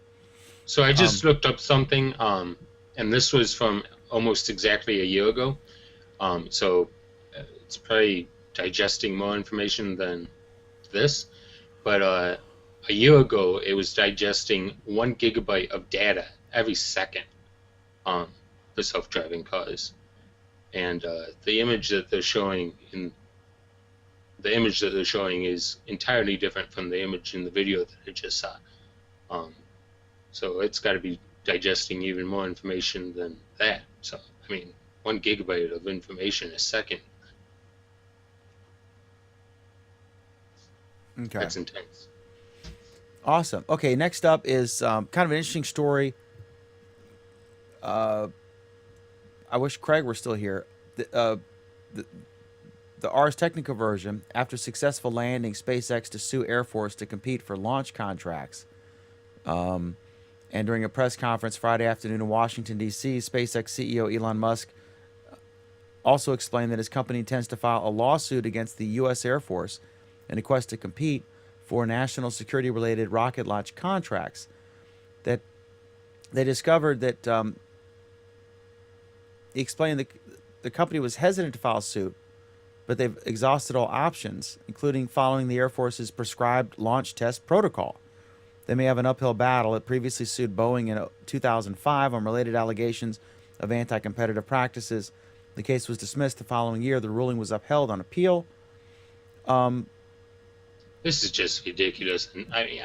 So I just looked up something, and this was from almost exactly a year ago. So it's probably digesting more information than this. But a year ago, it was digesting 1 gigabyte of data every second for self-driving cars. And the image that they're showing is entirely different from the image in the video that I just saw. So it's got to be digesting even more information than that. So, I mean, 1 gigabyte of information a second. Okay. That's intense. Awesome. Okay, next up is kind of an interesting story. I wish Craig were still here. The Ars Technica version, after successful landing, SpaceX to sue Air Force to compete for launch contracts. And during a press conference Friday afternoon in Washington, D.C., SpaceX CEO Elon Musk also explained that his company intends to file a lawsuit against the U.S. Air Force in a quest to compete for national security-related rocket launch contracts. That they discovered that he explained that the company was hesitant to file suit, but they've exhausted all options, including following the Air Force's prescribed launch test protocol. They may have an uphill battle. It previously sued Boeing in 2005 on related allegations of anti-competitive practices. The case was dismissed the following year. The ruling was upheld on appeal. This is just ridiculous. And I mean,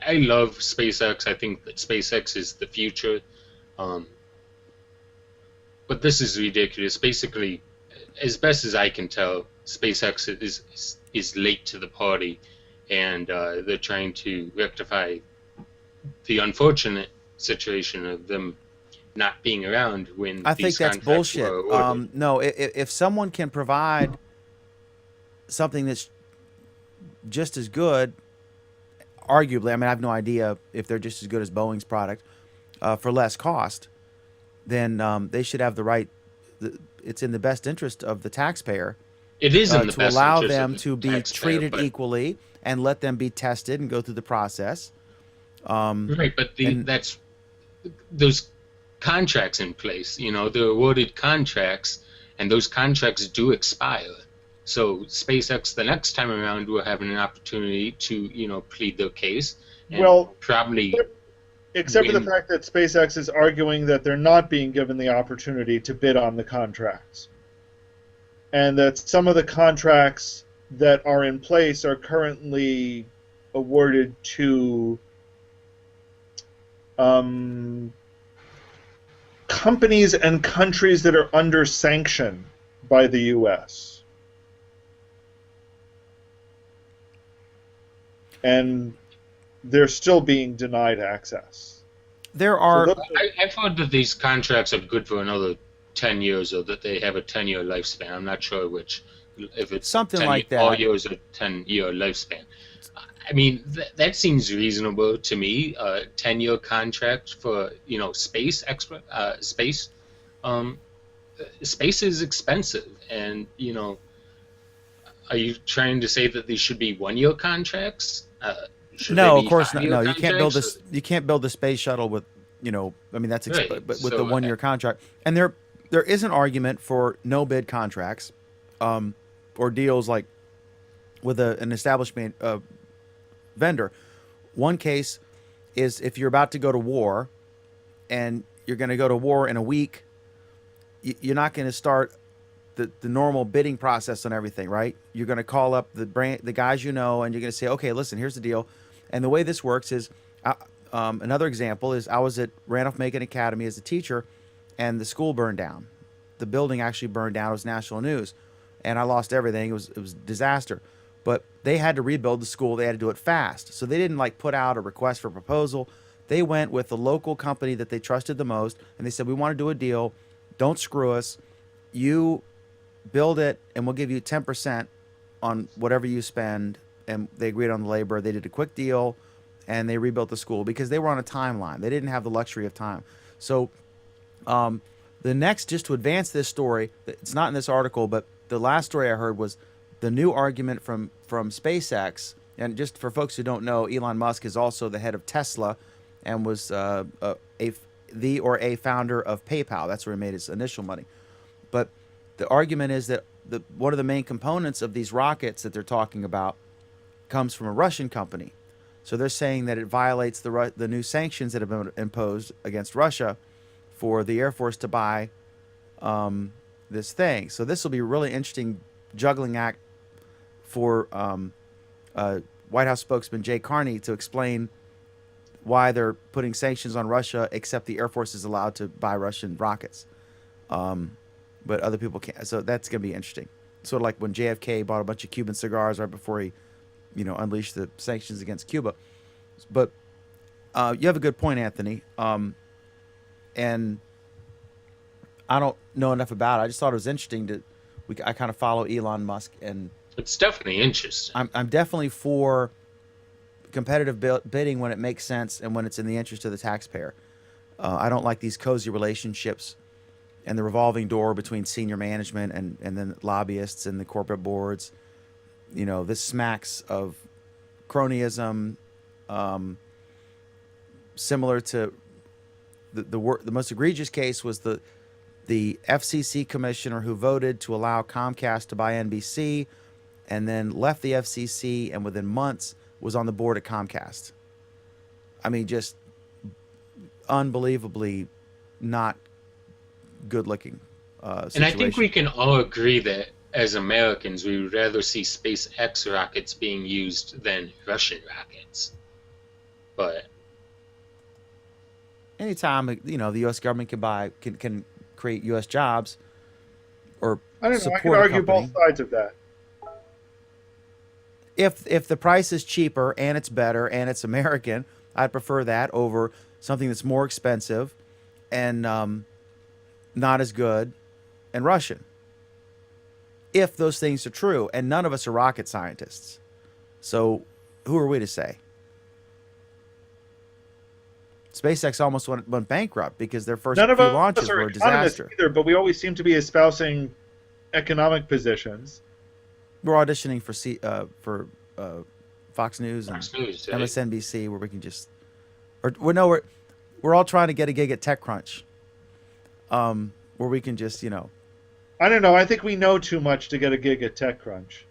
I love SpaceX. I think that SpaceX is the future. But this is ridiculous. Basically, as best as I can tell, SpaceX is late to the party, and they're trying to rectify the unfortunate situation of them not being around when I think these that's contracts bullshit. were awarded. No, if someone can provide something that's just as good, arguably, I mean, I have no idea if they're just as good as Boeing's product, for less cost, then they should have the right. It's in the best interest of the taxpayer. It is in the to best allow interest of them the to be taxpayer, treated but- equally and let them be tested and go through the process. Right, but and- that's those contracts in place. They're awarded contracts, and those contracts do expire. So SpaceX, the next time around, will have an opportunity to, plead their case. And Well, probably. except for the win. fact that SpaceX is arguing that they're not being given the opportunity to bid on the contracts. And that some of the contracts that are in place are currently awarded to companies and countries that are under sanction by the U.S. And they're still being denied access. There are So those are- I've heard that these contracts are good for another 10 years, or that they have a 10-year lifespan. I'm not sure which, if it's Something 10 like all that. years or 10-year lifespan. I mean, that seems reasonable to me. A 10-year contract for space space. Space is expensive, and are you trying to say that these should be 1-year contracts? Should no, they of be course not. 5-year No, you can't build contracts? this. You can't build the space shuttle with, I mean that's Right. but with So, the 1-year contract. And there is an argument for no bid contracts, or deals like with an establishment vendor. One case is if you're about to go to war, and you're going to go to war in a week, you're not going to start the normal bidding process on everything, right? You're going to call up the guys and you're going to say, okay, listen, here's the deal. And the way this works is, another example is I was at Randolph-Macon Academy as a teacher, and the school burned down. The building actually burned down. It was national news, and I lost everything. It was a disaster. But they had to rebuild the school. They had to do it fast. So they didn't put out a request for proposal. They went with the local company that they trusted the most, and they said, we want to do a deal. Don't screw us. You build it, and we'll give you 10% on whatever you spend. And they agreed on the labor. They did a quick deal, and they rebuilt the school because they were on a timeline. They didn't have the luxury of time. So the next, just to advance this story, it's not in this article, but the last story I heard was the new argument from SpaceX. And just for folks who don't know, Elon Musk is also the head of Tesla, and was a founder of PayPal. That's where he made his initial money. But the argument is that one of the main components of these rockets that they're talking about comes from a Russian company. So they're saying that it violates the new sanctions that have been imposed against Russia for the Air Force to buy this thing. So this will be a really interesting juggling act for White House spokesman Jay Carney to explain why they're putting sanctions on Russia, except the Air Force is allowed to buy Russian rockets. But other people can't. So that's going to be interesting. Sort of like when JFK bought a bunch of Cuban cigars right before he, unleashed the sanctions against Cuba. But you have a good point, Anthony. And I don't know enough about it. I just thought it was interesting I kind of follow Elon Musk, and It's definitely interesting. I'm definitely for competitive bidding when it makes sense and when it's in the interest of the taxpayer. I don't like these cozy relationships and the revolving door between senior management and then lobbyists and the corporate boards. This smacks of cronyism, similar to the most egregious case was the FCC commissioner who voted to allow Comcast to buy NBC, and then left the FCC, and within months was on the board at Comcast. I mean, just unbelievably not good-looking situation. And I think we can all agree that as Americans, we would rather see SpaceX rockets being used than Russian rockets. But anytime the U.S. government can create U.S. jobs or I don't know. I support could a argue company, both sides of that. if the price is cheaper and it's better and it's American, I'd prefer that over something that's more expensive and not as good and Russian. If those things are true, and none of us are rocket scientists, so who are we to say? SpaceX almost went bankrupt because their first None of few us launches are were a economists disaster. either, but we always seem to be espousing economic positions. We're auditioning for Fox News and Fox News, right? MSNBC, where we can just, we're all trying to get a gig at TechCrunch. where we can just I don't know. I think we know too much to get a gig at TechCrunch.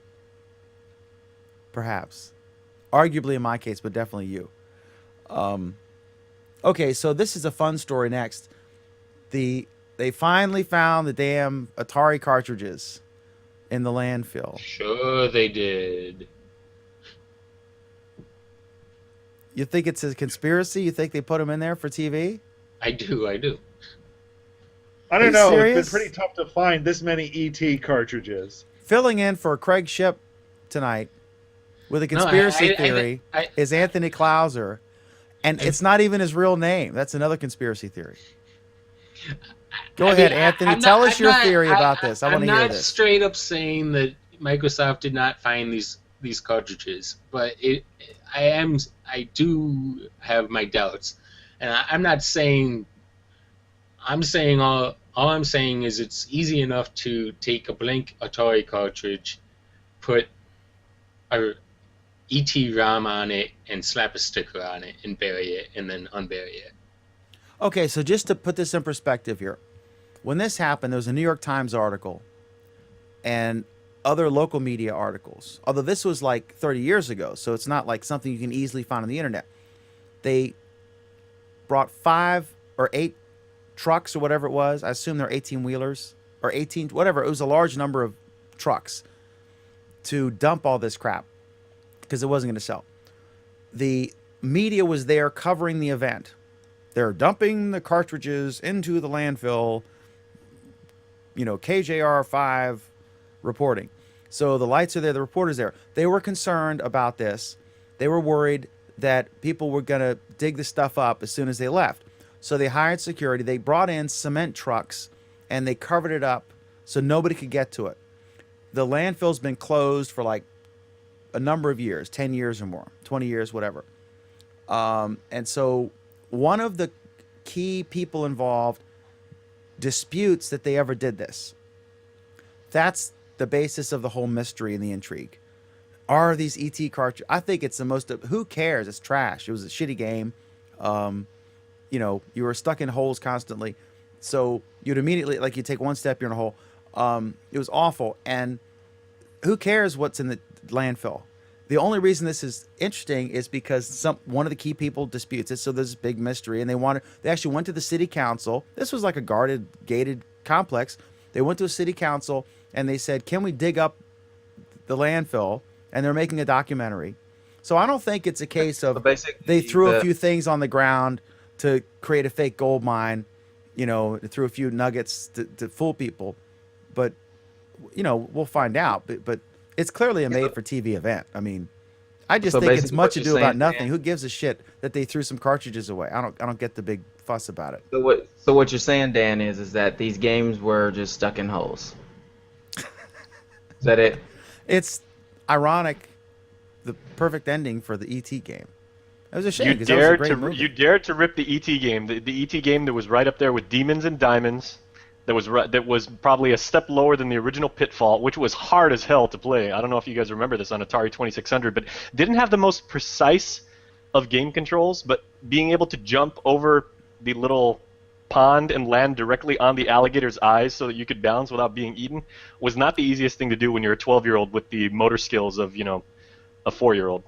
perhaps, arguably in my case, but definitely you. Okay, so this is a fun story next. They finally found the damn Atari cartridges in the landfill. Sure they did. You think it's a conspiracy? You think they put them in there for TV? I do. I Are don't you know. serious? It's been pretty tough to find this many ET cartridges. Filling in for Craig Ship tonight with a No, conspiracy theory is Anthony Clouser, and it's not even his real name. That's another conspiracy theory. Go ahead, Anthony. Tell us your theory about this. I want to hear I'm not this. straight up saying that Microsoft did not find these cartridges, but I do have my doubts, and I'm not saying. I'm saying all I'm saying is it's easy enough to take a blank Atari cartridge, put a ET ROM on it, and slap a sticker on it, and bury it, and then unbury it. Okay, so just to put this in perspective here, when this happened, there was a New York Times article and other local media articles. Although this was like 30 years ago, so it's not like something you can easily find on the internet. They brought 5 or 8 trucks or whatever it was. I assume they're 18-wheelers or 18, whatever. It was a large number of trucks to dump all this crap because it wasn't going to sell. The media was there covering the event. They're dumping the cartridges into the landfill, KJR5 reporting. So the lights are there, the reporter's there. They were concerned about this. They were worried that people were going to dig the stuff up as soon as they left. So they hired security. They brought in cement trucks, and they covered it up so nobody could get to it. The landfill's been closed for like a number of years, 10 years or more, 20 years, whatever. And so one of the key people involved disputes that they ever did this. That's the basis of the whole mystery and the intrigue. Are these ET cartridges? I think it's the most. Who cares? It's trash. It was a shitty game. You were stuck in holes constantly, so you'd immediately you take one step, you're in a hole. It was awful, and who cares what's in the landfill? The only reason this is interesting is because one of the key people disputes it. So there's this big mystery, and they actually went to the city council. This was like a gated complex. They went to a city council and they said, "Can we dig up the landfill?" And they're making a documentary. So I don't think it's a case of they threw a few things on the ground to create a fake gold mine, threw a few nuggets to fool people. But we'll find out. But it's clearly a made-for-TV event. I mean, I just think it's much ado about nothing. Who gives a shit that they threw some cartridges away? I don't get the big fuss about it. So what you're saying, Dan, is that these games were just stuck in holes. Is that it? It's ironic, the perfect ending for the ET game. It was a shame You because that was a dared great to movie. you dared to rip the ET game, the ET game that was right up there with Demons and Diamonds, that was probably a step lower than the original Pitfall, which was hard as hell to play. I don't know if you guys remember this on Atari 2600, but didn't have the most precise of game controls, but being able to jump over the little pond and land directly on the alligator's eyes so that you could bounce without being eaten was not the easiest thing to do when you're a 12-year-old with the motor skills of, a 4-year-old.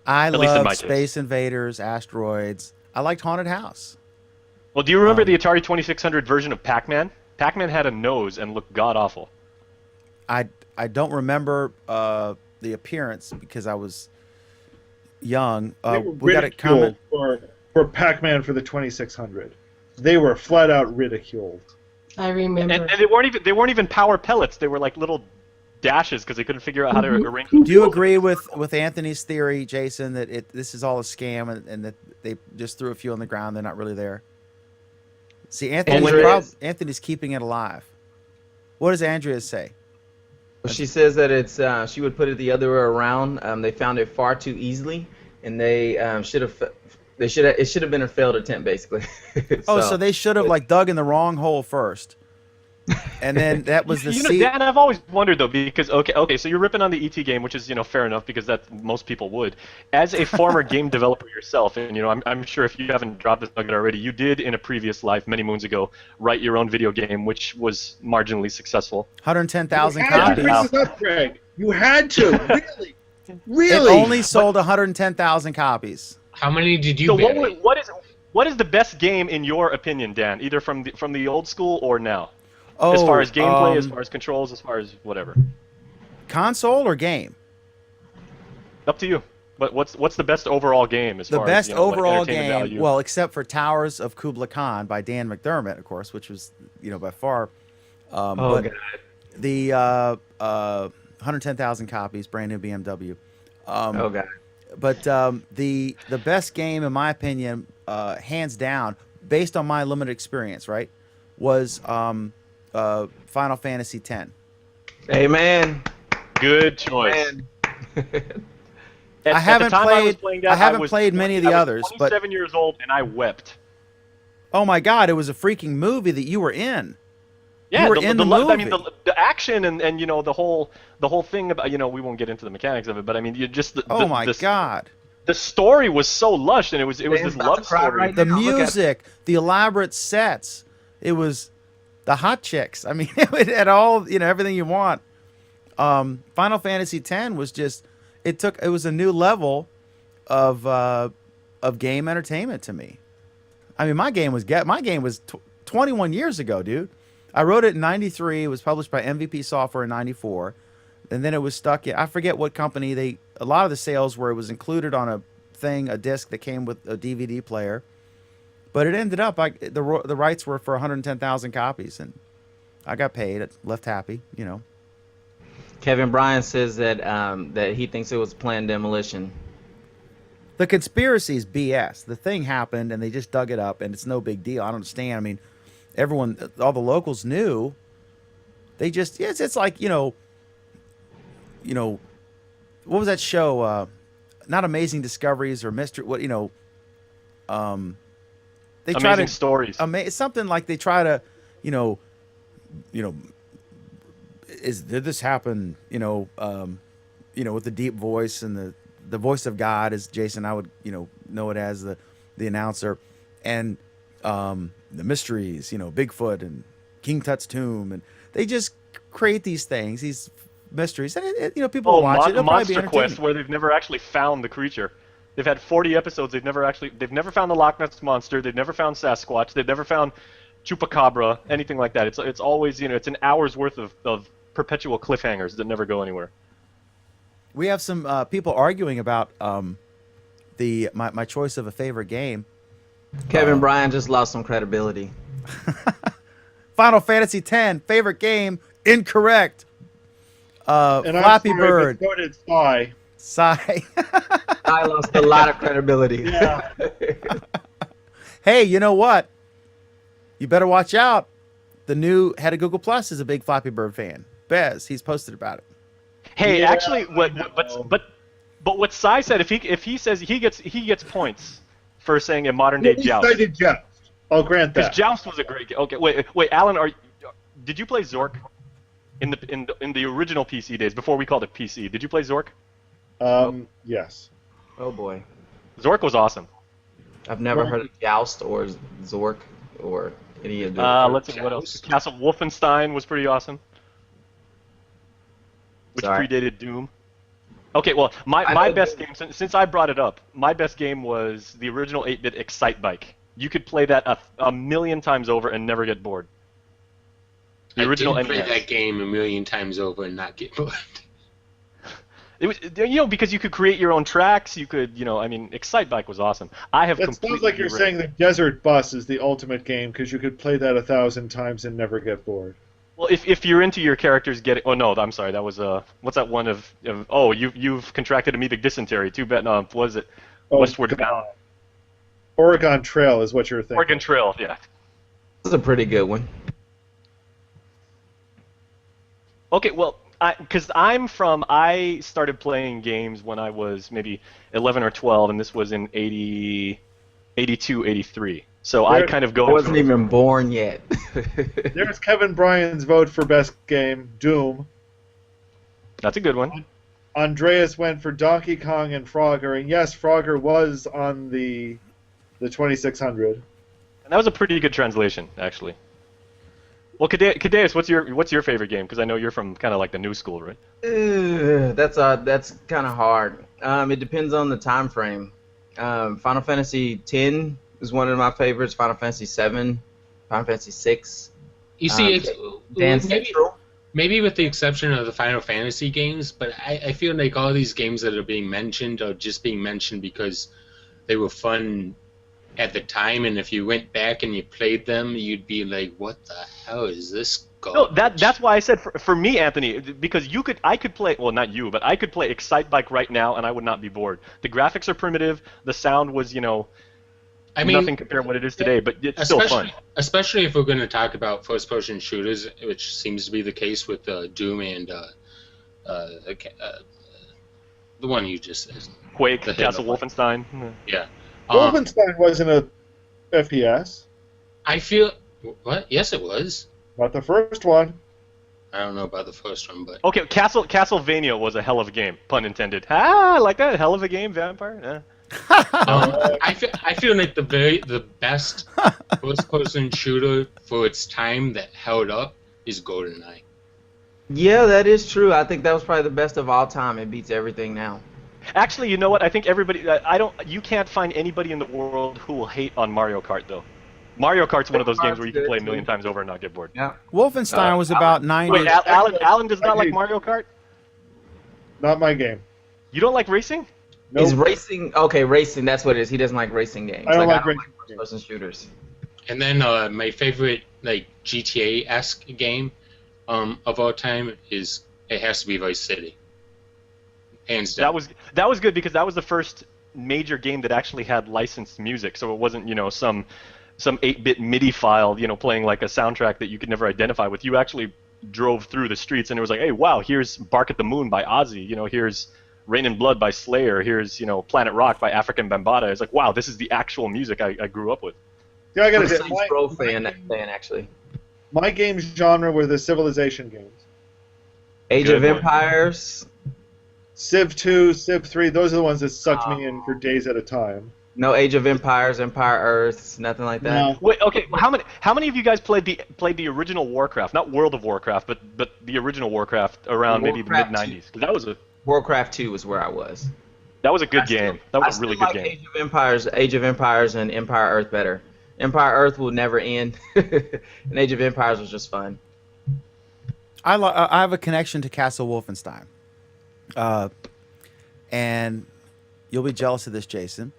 I least in my loved case. Space Invaders, Asteroids. I liked Haunted House. Well, do you remember the Atari 2600 version of Pac-Man? Pac-Man had a nose and looked god-awful. I don't remember the appearance because I was young. They were We got a comment. ridiculed for Pac-Man for the 2600. They were flat out ridiculed. I remember. And they weren't even power pellets. They were like little dashes because they couldn't figure out how to arrange. Do you agree with Anthony's theory, Jason, that this is all a scam and that they just threw a few on the ground? They're not really there. See, Anthony's keeping it alive. What does Andrea say? Well, she says that it's she would put it the other way around. They found it far too easily, and they should have been a failed attempt basically. So they should have dug in the wrong hole first. And then that was the You know, Dan, I've always wondered though, because okay, so you're ripping on the ET game, which is fair enough because that most people would. As a former game developer yourself, and I'm sure if you haven't dropped this nugget already, you did in a previous life many moons ago write your own video game, which was marginally successful. 110,000 You had to copies. bring this up, Craig. You had to. Really. It Really. only sold 110,000 copies. How many did you So bury? what is the best game in your opinion, Dan? Either from the old school or now, Oh, as far as gameplay, as far as controls, as far as whatever. console or game? Up to you. But what's the best overall game as The far best as like overall entertainment game, value? well, except for Towers of Kubla Khan by Dan McDermott, of course, which was by far. But God. the 110,000 copies, brand new BMW. Oh god. But the best game, in my opinion, hands down, based on my limited experience, right, was Final Fantasy X. Amen. Good choice. Man. I haven't was played many of the others, but 27 years old and I wept. oh my God, it was a freaking movie that you were in. Yeah, You were in the I mean, movie. the action and the whole thing about we won't get into the mechanics of it, but I mean you just Oh my God. the story was so lush and it was Dan's this about to love cry story. right The now, look at- music, the elaborate sets, it was the hot chicks. I mean, it had all everything you want. Final Fantasy X was just it was a new level of game entertainment to me. I mean, my game was 21 years ago, dude. I wrote it in '93. It was published by MVP Software in '94, and then it was stuck in. I forget what company. A lot of the sales where it was included on a disc that came with a DVD player, but it ended up the rights were for 110,000 copies, and I got paid. I left happy, Kevin Bryan says that that he thinks it was planned demolition. The conspiracy is BS. The thing happened, and they just dug it up, and it's no big deal. I don't understand. I mean, all the locals knew. They just, it's like, what was that show? Not Amazing Discoveries or Mystery. They try Amazing to stories. It's something like they try to, did this happen? With the deep voice and the voice of God, as Jason, I would know it as the announcer, and the mysteries, Bigfoot and King Tut's tomb, and they just create these things, these mysteries, and people will watch it. It'll probably be Monster Quest, entertaining. where they've never actually found the creature. They've had 40 episodes. They've never found the Loch Ness monster. They've never found Sasquatch. They've never found Chupacabra, anything like that. It's always it's an hour's worth of perpetual cliffhangers that never go anywhere. We have some people arguing about my choice of a favorite game. Kevin Bryan just lost some credibility. Final Fantasy X, favorite game, incorrect. And I'm Flappy sorry, Bird, but so did Spy. sigh. I lost a lot of credibility. Yeah. Hey, you know what? You better watch out. The new head of Google Plus is a big Flappy Bird fan. Bez, he's posted about it. Hey, Yeah, actually, I know. but what Sai said, if he says he gets points for saying a modern day Joust. I did Joust. I'll grant Because that. Joust was a great game. Okay, wait, Alan, did you play Zork in the original PC days before we called it PC? Did you play Zork? Yes. Oh boy. Zork was awesome. I've never heard of Joust or Zork or any of the. Let's see what else. Castle Wolfenstein was pretty awesome, which Sorry. predated Doom. Okay, well, my know best game, since I brought it up, my best game was the original 8-bit Excite Bike. You could play that a million times over and never get bored. The original I did play NES. that game a million times over and not get bored. It was, because you could create your own tracks. You could, Excite Bike was awesome. I have That completely sounds like you're rewritten- saying the Desert Bus is the ultimate game because you could play that 1,000 times and never get bored. Well, if you're into your characters getting, oh no, I'm sorry, that was what's that one of oh you've contracted amoebic dysentery. Too bad. No, what was it? Oh, Westward God. Bound. Oregon Trail is what you're thinking. Oregon Trail, yeah. This is a pretty good one. Okay, well, I started playing games when I was maybe 11 or 12, and this was in 82, 83. So I kind of go I wasn't through- even born yet. There's Kevin Bryan's vote for best game, Doom. That's a good one. Andreas went for Donkey Kong and Frogger, and yes, Frogger was on the 2600. And that was a pretty good translation, actually. Well, Kadeus, what's your favorite game? Because I know you're from kind of like the new school, right? That's kind of hard. It depends on the time frame. Final Fantasy X is one of my favorites. Final Fantasy VII, Final Fantasy VI. You see, Dance Central. maybe with the exception of the Final Fantasy games, but I feel like all these games that are being mentioned are just being mentioned because they were fun at the time, and if you went back and you played them, you'd be like, "What the hell is this garbage?" No, that's why I said for me, Anthony, because I could play, well, not you, but I could play Excite Bike right now, and I would not be bored. The graphics are primitive, the sound was, I mean, nothing compared to what it is today, but it's still fun. Especially if we're going to talk about first-person shooters, which seems to be the case with Doom and the one you just said. Quake, The Castle Halo. Wolfenstein. Yeah. Wolfenstein wasn't a FPS. I feel... What? Yes, it was. Not the first one. I don't know about the first one, but... Okay, Castlevania was a hell of a game, pun intended. I like that, hell of a game, Vampire. I feel like the best first-person shooter for its time that held up is GoldenEye. Yeah, that is true. I think that was probably the best of all time. It beats everything now. Actually, you know what? I think everybody. You can't find anybody in the world who will hate on Mario Kart, though. Mario Kart's one of those games where you can play a million times over and not get bored. Yeah. Wolfenstein was about 90. Wait, Alan does not like Mario Kart? Not my game. You don't like racing? Nope. Is racing okay? Racing, that's what it is. He doesn't like racing games. I don't like racing games. first-person shooters. And then my favorite GTA-esque game of all time is it has to be Vice City. Hands down. That was good because that was the first major game that actually had licensed music, so it wasn't some 8-bit MIDI file playing like a soundtrack that you could never identify with. You actually drove through the streets and it was like, hey, wow, here's Bark at the Moon by Ozzy. Here's Rain and Blood by Slayer. Here's Planet Rock by African Bambaataa. It's like, wow, this is the actual music I grew up with. Yeah, I I'm gotta a say, Saints Row fan actually. my game genre were the Civilization games. Age Good of one. Empires. Civ 2, Civ 3, those are the ones that sucked me in for days at a time. No Age of Empires, Empire Earth, nothing like that. No. Wait, okay, how many of you guys played the original Warcraft? Not World of Warcraft, but the original Warcraft around maybe the mid Warcraft 90s. Because Warcraft 2 is where I was. that was a good game. That was a really good like game. Age of Empires and Empire Earth better. Empire Earth will never end, and Age of Empires was just fun. I have a connection to Castle Wolfenstein. And you'll be jealous of this, Jason.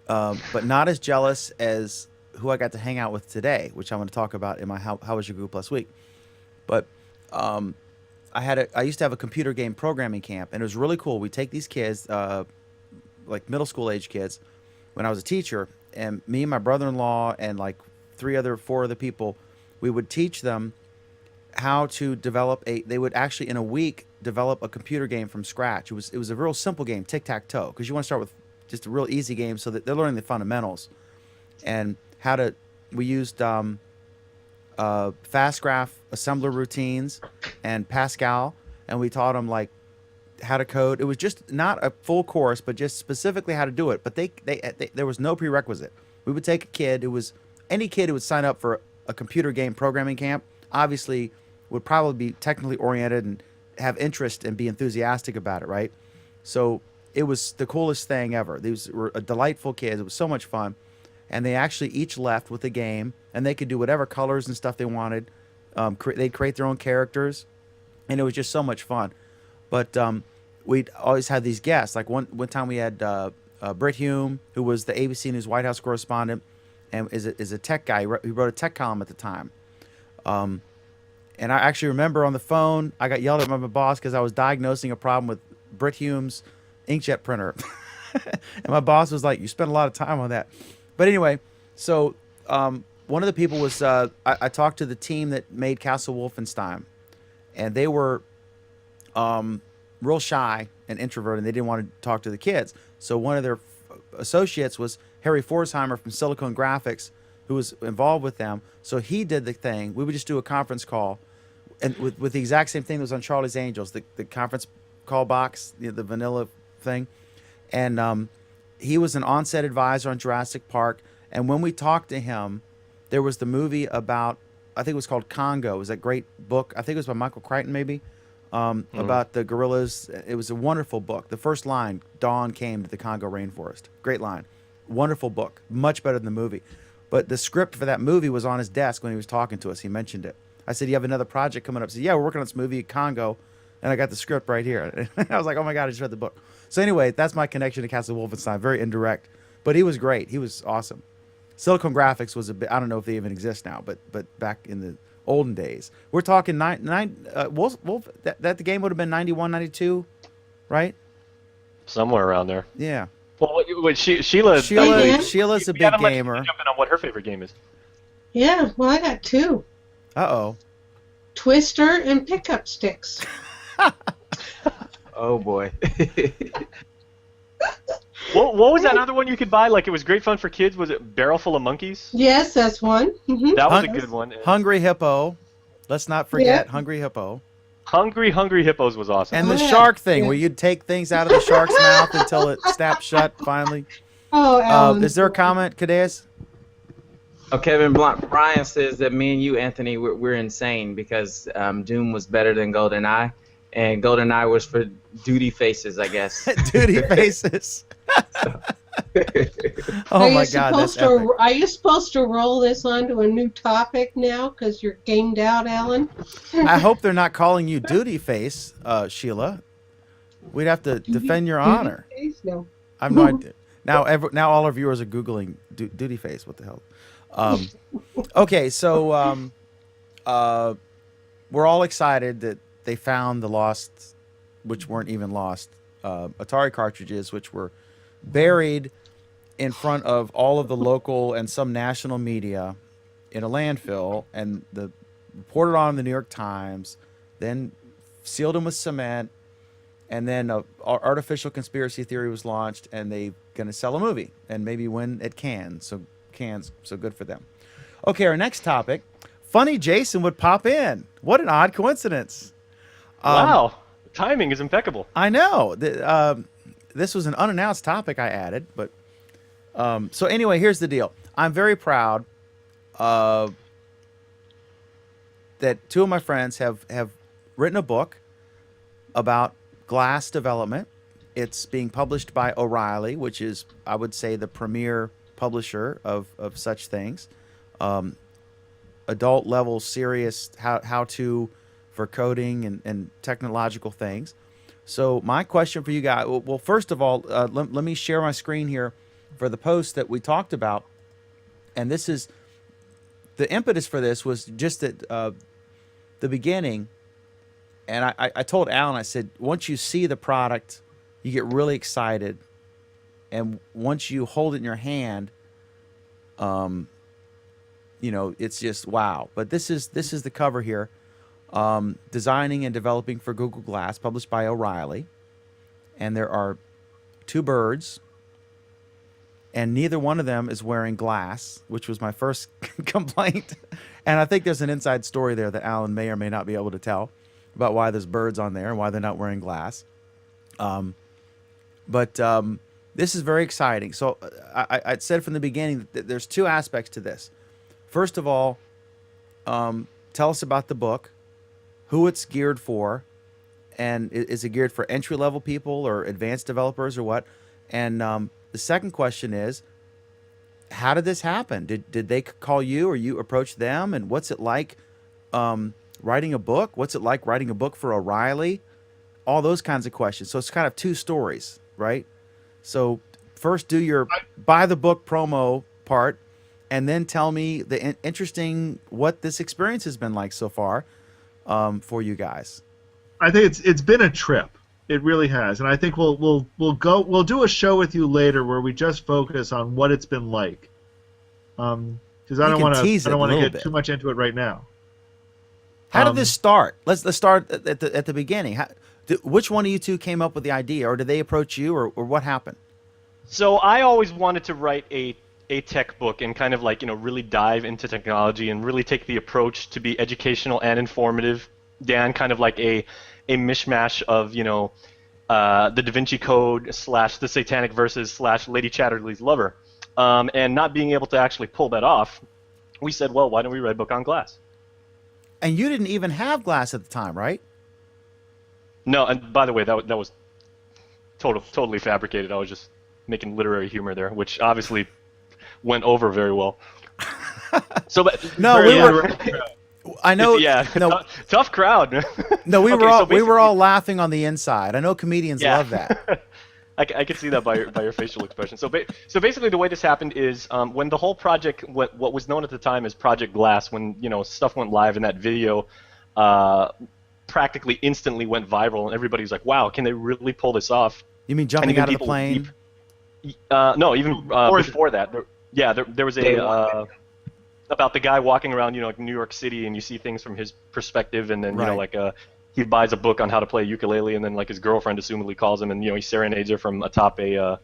But not as jealous as who I got to hang out with today, which I'm going to talk about in my How Was Your Group Last Week. But I used to have a computer game programming camp, and it was really cool. We take these kids, like middle school age kids, when I was a teacher, and me and my brother-in-law and like 4 other people, we would teach them how to develop they would actually in a week develop a computer game from scratch. It was a real simple game, tic-tac-toe, because you want to start with just a real easy game so that they're learning the fundamentals and we used Fastgraph assembler routines and Pascal, and we taught them like how to code. It was just not a full course, but just specifically how to do it. But they there was no prerequisite. We would take a kid any kid who would sign up for a computer game programming camp, obviously would probably be technically oriented and have interest and be enthusiastic about it, right? So it was the coolest thing ever. These were delightful kids. It was so much fun. And they actually each left with a game, and they could do whatever colors and stuff they wanted. They'd create their own characters, and it was just so much fun. But we'd always had these guests. Like one time we had Britt Hume, who was the ABC News White House correspondent, and is a tech guy. He wrote a tech column at the time. And I actually remember on the phone, I got yelled at by my boss because I was diagnosing a problem with Britt Hume's inkjet printer. And my boss was like, "You spent a lot of time on that." But anyway, so one of the people was, I talked to the team that made Castle Wolfenstein, and they were real shy and introverted, and they didn't want to talk to the kids. So one of their associates was Harry Forsheimer from Silicon Graphics, who was involved with them. So he did the thing. We would just do a conference call, and with the exact same thing that was on Charlie's Angels, the conference call box, the vanilla thing, and he was an on-set advisor on Jurassic Park. And when we talked to him, there was the movie about, I think it was called Congo. It was that great book. I think it was by Michael Crichton, maybe, about the gorillas. It was a wonderful book. The first line, Dawn came to the Congo rainforest. Great line. Wonderful book. Much better than the movie. But the script for that movie was on his desk when he was talking to us. He mentioned it. I said, you have another project coming up? He said, yeah, we're working on this movie, Congo. And I got the script right here. I was like, oh my God, I just read the book. So anyway, that's my connection to Castle Wolfenstein. Very indirect. But he was great. He was awesome. Silicon Graphics was a bit, I don't know if they even exist now, but back in the olden days. We're talking Wolf, that the game would have been 91, 92, right? Somewhere around there. Yeah. Well, Sheila. Sheila's a big gamer. Jumping on what her favorite game is. Yeah, well, I got two. Uh-oh. Twister and Pickup Sticks. Oh boy. What was that other one you could buy? Like it was great fun for kids. Was it Barrel Full of Monkeys? Yes, that's one. Mm-hmm. That was a good one. Hungry Hippo. Let's not forget Hungry Hippo. Hungry Hippos was awesome. And the shark thing, where you'd take things out of the shark's mouth until it snapped shut finally. Oh, Alan. Is there a comment, Cadeas? Oh, Kevin Brian says that me and you, Anthony, we're insane because Doom was better than GoldenEye, and GoldenEye was for duty faces, I guess. Duty faces. Oh my God, that's epic. Are you supposed to roll this onto a new topic now because you're gamed out, Alan? I hope they're not calling you Duty Face, Sheila. We'd have to defend your honor. No. I'm no idea. Now all our viewers are Googling Duty Face. What the hell? Okay, so we're all excited that they found the lost, which weren't even lost, Atari cartridges, which were buried in front of all of the local and some national media in a landfill, and reported on in the New York Times, then sealed them with cement, and then artificial conspiracy theory was launched, and they're going to sell a movie and maybe win at Cannes. So good for them. Okay, our next topic. Funny Jason would pop in. What an odd coincidence. Wow. Timing is impeccable. I know. This was an unannounced topic I added, but so anyway, here's the deal. I'm very proud that two of my friends have written a book about glass development. It's being published by O'Reilly, which is, I would say, the premier publisher of such things. Adult level, serious how to for coding and technological things. So my question for you guys, well, first of all, let me share my screen here for the post that we talked about. And this is, the impetus for this was just at the beginning. And I told Alan, I said, once you see the product, you get really excited. And once you hold it in your hand, it's just wow. But this is the cover here. Designing and developing for Google Glass, published by O'Reilly. And there are two birds, and neither one of them is wearing glass, which was my first complaint. And I think there's an inside story there that Alan may or may not be able to tell about why there's birds on there and why they're not wearing glass. But this is very exciting. So I said from the beginning that there's two aspects to this. First of all, tell us about the book, who it's geared for, and is it geared for entry-level people or advanced developers or what? And the second question is, how did this happen? Did they call you or you approach them? And what's it like writing a book? What's it like writing a book for O'Reilly? All those kinds of questions. So it's kind of two stories, right? So first do your buy the book promo part, and then tell me the interesting what this experience has been like so far for you guys. I think it's been a trip. It really has, and I think we'll do a show with you later where we just focus on what it's been like. Because I don't want to get too much into it right now. How did this start? Let's start at the beginning. Which one of you two came up with the idea, or did they approach you, or what happened? So I always wanted to write a tech book and kind of like, really dive into technology and really take the approach to be educational and informative. Dan, kind of like a mishmash of, the Da Vinci Code / the Satanic Verses / Lady Chatterley's Lover. And not being able to actually pull that off, we said, well, why don't we write a book on glass? And you didn't even have glass at the time, right? No, and by the way, that was totally fabricated. I was just making literary humor there, which obviously went over very well. So, No, we were. I know. Yeah, No, tough crowd. no, we Okay, were so all we were all basically- laughing on the inside. I know comedians Yeah. love that. I could see that by your facial expression. So basically, the way this happened is when the whole project, what was known at the time as Project Glass, when stuff went live and that video practically instantly went viral, and everybody's like, "Wow, can they really pull this off?" You mean And jumping even out of the people- plane? No, even before that. There was Day a one. about the guy walking around, like New York City, and you see things from his perspective, and then Right. he buys a book on how to play ukulele, and then like his girlfriend assumedly calls him, and he serenades her from atop a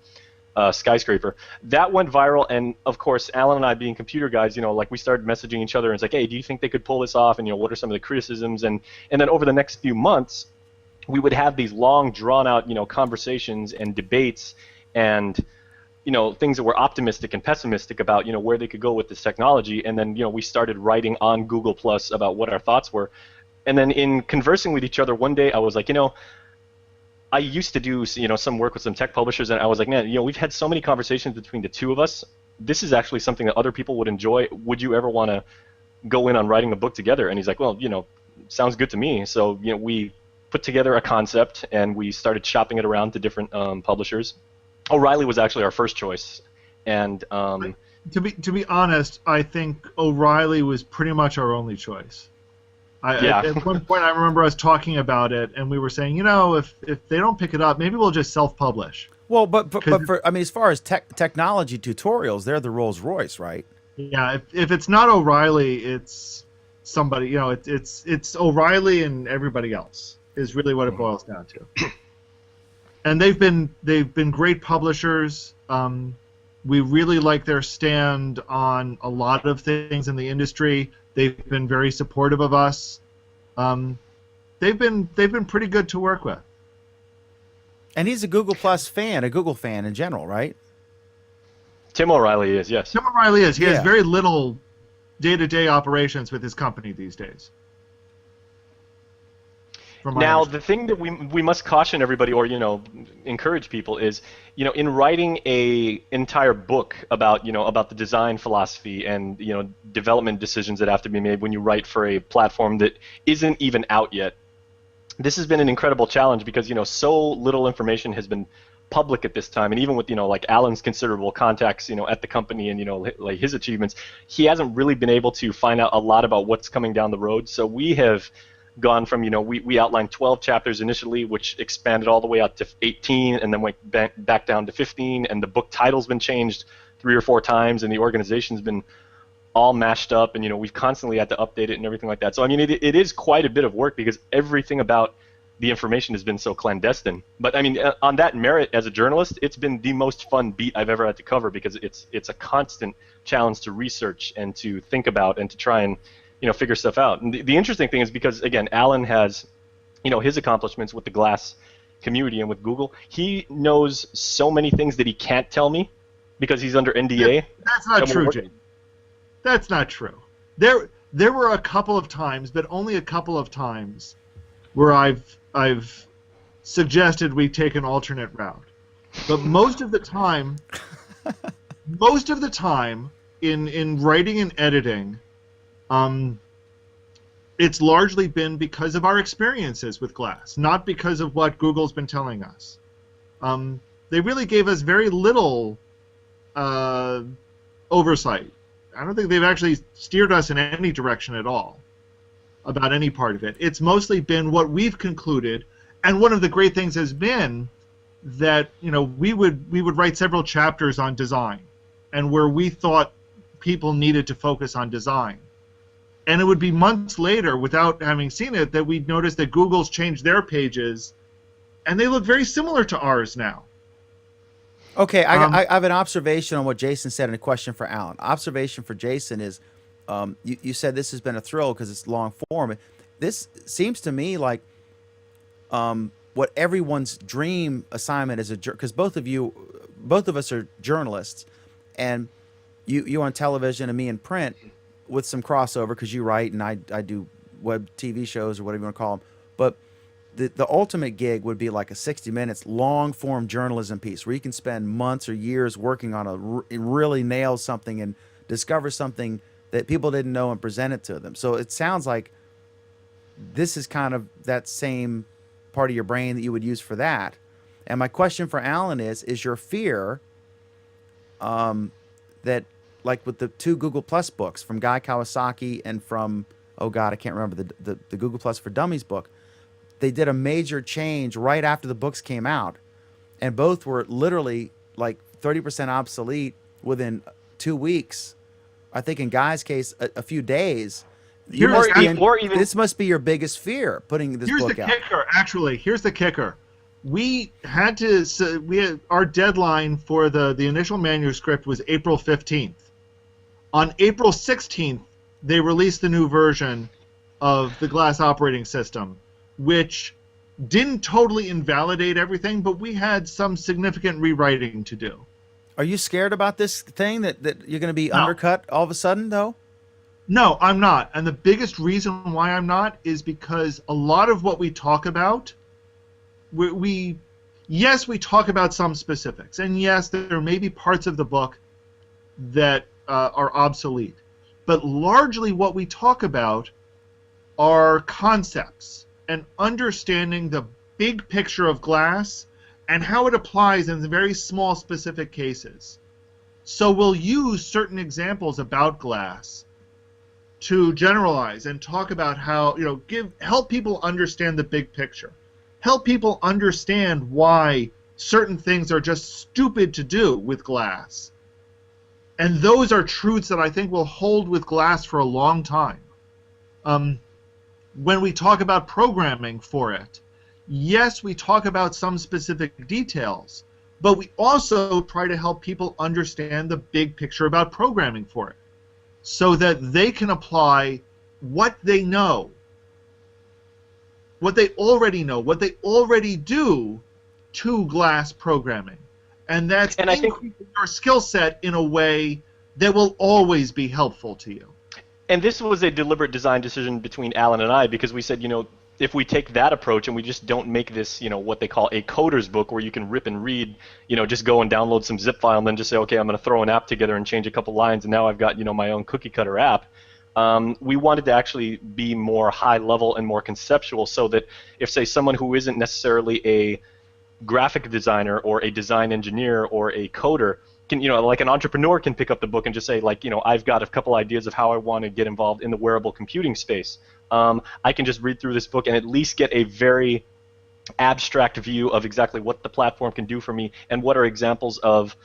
skyscraper. That went viral, and of course, Alan and I, being computer guys, like we started messaging each other, and it's like, hey, do you think they could pull this off? And what are some of the criticisms? And then over the next few months, we would have these long, drawn-out, conversations and debates, and things that were optimistic and pessimistic about where they could go with this technology. And then we started writing on Google Plus about what our thoughts were. And then in conversing with each other one day, I was like, I used to do some work with some tech publishers, and I was like, man, we've had so many conversations between the two of us. This is actually something that other people would enjoy. Would you ever want to go in on writing a book together? And he's like, well, sounds good to me. So we put together a concept, and we started shopping it around to different publishers. O'Reilly was actually our first choice, and To be honest, I think O'Reilly was pretty much our only choice. Yeah. At one point, I remember us talking about it, and we were saying, if they don't pick it up, maybe we'll just self-publish. Well, but for as far as technology tutorials, they're the Rolls Royce, right? Yeah, if it's not O'Reilly, it's somebody. It's O'Reilly and everybody else is really what it boils down to. And they've been great publishers. We really like their stand on a lot of things in the industry. They've been very supportive of us. They've been pretty good to work with. And he's a Google Plus fan, a Google fan in general, right? Tim O'Reilly is, yes. Tim O'Reilly is. He Yeah. has very little day-to-day operations with his company these days. From my Now, understanding. the thing that we must caution everybody, or encourage people, is in writing a entire book about about the design philosophy and development decisions that have to be made when you write for a platform that isn't even out yet. This has been an incredible challenge because so little information has been public at this time, and even with like Alan's considerable contacts at the company and like his achievements, he hasn't really been able to find out a lot about what's coming down the road. So we have gone from we outlined 12 chapters initially, which expanded all the way out to 18, and then went back down to 15, and the book title's been changed 3 or 4 times, and the organization's been all mashed up, and we've constantly had to update it and everything like that. So I mean, it is quite a bit of work because everything about the information has been so clandestine. But I mean, on that merit, as a journalist, it's been the most fun beat I've ever had to cover because it's a constant challenge to research and to think about and to try and figure stuff out. And the interesting thing is because again, Alan has his accomplishments with the Glass community and with Google. He knows so many things that he can't tell me because he's under NDA. That's not And we're true, working- Jake. That's not true. There were a couple of times, but only a couple of times, where I've suggested we take an alternate route. But most of the time in writing and editing, it's largely been because of our experiences with Glass, not because of what Google's been telling us. They really gave us very little oversight. I don't think they've actually steered us in any direction at all about any part of it. It's mostly been what we've concluded, and one of the great things has been that we would write several chapters on design, and where we thought people needed to focus on design. And it would be months later, without having seen it, that we'd notice that Google's changed their pages, and they look very similar to ours now. Okay, I have an observation on what Jason said and a question for Alan. Observation for Jason is, you said this has been a thrill because it's long form. This seems to me like what everyone's dream assignment is because both of us are journalists, and you on television and me in print with some crossover because you write and I do web TV shows or whatever you want to call them. But the ultimate gig would be like a 60 minutes long form journalism piece where you can spend months or years working on really nail something and discover something that people didn't know and present it to them. So it sounds like this is kind of that same part of your brain that you would use for that. And my question for Alan is your fear that, like with the 2 Google Plus books from Guy Kawasaki and from, oh God, I can't remember, the Google Plus for Dummies book, they did a major change right after the books came out, and both were literally like 30% obsolete within 2 weeks. I think in Guy's case, a few days. This must be your biggest fear, putting this book out. Here's the kicker, actually. Here's the kicker. Our deadline for the initial manuscript was April 15th. On April 16th, they released the new version of the Glass operating system, which didn't totally invalidate everything, but we had some significant rewriting to do. Are you scared about this thing that you're going to be undercut all of a sudden, though? No, I'm not. And the biggest reason why I'm not is because a lot of what we talk about, we talk about some specifics, and yes, there may be parts of the book that are obsolete, but largely what we talk about are concepts and understanding the big picture of glass and how it applies in very small specific cases. So we'll use certain examples about glass to generalize and talk about how, help people understand the big picture. Help people understand why certain things are just stupid to do with glass. And those are truths that I think will hold with glass for a long time. When we talk about programming for it, yes, we talk about some specific details, but we also try to help people understand the big picture about programming for it so that they can apply what they know, what they already know, what they already do to glass programming. And that's increasing your skill set in a way that will always be helpful to you. And this was a deliberate design decision between Alan and I, because we said, if we take that approach and we just don't make this, what they call a coder's book where you can rip and read, just go and download some zip file and then just say, okay, I'm going to throw an app together and change a couple lines and now I've got, my own cookie cutter app. We wanted to actually be more high level and more conceptual so that if, say, someone who isn't necessarily a graphic designer or a design engineer or a coder can, like an entrepreneur can pick up the book and just say, like, I've got a couple ideas of how I want to get involved in the wearable computing space. I can just read through this book and at least get a very abstract view of exactly what the platform can do for me and what are examples of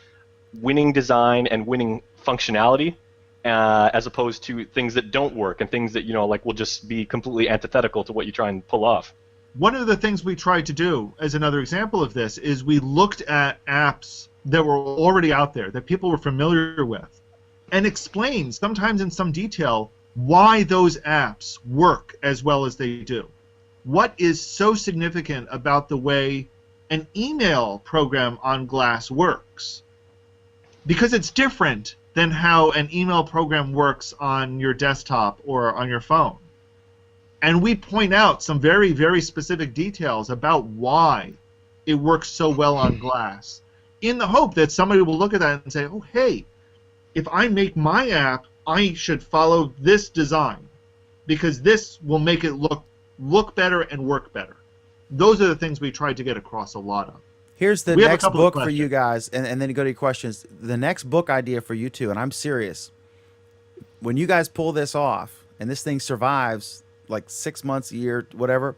winning design and winning functionality as opposed to things that don't work and things that, will just be completely antithetical to what you try and pull off. One of the things we tried to do, as another example of this, is we looked at apps that were already out there, that people were familiar with, and explained, sometimes in some detail, why those apps work as well as they do. What is so significant about the way an email program on Glass works? Because it's different than how an email program works on your desktop or on your phone. And we point out some very, very specific details about why it works so well on Glass, in the hope that somebody will look at that and say, oh, hey, if I make my app, I should follow this design because this will make it look better and work better. Those are the things we tried to get across a lot of. Here's the next book for you guys, and then you go to your questions. The next book idea for you two, and I'm serious. When you guys pull this off, and this thing survives like 6 months, a year, whatever,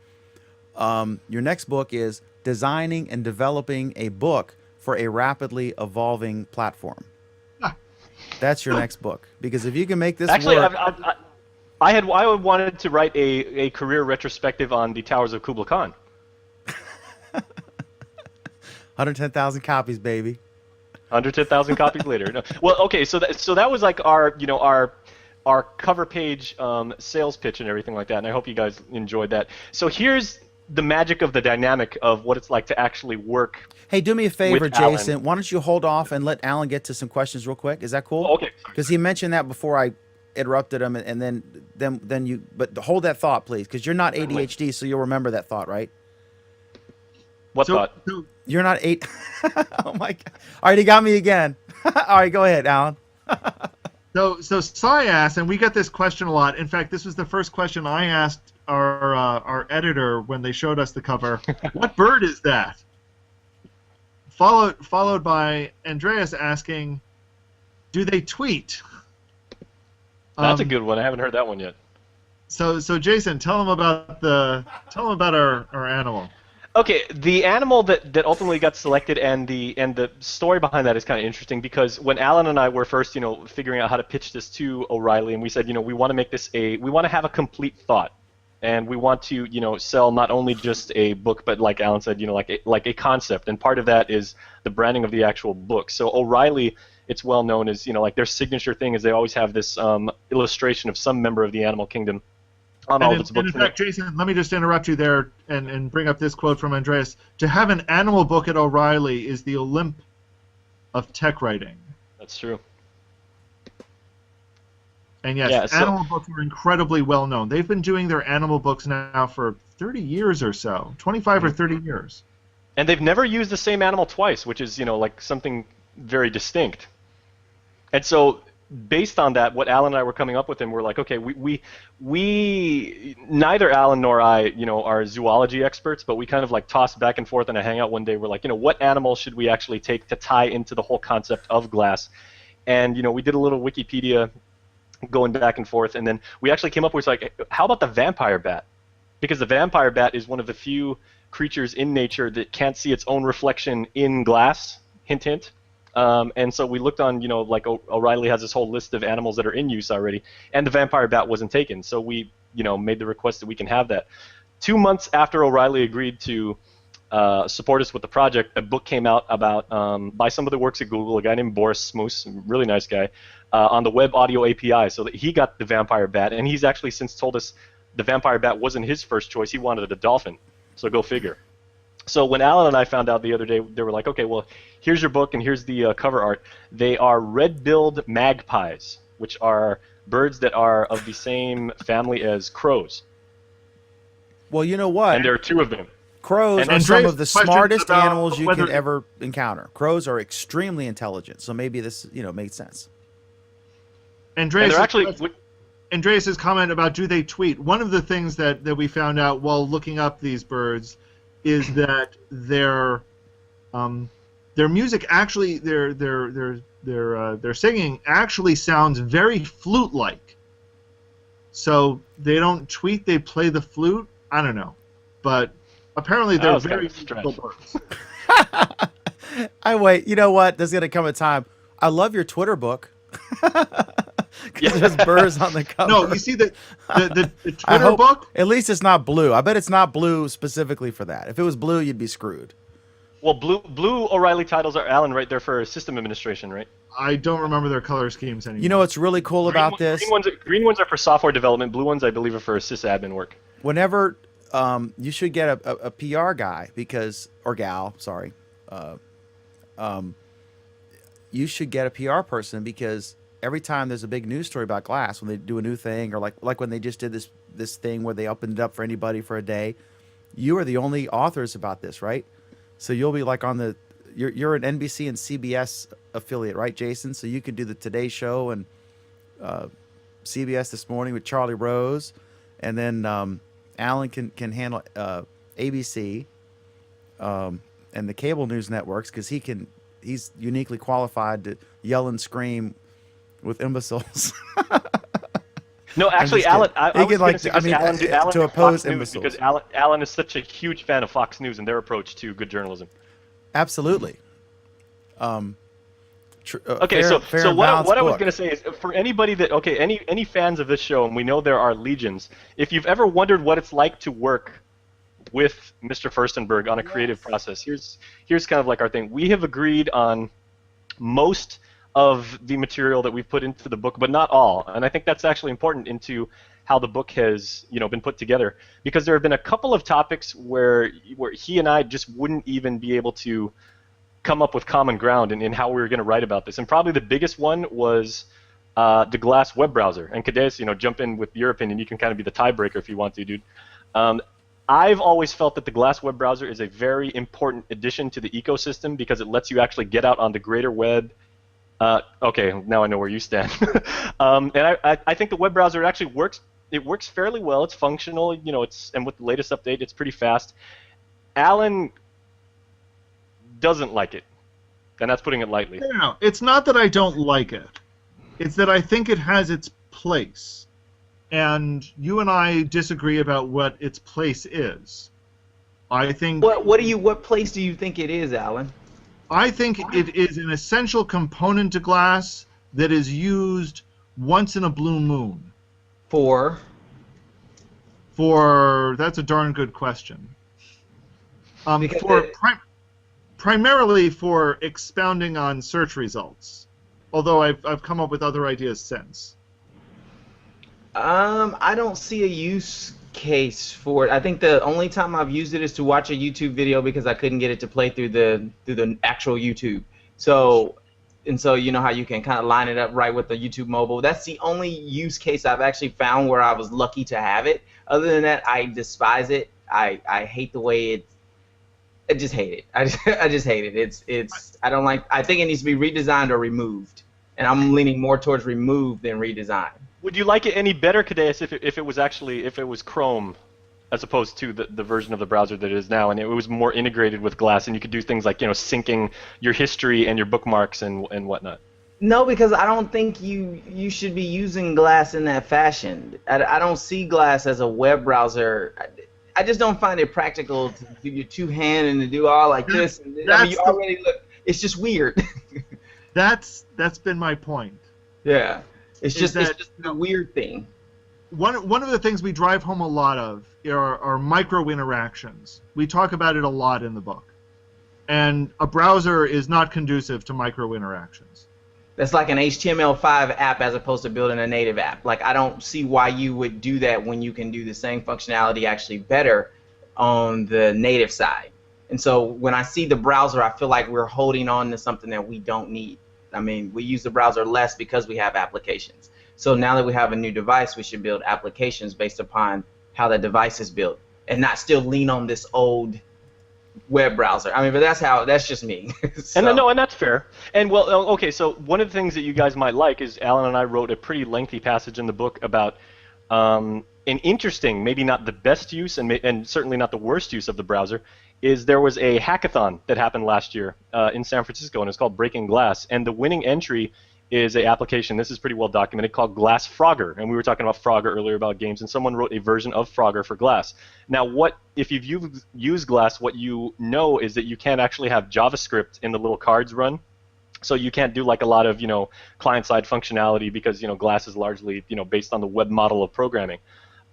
your next book is designing and developing a book for a rapidly evolving platform. That's your next book, because if you can make this work. I wanted to write a career retrospective on the Towers of Kublai Khan. 110,000 copies, baby. 110,000 copies later. No. Well, okay, so that was like our our cover page sales pitch and everything like that, and I hope you guys enjoyed that. So here's the magic of the dynamic of what it's like to actually work. Hey, do me a favor, With Alan. Jason. Why don't you hold off and let Alan get to some questions real quick? Is that cool? Okay. Because he mentioned that before I interrupted him, and then you. But hold that thought, please, because you're not ADHD, so you'll remember that thought, right? What thought? So You're not eight. Oh my God! All right, he got me again. All right, go ahead, Alan. So Cy asked, and we get this question a lot. In fact, this was the first question I asked our editor when they showed us the cover. What bird is that? Followed by Andreas asking, do they tweet? That's a good one. I haven't heard that one yet. So Jason, tell them about our animal. Okay, the animal that ultimately got selected and the story behind that is kind of interesting because when Alan and I were first, figuring out how to pitch this to O'Reilly, and we said, we want to make this we want to have a complete thought, and we want to, sell not only just a book, but like Alan said, like a concept, and part of that is the branding of the actual book. So O'Reilly, it's well known as, like their signature thing is they always have this illustration of some member of the animal kingdom on all of its books. And in fact, Jason, let me just interrupt you there and bring up this quote from Andreas. To have an animal book at O'Reilly is the Olymp of tech writing. That's true. And yes, animal books are incredibly well known. They've been doing their animal books now for 30 years or so, 25 or 30 years. And they've never used the same animal twice, which is, like something very distinct. And so based on that, what Alan and I were coming up with, and we're like, okay, we neither Alan nor I, are zoology experts, but we kind of like tossed back and forth in a hangout one day. We're like, what animal should we actually take to tie into the whole concept of glass? And we did a little Wikipedia going back and forth, and then we actually came up with like, how about the vampire bat? Because the vampire bat is one of the few creatures in nature that can't see its own reflection in glass. Hint, hint. And so we looked on, like O'Reilly has this whole list of animals that are in use already, and the vampire bat wasn't taken. So we, made the request that we can have that. 2 months after O'Reilly agreed to support us with the project, a book came out about by somebody that works at Google, a guy named Boris Smoos, a really nice guy, on the Web Audio API. So that he got the vampire bat, and he's actually since told us the vampire bat wasn't his first choice. He wanted a dolphin. So go figure. So when Alan and I found out the other day, they were like, okay, well, here's your book and here's the cover art. They are red-billed magpies, which are birds that are of the same family as crows. Well, you know what? And there are two of them. Crows And are some Andreas' of the questions smartest about animals you whether- could ever encounter. Crows are extremely intelligent, so maybe this, made sense. And they're actually... Andreas's comment about do they tweet? One of the things that we found out while looking up these birds is that their music actually their singing actually sounds very flute-like. So they don't tweet; they play the flute. I don't know, but apparently they're very musical birds. I wait. You know what? There's gonna come a time. I love your Twitter book. Because there's birds on the cover. No, you see the I Twitter hope, book? At least it's not blue. I bet it's not blue specifically for that. If it was blue, you'd be screwed. Well, blue O'Reilly titles are, Alan, right there for system administration, right? I don't remember their color schemes anymore. You know what's really cool about this? Green ones are for software development. Blue ones, I believe, are for sysadmin work. Whenever you should get a PR guy or gal, sorry. You should get a PR person because every time there's a big news story about glass, when they do a new thing, or like when they just did this thing where they opened it up for anybody for a day, you are the only authors about this, right? So you'll be like on you're an NBC and CBS affiliate, right, Jason? So you could do the Today Show and CBS This Morning with Charlie Rose, and then Alan can handle ABC and the cable news networks because he's uniquely qualified to yell and scream with imbeciles. No, actually, Alan. I was going to suggest Alan do to oppose Fox News imbeciles because Alan is such a huge fan of Fox News and their approach to good journalism. Absolutely. Okay, so what I was going to say is for anybody that any fans of this show, and we know there are legions. If you've ever wondered what it's like to work with Mr. Furstenberg on a creative process, here's kind of like our thing. We have agreed on most of the material that we've put into the book, but not all. And I think that's actually important into how the book has, been put together, because there have been a couple of topics where he and I just wouldn't even be able to come up with common ground in how we were going to write about this. And probably the biggest one was the Glass web browser. And Cadeas, jump in with your opinion. You can kind of be the tiebreaker if you want to, dude. I've always felt that the Glass web browser is a very important addition to the ecosystem because it lets you actually get out on the greater web. Okay, now I know where you stand. And I think the web browser actually works. It works fairly well. It's functional. And with the latest update, it's pretty fast. Alan doesn't like it, and that's putting it lightly. No. It's not that I don't like it. It's that I think it has its place. And you and I disagree about what its place is. I think. What place do you think it is, Alan? I think it is an essential component to Glass that is used once in a blue moon. For that's a darn good question. Primarily for expounding on search results. Although I've come up with other ideas since. I don't see a use case for it. I think the only time I've used it is to watch a YouTube video because I couldn't get it to play through the actual YouTube. So you know how you can kind of line it up right with the YouTube mobile. That's the only use case I've actually found where I was lucky to have it. Other than that, I despise it. I hate the way I just hate it. I just hate it. I don't like. I think it needs to be redesigned or removed, and I'm leaning more towards remove than redesign. Would you like it any better, Cadeas, if it was Chrome, as opposed to the version of the browser that it is now, and it was more integrated with Glass, and you could do things like syncing your history and your bookmarks and whatnot? No, because I don't think you should be using Glass in that fashion. I don't see Glass as a web browser. I just don't find it practical to do your two-hand and to do all like this. And you already look. It's just weird. That's been my point. Yeah. It's just a weird thing. One of the things we drive home a lot of are micro interactions. We talk about it a lot in the book. And a browser is not conducive to micro interactions. That's like an HTML5 app as opposed to building a native app. Like, I don't see why you would do that when you can do the same functionality actually better on the native side. And so when I see the browser, I feel like we're holding on to something that we don't need. I mean, we use the browser less because we have applications. So now that we have a new device, we should build applications based upon how that device is built and not still lean on this old web browser. I mean, but that's just me. So. And that's fair. And okay, so one of the things that you guys might like is Alan and I wrote a pretty lengthy passage in the book about an interesting, maybe not the best use and certainly not the worst use of the browser, is there was a hackathon that happened last year in San Francisco, and it's called Breaking Glass. And the winning entry is an application, this is pretty well documented, called Glass Frogger. And we were talking about Frogger earlier about games, and someone wrote a version of Frogger for Glass. Now, if you've used Glass, what you know is that you can't actually have JavaScript in the little cards run. So you can't do like a lot of client-side functionality because Glass is largely based on the web model of programming.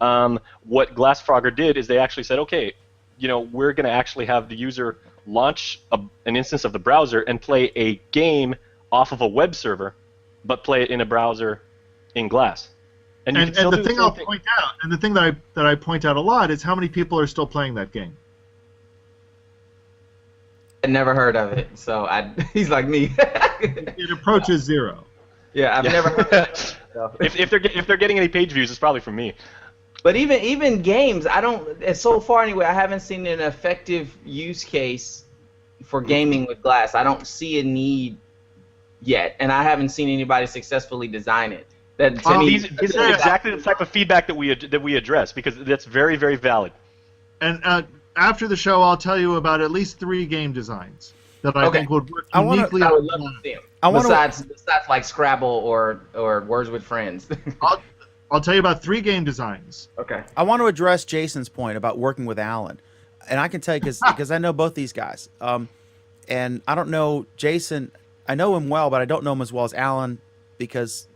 What Glass Frogger did is they actually said, okay, we're going to actually have the user launch an instance of the browser and play a game off of a web server, but play it in a browser in Glass. And the thing I'll point out, and the thing that I point out a lot, is how many people are still playing that game. I never heard of it, so he's like me. It approaches zero. Yeah, I've never heard of it. So. If they're getting any page views, it's probably from me. But even games, so far anyway, I haven't seen an effective use case for gaming with Glass. I don't see a need yet, and I haven't seen anybody successfully design it. This is exactly the type of feedback that we address, because that's very, very valid. And after the show, I'll tell you about at least 3 game designs that I think would work uniquely. I would love to see them. Besides like Scrabble or Words with Friends. I'll tell you about 3 game designs. Okay. I want to address Jason's point about working with Alan, and I can tell you because I know both these guys, and I don't know Jason. I know him well, but I don't know him as well as Alan because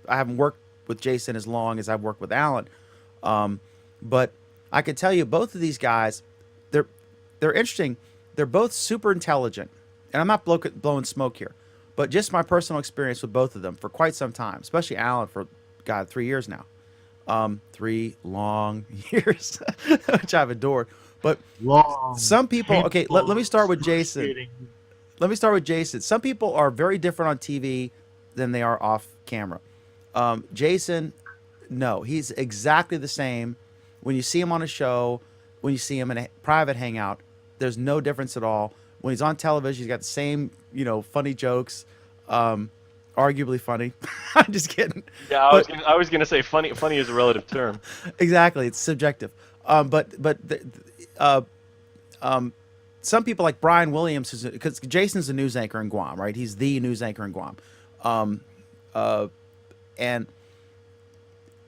I haven't worked with Jason as long as I've worked with Alan. But I can tell you both of these guys, they're interesting. They're both super intelligent, and I'm not blowing smoke here, but just my personal experience with both of them for quite some time, especially Alan for, God, 3 years now. 3 long years, which I've adored. But Long. some people, okay, let me painful, start with Jason. excruciating. Let me start with Jason. Some people are very different on TV than they are off camera. Jason, no, he's exactly the same. When you see him on a show, when you see him in a private hangout, there's no difference at all. When he's on television, he's got the same, funny jokes, arguably funny. I'm just kidding. Yeah, I was gonna say funny. Funny is a relative term. Exactly, it's subjective. Some people like Brian Williams, because Jason's a news anchor in Guam, right? He's the news anchor in Guam, and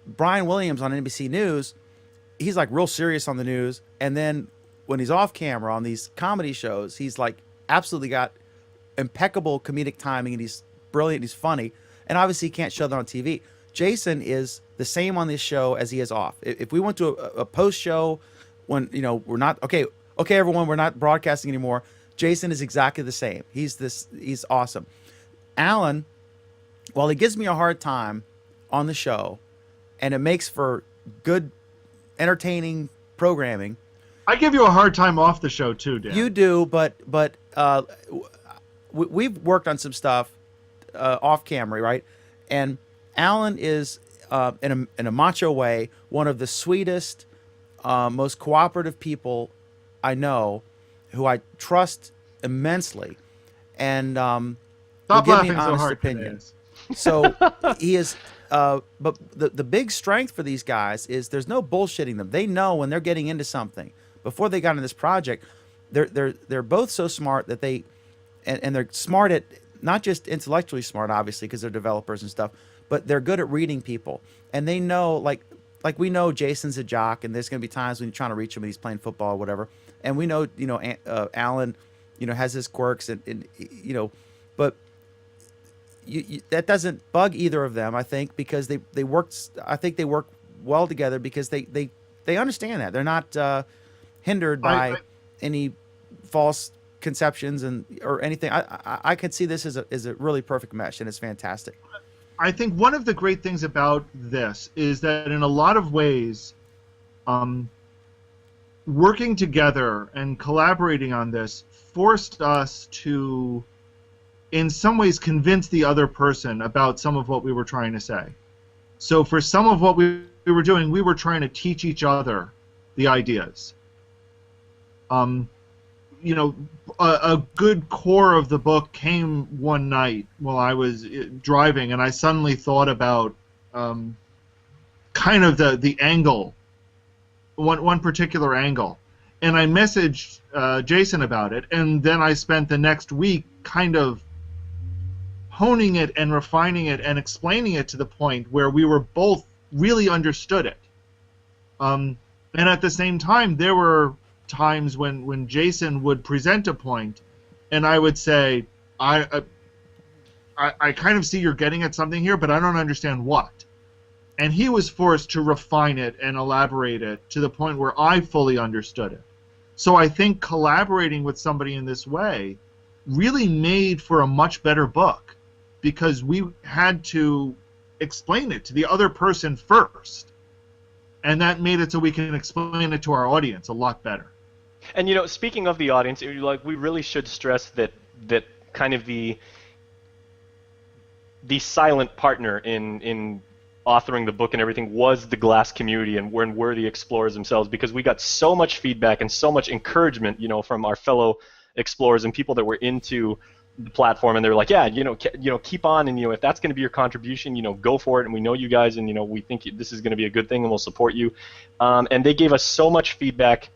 Brian Williams on NBC News, he's like real serious on the news, and then when he's off camera on these comedy shows, he's like absolutely got impeccable comedic timing, and he's brilliant, he's funny, and obviously he can't show that on TV. Jason is the same on this show as he is off. If we went to a post show when we're not okay, everyone, we're not broadcasting anymore, Jason is exactly the same. He's awesome. Alan, while he gives me a hard time on the show, and it makes for good, entertaining programming. I give you a hard time off the show too, Dan. You do, but we've worked on some stuff off camera, right? And Alan is in a macho way one of the sweetest, most cooperative people I know, who I trust immensely, and will Stop give me laughing an so honest hard, opinion. Phineas. So he is. But the big strength for these guys is there's no bullshitting them. They know when they're getting into something. Before they got into this project, they're both so smart that and they're smart at, not just intellectually smart, obviously, because they're developers and stuff, but they're good at reading people. And they know, like we know Jason's a jock, and there's going to be times when you're trying to reach him and he's playing football or whatever. And we know, Alan, has his quirks and but that doesn't bug either of them, I think, because they worked. I think they work well together because they understand that they're not hindered by any false conceptions or anything. I could see this as a really perfect mesh, and it's fantastic. I think one of the great things about this is that in a lot of ways, working together and collaborating on this forced us to, in some ways, convince the other person about some of what we were trying to say. So for some of what we were doing, we were trying to teach each other the ideas. A good core of the book came one night while I was driving, and I suddenly thought about kind of the angle, one particular angle. And I messaged Jason about it, and then I spent the next week kind of honing it and refining it and explaining it to the point where we were both really understood it. And at the same time, there were times when Jason would present a point, and I would say, I kind of see you're getting at something here, but I don't understand what. And he was forced to refine it and elaborate it to the point where I fully understood it. So I think collaborating with somebody in this way really made for a much better book, because we had to explain it to the other person first. And that made it so we can explain it to our audience a lot better. And speaking of the audience, we really should stress that kind of the silent partner in authoring the book and everything was the Glass community and were the explorers themselves, because we got so much feedback and so much encouragement, from our fellow explorers and people that were into the platform, and they were like, yeah, keep on, and if that's going to be your contribution, go for it, and we know you guys, and we think this is going to be a good thing, and we'll support you. And they gave us so much feedback.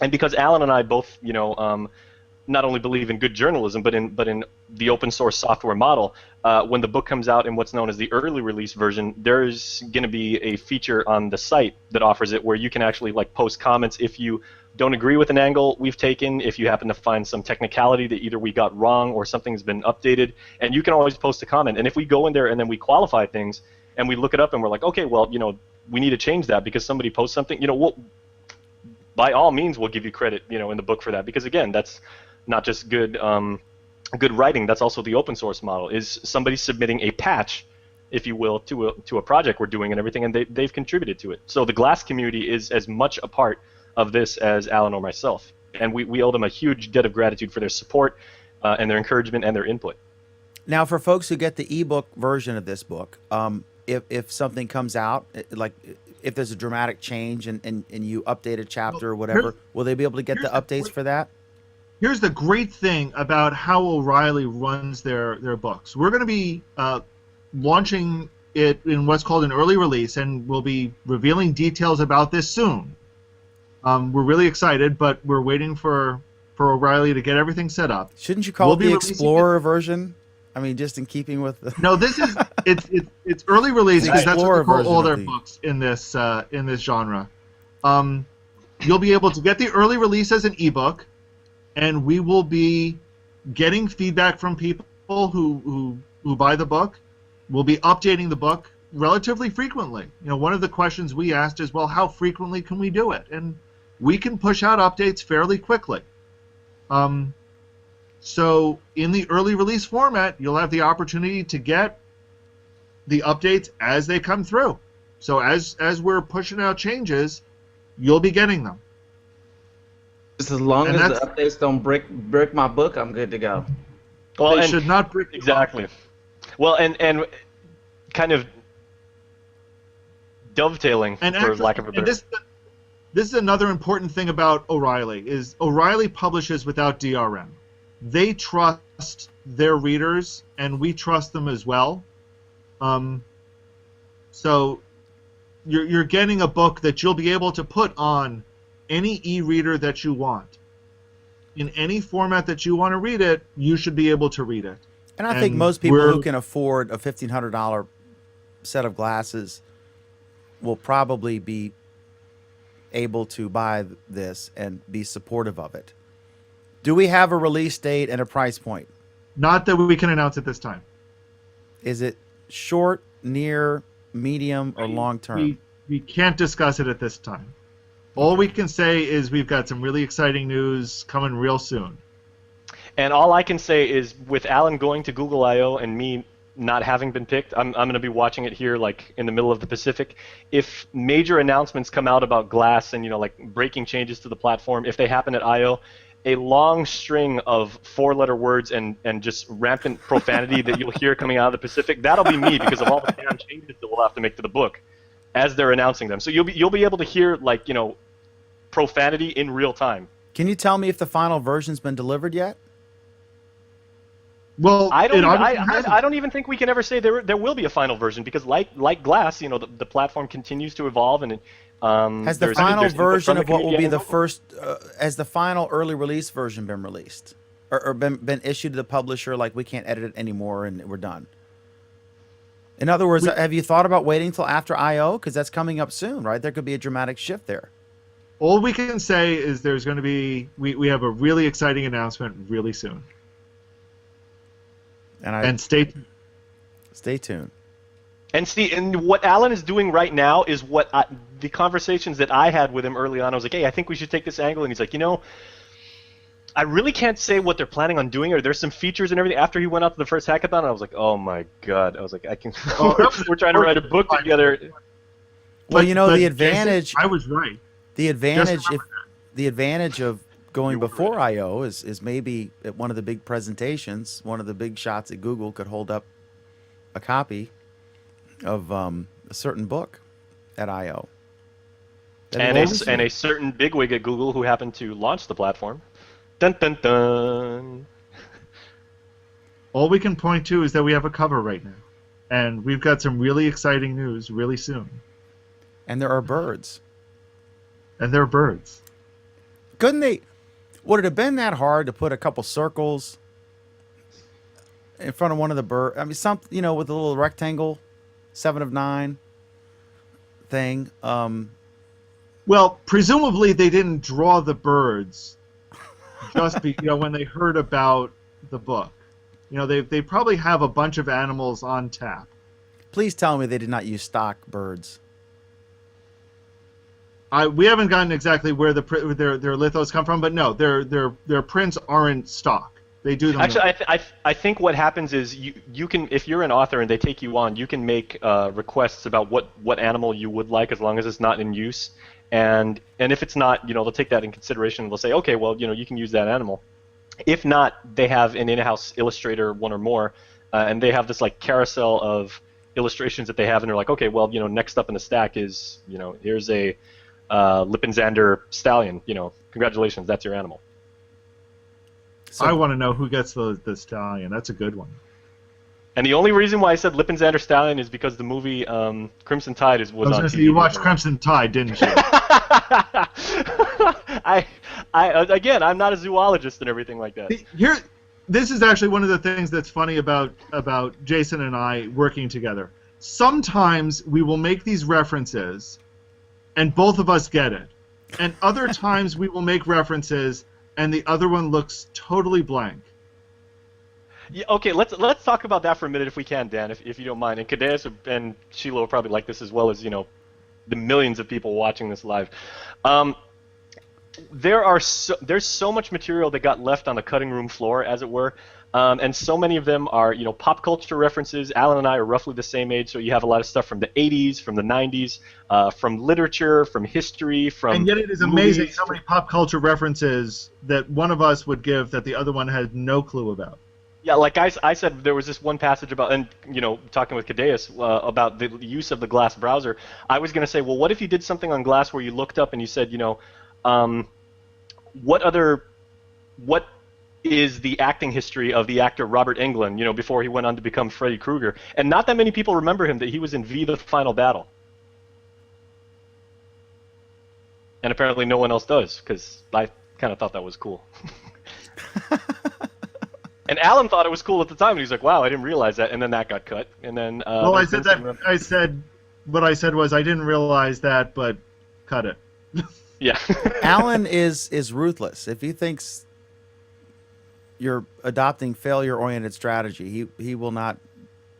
And because Alan and I both, not only believe in good journalism, but in the open source software model, when the book comes out in what's known as the early release version, there's going to be a feature on the site that offers it where you can actually post comments if you don't agree with an angle we've taken, if you happen to find some technicality that either we got wrong or something's been updated, and you can always post a comment. And if we go in there and then we qualify things and we look it up and we're like, okay, well, we need to change that because somebody posts something, by all means, we'll give you credit, in the book for that, because again, that's not just good good writing, that's also the open source model, is somebody submitting a patch, if you will, to a project we're doing and everything, and they've contributed to it. So the Glass community is as much a part of this as Alan or myself. And we owe them a huge debt of gratitude for their support and their encouragement and their input. Now, for folks who get the ebook version of this book, if something comes out, like if there's a dramatic change and you update a chapter or whatever, will they be able to get the updates for that? Here's the great thing about how O'Reilly runs their books. We're going to be launching it in what's called an early release, and we'll be revealing details about this soon. We're really excited, but we're waiting for O'Reilly to get everything set up. Shouldn't you call it the Explorer version? I mean, just in keeping with the... No, this is it's early release because that's what they call all their books in this genre. You'll be able to get the early release as an ebook, and we will be getting feedback from people who buy the book. We'll be updating the book relatively frequently. One of the questions we asked is, well, how frequently can we do it? And we can push out updates fairly quickly. So in the early release format, you'll have the opportunity to get the updates as they come through. So as we're pushing out changes, you'll be getting them. Just as long as the updates don't break my book, I'm good to go. Well, they should not break exactly. Well, and kind of dovetailing, for lack of a better. This is another important thing about O'Reilly, is O'Reilly publishes without DRM. They trust their readers, and we trust them as well. So you're getting a book that you'll be able to put on any e-reader that you want. In any format that you want to read it, you should be able to read it. And I think most people who can afford a $1,500 set of glasses will probably be able to buy this and be supportive of it. Do we have a release date and a price point? Not that we can announce at this time. Is it short, near, medium, or long term? We can't discuss it at this time. All we can say is we've got some really exciting news coming real soon. And all I can say is, with Alan going to Google I/O and me not having been picked, I'm going to be watching it here, like in the middle of the Pacific. If major announcements come out about Glass and like breaking changes to the platform, if they happen at I/O, a long string of four-letter words and just rampant profanity that you'll hear coming out of the Pacific, that'll be me because of all the damn changes that we'll have to make to the book as they're announcing them. So you'll be able to hear profanity in real time. Can you tell me if the final version's been delivered yet? Well, I don't even think we can ever say there will be a final version, because like Glass, the platform continues to evolve, and has the final version of what will be the first has the final early release version been released or been issued to the publisher, like we can't edit it anymore and we're done? In other words, have you thought about waiting till after I/O, because that's coming up soon, right? There could be a dramatic shift there. All we can say is there's going to be we have a really exciting announcement really soon. And stay tuned. Stay tuned. And what Alan is doing right now is the conversations that I had with him early on. I was like, hey, I think we should take this angle. And he's like, I really can't say what they're planning on doing, or there's some features and everything. After he went out to the first hackathon, I was like, oh my God. I was like, we're trying to write a book together. Well, the advantage. I was right. The advantage of going before I/O is maybe at one of the big presentations, one of the big shots at Google could hold up a copy of a certain book at I/O. And a certain bigwig at Google who happened to launch the platform. Dun dun dun. All we can point to is that we have a cover right now, and we've got some really exciting news really soon. And there are birds. Couldn't they? Would it have been that hard to put a couple circles in front of one of the birds? I mean, with a little rectangle, 7 of 9 thing. Well, presumably they didn't draw the birds just when they heard about the book. They probably have a bunch of animals on tap. Please tell me they did not use stock birds. We haven't gotten exactly where their lithos come from, but no, their prints aren't stock. They do them. Actually, I think what happens is you can, if you're an author and they take you on, you can make requests about what animal you would like, as long as it's not in use. And if it's not, they'll take that in consideration. They'll say, okay, well, you can use that animal. If not, they have an in-house illustrator, one or more, and they have this like carousel of illustrations that they have, and they're like, okay, well, next up in the stack is, here's a Lipinzander stallion. Congratulations, that's your animal. So, I want to know who gets the stallion. That's a good one. And the only reason why I said Lipinzander stallion is because the movie Crimson Tide was I was on going to TV. say, you watched Crimson Tide, didn't you? Again, I'm not a zoologist and everything like that. This is actually one of the things that's funny about Jason and I working together. Sometimes we will make these references, and both of us get it. And other times we will make references, and the other one looks totally blank. Yeah, okay, let's talk about that for a minute if we can, Dan, if you don't mind. And Kadeus and Sheila will probably like this as well as the millions of people watching this live. There's so much material that got left on the cutting room floor, as it were, and so many of them are pop culture references. Alan and I are roughly the same age, so you have a lot of stuff from the 80s, from the 90s, from literature, from history, from And yet it is amazing movies. how many pop culture references that one of us would give that the other one had no clue about. Yeah, like I said, there was this one passage about, and talking with Kadeus about the use of the Glass browser. I was going to say, well, what if you did something on Glass where you looked up and you said, what is the acting history of the actor Robert Englund, before he went on to become Freddy Krueger? And not that many people remember him, that he was in V: The Final Battle. And apparently no one else does, because I kind of thought that was cool. And Alan thought it was cool at the time, and he's like, "Wow, I didn't realize that." And then that got cut. And then Well, I said that. I said what I said was I didn't realize that, but cut it. Yeah. Alan is ruthless. If he thinks you're adopting failure-oriented strategy, he will not,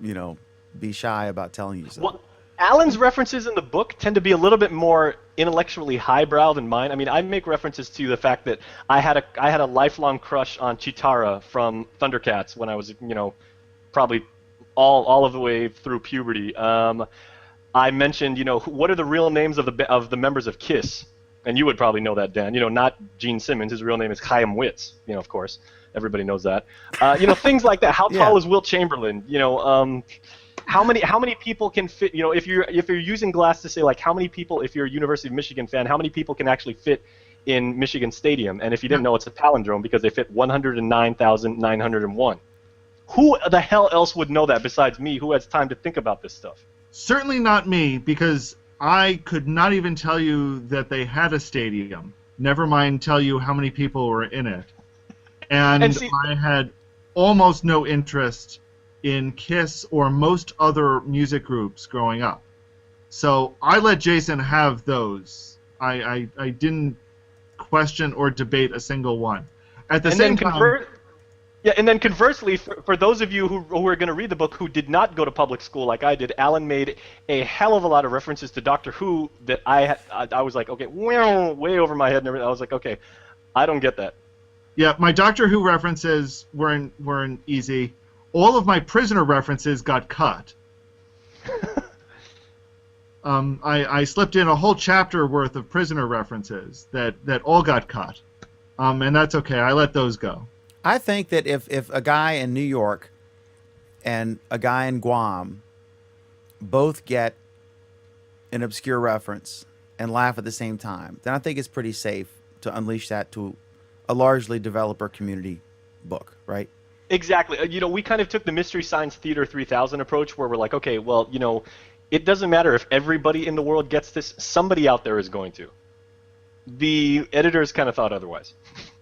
be shy about telling you so. Well, Alan's references in the book tend to be a little bit more intellectually highbrow than mine. I mean, I make references to the fact that I had a lifelong crush on Chitara from Thundercats when I was, probably all of the way through puberty. I mentioned, what are the real names of the members of KISS? And you would probably know that, Dan. Not Gene Simmons. His real name is Chaim Witz. Of course, everybody knows that. Things like that. How tall is Wilt Chamberlain? How many people can fit? If you're using Glass to say like how many people, if you're a University of Michigan fan, how many people can actually fit in Michigan Stadium? And if you didn't know, it's a palindrome because they fit 109,901. Who the hell else would know that besides me, who has time to think about this stuff? Certainly not me, because I could not even tell you that they had a stadium. Never mind tell you how many people were in it. And see, I had almost no interest in KISS or most other music groups growing up. So I let Jason have those. I didn't question or debate a single one. At the same time... Yeah, and then conversely, for those of you who are going to read the book who did not go to public school like I did, Alan made a hell of a lot of references to Doctor Who that I was like, okay, way over my head and everything. I was like, okay, I don't get that. Yeah, my Doctor Who references weren't easy. All of my Prisoner references got cut. I slipped in a whole chapter worth of Prisoner references that all got cut. And that's okay. I let those go. I think that if a guy in New York and a guy in Guam both get an obscure reference and laugh at the same time, then I think it's pretty safe to unleash that to a largely developer community book, right? Exactly. We kind of took the Mystery Science Theater 3000 approach where we're like, okay, well, it doesn't matter if everybody in the world gets this. Somebody out there is going to. The editors kind of thought otherwise.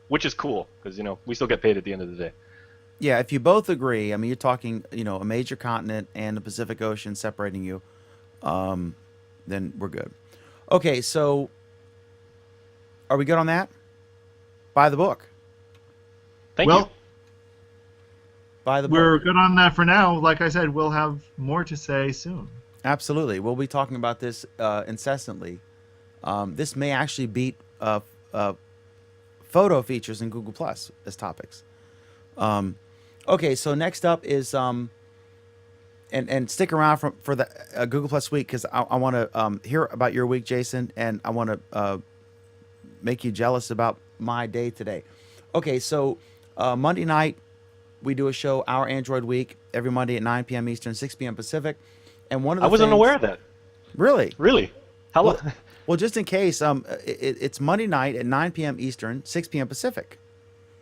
Which is cool, because, we still get paid at the end of the day. Yeah, if you both agree, I mean, you're talking, a major continent and the Pacific Ocean separating you, then we're good. Okay, so are we good on that? Buy the book. Thank you. Buy the book. We're good on that for now. Like I said, we'll have more to say soon. Absolutely. We'll be talking about this incessantly. This may actually beat photo features in Google Plus as topics. Okay, so next up is and stick around for the Google Plus week because I want to hear about your week, Jason, and I want to make you jealous about my day today. Okay, so Monday night we do a show, Our Android Week, every Monday at 9 p.m. Eastern, 6 p.m. Pacific, and one of the I wasn't things, aware of that. Really. Really? How Well, long? well, just in case, it's Monday night at 9 p.m. Eastern, 6 p.m. Pacific.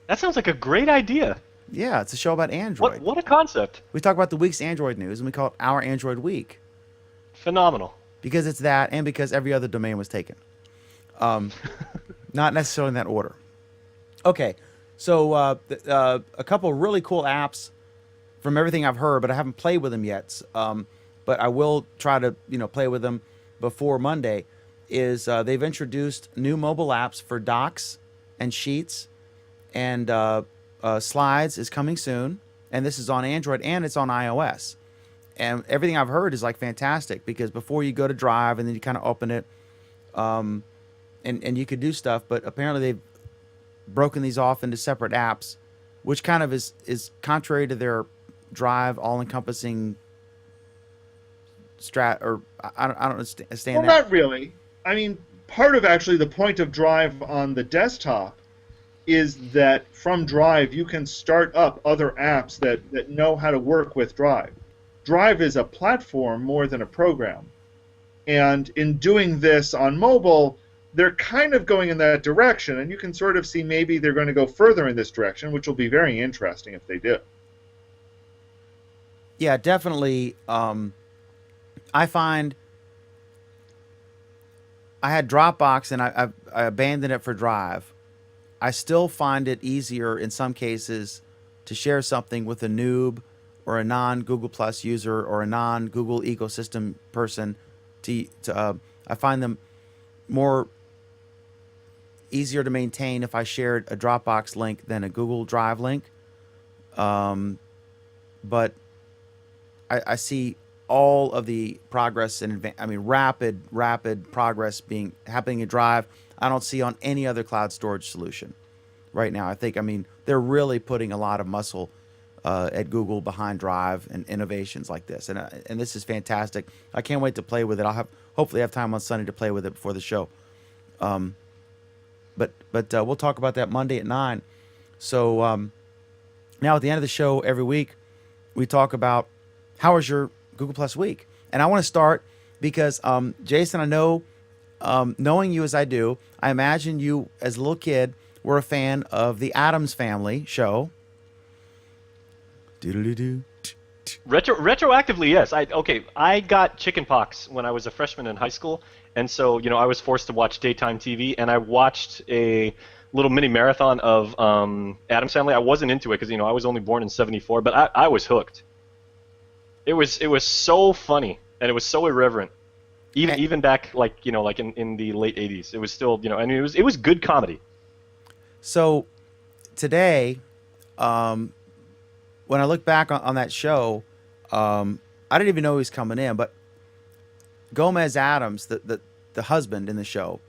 That sounds like a great idea. Yeah, it's a show about Android. What a concept. We talk about the week's Android news, and we call it Our Android Week Phenomenal. because it's that, and because every other domain was taken. Not necessarily in that order. Okay, so a couple of really cool apps from everything I've heard, but I haven't played with them yet. But I will try to play with them before Monday. Is they've introduced new mobile apps for docs and sheets, and slides is coming soon, and this is on Android and it's on iOS. And everything I've heard is like fantastic because before you go to Drive and then you kind of open it, and you could do stuff, but apparently they've broken these off into separate apps, which kind of is contrary to their Drive all-encompassing strat. Or I don't understand Well, that. not really. I mean, part of actually the point of Drive on the desktop is that from Drive you can start up other apps that know how to work with Drive. Drive is a platform more than a program. And in doing this on mobile, they're kind of going in that direction, and you can sort of see maybe they're going to go further in this direction, which will be very interesting if they do. Yeah, definitely. I find I had Dropbox and I abandoned it for Drive. I still find it easier in some cases to share something with a noob or a non-Google Plus user or a non-Google ecosystem person. I find them more easier to maintain if I shared a Dropbox link than a Google Drive link. But I see all of the progress and rapid progress happening in Drive. I don't see on any other cloud storage solution right now. They're really putting a lot of muscle at Google behind Drive and innovations like this, and this is fantastic. I can't wait to play with it. I'll hopefully have time on Sunday to play with it before the show. But we'll talk about that Monday at 9. So now at the end of the show every week, we talk about how was your Google Plus week, and I want to start because Jason, I know, knowing you as I do, I imagine you as a little kid were a fan of the Addams Family show. Doodle-doo-doo. Retroactively, yes. I got chickenpox when I was a freshman in high school, and so I was forced to watch daytime TV, and I watched a little mini marathon of Addams Family. I wasn't into it because I was only born in '74, but I was hooked. It was so funny, and it was so irreverent. Even back like in the late '80s, it was still it was good comedy. So today, when I look back on that show, I didn't even know he was coming in, but Gomez Addams, the husband in the show,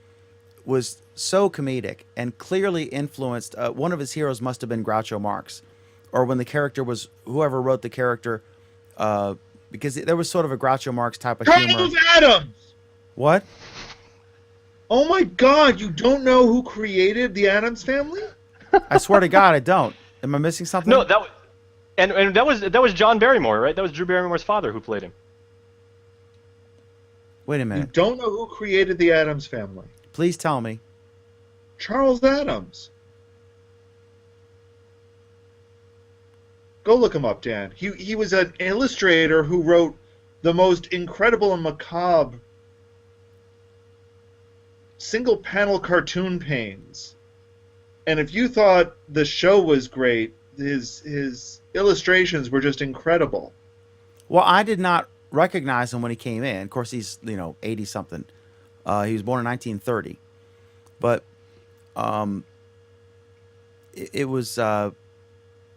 was so comedic and clearly influenced. One of his heroes must have been Groucho Marx, or when the character was whoever wrote the character, because there was sort of a Groucho Marx type of humor. Charles Addams! What? Oh my God, you don't know who created the Addams Family? I swear to God, I don't. Am I missing something? No, that was John Barrymore, right? That was Drew Barrymore's father who played him. Wait a You minute. don't know who created the Addams Family? Please tell me. Charles Addams. Go look him up, Dan. He was an illustrator who wrote the most incredible and macabre single-panel cartoon panes. And if you thought the show was great, his illustrations were just incredible. Well, I did not recognize him when he came in. Of course, he's 80 something. He was born in 1930, but it was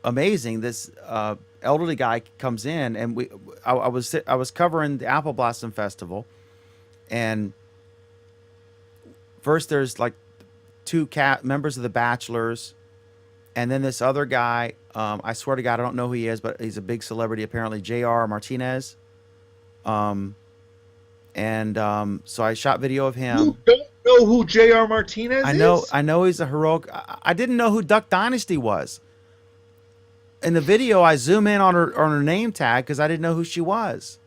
amazing. This elderly guy comes in, and I was covering the Apple Blossom Festival, and first there's like two members of the Bachelors, And then this other guy, I swear to God, I don't know who he is, but he's a big celebrity apparently, J.R. Martinez. So I shot video of him. You don't know who J.R. Martinez is? I know he's a heroic. I didn't know who Duck Dynasty was. In the video, I zoom in on her name tag because I didn't know who she was.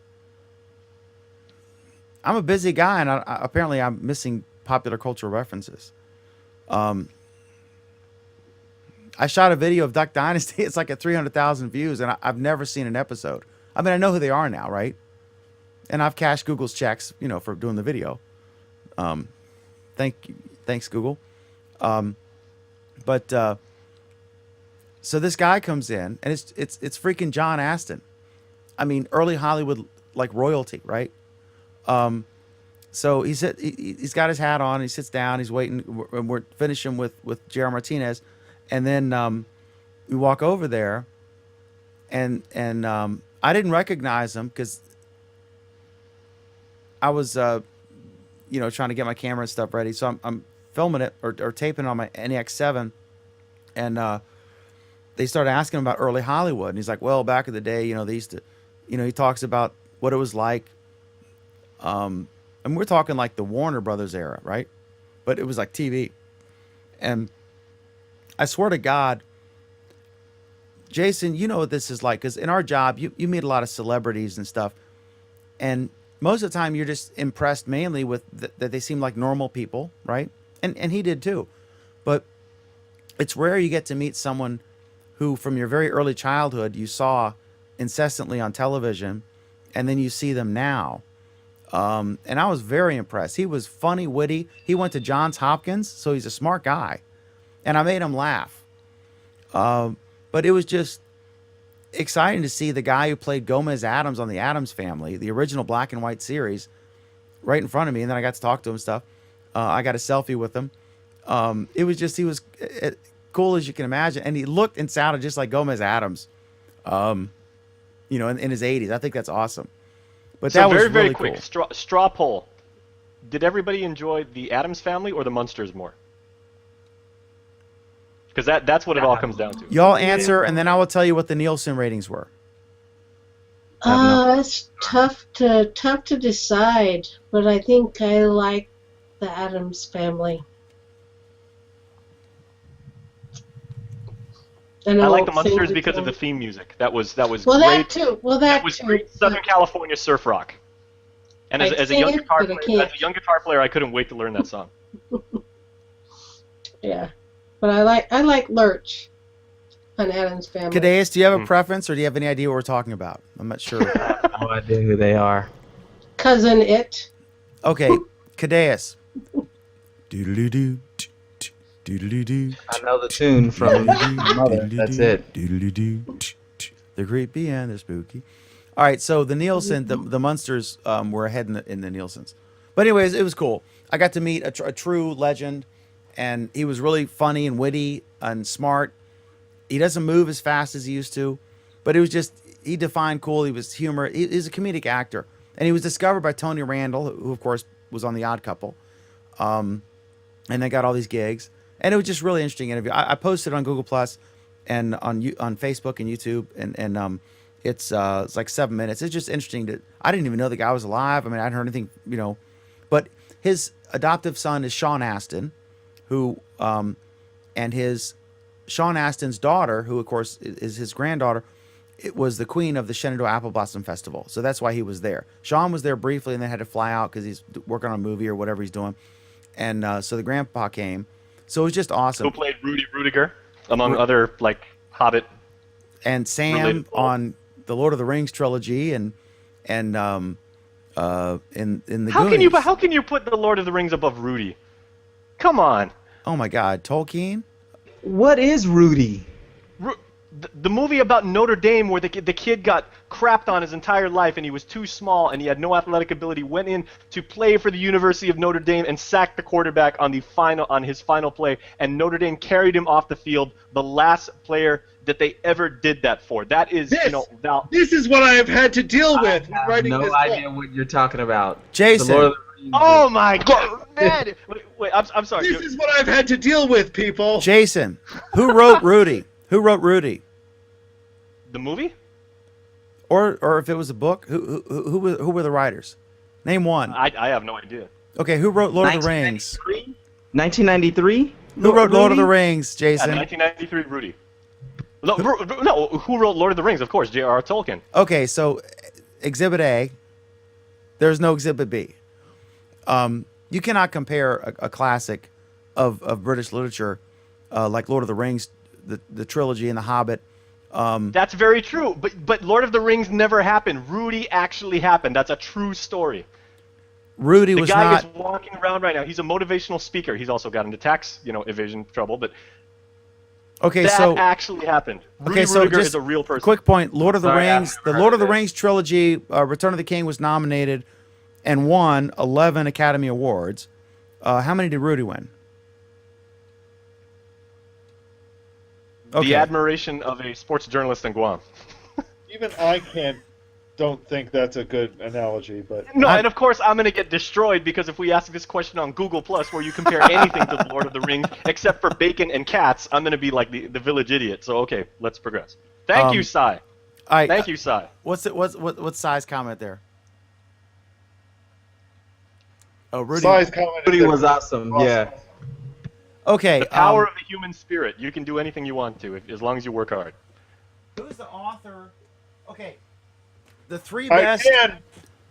I'm a busy guy, and apparently I'm missing popular cultural references. I shot a video of Duck Dynasty. It's like at 300,000 views, and I've never seen an episode. I mean, I know who they are now, right? And I've cashed Google's checks, for doing the video. Thanks, Google. So this guy comes in, and it's freaking John Astin. I mean, early Hollywood like royalty, right? So he's got his hat on. He sits down. He's waiting. We're finishing with J.R. Martinez, and then we walk over there, and I didn't recognize him because I was trying to get my camera and stuff ready. So I'm filming it or taping it on my NEX7, and they started asking him about early Hollywood, and he's like, well, back in the day, they used to, he talks about what it was like. And we're talking like the Warner Brothers era, right? But it was like TV. And I swear to God, Jason, you know what this is like, because in our job, you meet a lot of celebrities and stuff. And most of the time, you're just impressed mainly with that they seem like normal people, right? And he did too. But it's rare you get to meet someone who, from your very early childhood, you saw incessantly on television, and then you see them now. And I was very impressed. He was funny, witty. He went to Johns Hopkins, so he's a smart guy. And I made him laugh. But it was just exciting to see the guy who played Gomez Addams on the Addams Family, the original black and white series, right in front of me. And then I got to talk to him and stuff. I got a selfie with him. It was just, he was cool as you can imagine. And he looked and sounded just like Gomez Addams, in his 80s. I think that's awesome. But So that was very, very really quick, cool. straw poll. Did everybody enjoy the Addams Family or the Munsters more? Because that's what it all comes down to. Y'all answer, and then I will tell you what the Nielsen ratings were. It's tough to decide, but I think I like the Addams Family. I like the Munsters because of the theme music. That was Well, great. that too. Well, that was too. great Southern California surf rock. And I'd as a sing young it, guitar but I player, can't. I couldn't wait to learn that song. Yeah, but I like Lurch on Addams Family. Cadeas, do you have a preference, or do you have any idea what we're talking about? I'm not sure. No idea who they are. Cousin It. Okay, Cadeas. Doodly-doo, doodly-doo. I know the tune from Mother. That's it. They're creepy and they're spooky. All right, so the Nielsen, the Munsters were ahead in the Nielsens. But anyways, it was cool. I got to meet a true legend, and he was really funny and witty and smart. He doesn't move as fast as he used to, but it was just, he defined cool. He was humor. He's a comedic actor. And he was discovered by Tony Randall, who of course was on The Odd Couple. And they got all these gigs. And it was just really interesting interview. I posted on Google Plus and on Facebook and YouTube, and it's like 7 minutes. It's just interesting I didn't even know the guy was alive. I mean, I hadn't heard anything, but his adoptive son is Sean Astin, who and Sean Astin's daughter, who of course is his granddaughter, it was the queen of the Shenandoah Apple Blossom Festival. So that's why he was there. Sean was there briefly and then had to fly out because he's working on a movie or whatever he's doing. And so the grandpa came. So it was just awesome. Who played Rudy Rudiger, among other Hobbit. And Sam on the Lord of the Rings trilogy and in the Goonies. How can you put the Lord of the Rings above Rudy? Come on. Oh my God, Tolkien. What is Rudy? The movie about Notre Dame where the kid got crapped on his entire life and he was too small and he had no athletic ability, went in to play for the University of Notre Dame and sacked the quarterback on his final play, and Notre Dame carried him off the field, the last player that they ever did that for. That is, this is what I have had to deal with I have writing no this idea book. what you're talking about. Jason. The Lord of the Oh my God, man! Wait, I'm sorry. This is what I've had to deal with, people. Jason, who wrote Rudy? Who wrote Rudy? The movie? Or if it was a book, who were the writers? Name one. I have no idea. Okay, who wrote Lord of the Rings? 1993. Who wrote Lord of the Rudy? Rings, Yeah, Jason? 1993, Rudy. No, who wrote Lord of the Rings? Of course, J.R.R. Tolkien. Okay, so Exhibit A. There's no Exhibit B. You cannot compare a classic of British literature like Lord of the Rings, the trilogy, and The Hobbit. That's very true, but Lord of the Rings never happened. Rudy actually happened. That's a true story. Rudy The was guy not. is walking around right now. He's a motivational speaker. He's also got into tax, evasion trouble, but Okay, that so actually happened. Rudy okay, so Rudiger just is a real person. quick point: Lord of the Sorry, I Rings, haven't the heard Lord of of the this. Rings trilogy, Return of the King was nominated and won 11 Academy Awards. How many did Rudy win? The admiration of a sports journalist in Guam. Even I don't think that's a good analogy, but No, and of course I'm going to get destroyed because if we ask this question on Google Plus, where you compare anything to Lord of the Rings except for bacon and cats, I'm going to be like the village idiot. So okay, let's progress. Thank you, Sai. Thank you, Sai. What's Sai's comment there? Oh, Rudy. Sai's comment is Rudy that- was awesome. Yeah. Okay. The power of the human spirit. You can do anything you want to as long as you work hard. Who's the author? Okay. The three I best. can.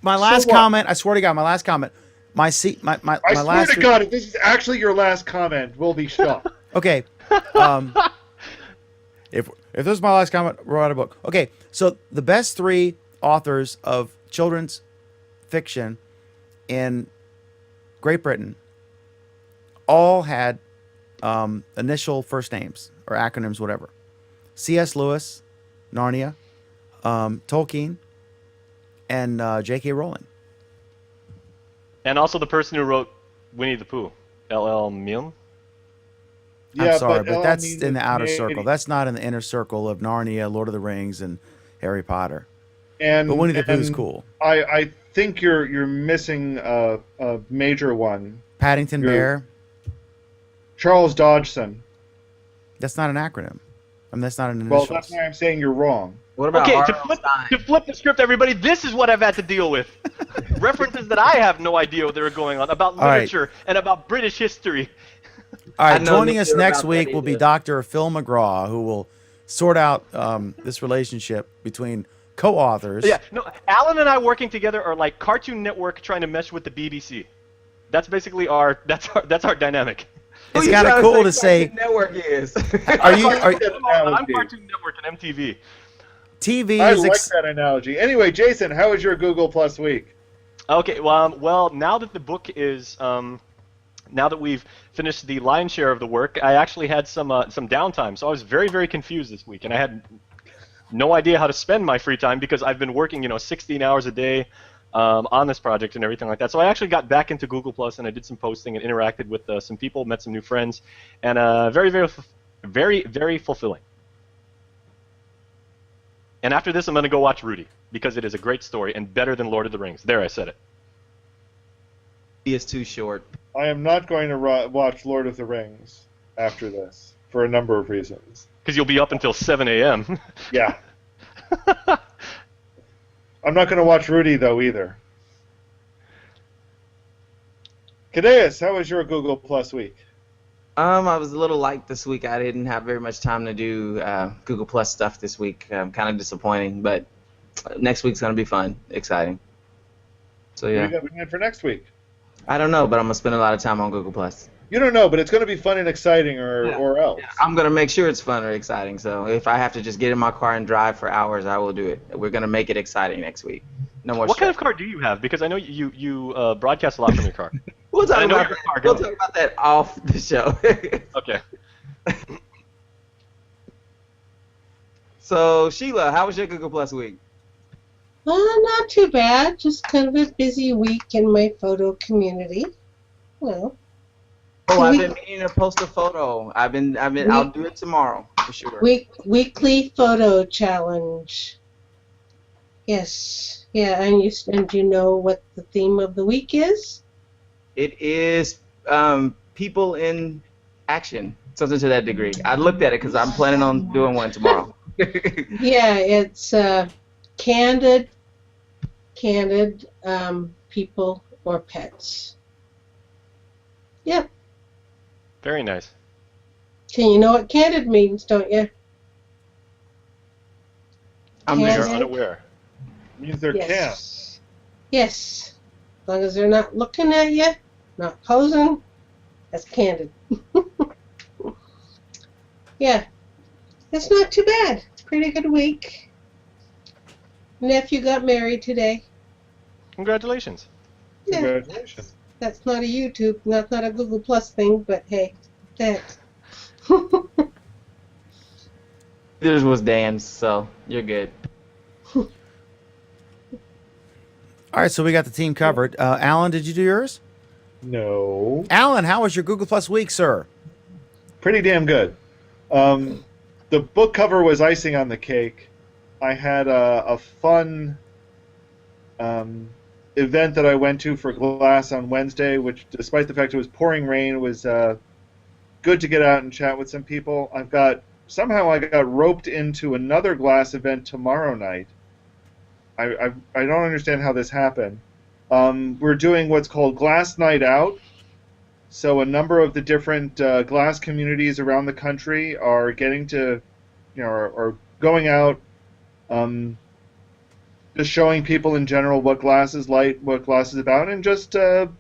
My last what? comment. I swear to God, my last comment. My I swear last. to God, if this is actually your last comment, we'll be shocked. Okay. If this is my last comment, we'll write a book. Okay. So the best three authors of children's fiction in Great Britain all had initial first names or acronyms, whatever. C.S. Lewis, Narnia, Tolkien, and J.K. Rowling. And also the person who wrote Winnie the Pooh, L.L. Milne. I'm sorry, but Ellen that's means in the outer it's circle. That's not in the inner circle of Narnia, Lord of the Rings, and Harry Potter. And But Winnie the Pooh's and cool. I think you're missing a major one. Paddington You're- Bear. Charles Dodgson. That's not an acronym. I mean, that's not an Well, initials. that's why I'm saying you're wrong. What about Okay, R.L. Stein? to flip the script, everybody, this is what I've had to deal with. References that I have no idea what they were going on about All right. literature and about British history. All I right, know joining nothing us next about week that will be either. Dr. Phil McGraw, who will sort out this relationship between co-authors. Yeah, no, Alan and I working together are like Cartoon Network trying to mesh with the BBC. That's basically our dynamic. It's Who you kind of trying cool to say. Cartoon Network is. I'm Cartoon Network and MTV. TV I is like that analogy. Anyway, Jason, how was your Google Plus week? Okay, well, now that the book is, now that we've finished the lion's share of the work, I actually had some downtime, so I was very, very confused this week, and I had no idea how to spend my free time because I've been working, 16 hours a day on this project and everything like that. So I actually got back into Google Plus and I did some posting and interacted with some people, met some new friends, and very, very, very, very fulfilling. And after this, I'm going to go watch Rudy because it is a great story and better than Lord of the Rings. There, I said it. He is too short. I am not going to watch Lord of the Rings after this for a number of reasons. Because you'll be up until 7 a.m. Yeah. I'm not going to watch Rudy, though, either. Cadeus, how was your Google Plus week? I was a little light this week. I didn't have very much time to do Google Plus stuff this week. Kind of disappointing, but next week's gonna be fun, exciting. So What do yeah, you got planned for next week? I don't know, but I'm gonna spend a lot of time on Google Plus. You don't know, but it's going to be fun and exciting, or else. I'm gonna make sure it's fun or exciting. So if I have to just get in my car and drive for hours, I will do it. We're gonna make it exciting next week. No more. What kind of stress. car do you have? Because I know you broadcast a lot from your car. We'll talk I know about your that. car, We'll go. talk about that off the show. Okay. So Sheila, how was your Google Plus week? Not too bad. Just kind of a busy week in my photo community. Well, Oh, I've We- been meaning to post a photo. I'll do it tomorrow for sure. weekly photo challenge. Yes. Yeah, and you know what the theme of the week is? It is people in action, something to that degree. I looked at it because I'm planning on doing one tomorrow. Yeah, it's candid people or pets. Yep. Very nice. So you know what candid means, don't you? I'm You're Candid. unaware. Means they're cast. Yes. Yes. As long as they're not looking at you, not posing, that's candid. Yeah. It's not too bad. Pretty good week. Nephew got married today. Congratulations. Yeah. Congratulations. That's not a YouTube, not a Google Plus thing, but hey, thanks. Yours was Dan's, so you're good. All right, so we got the team covered. Alan, did you do yours? No. Alan, how was your Google Plus week, sir? Pretty damn good. The book cover was icing on the cake. I had a fun event that I went to for Glass on Wednesday, which, despite the fact it was pouring rain, was good to get out and chat with some people. Somehow I got roped into another Glass event tomorrow night. I don't understand how this happened. We're doing what's called Glass Night Out. So a number of the different Glass communities around the country are getting to, are going out, just showing people in general what Glass is like, what Glass is about, and just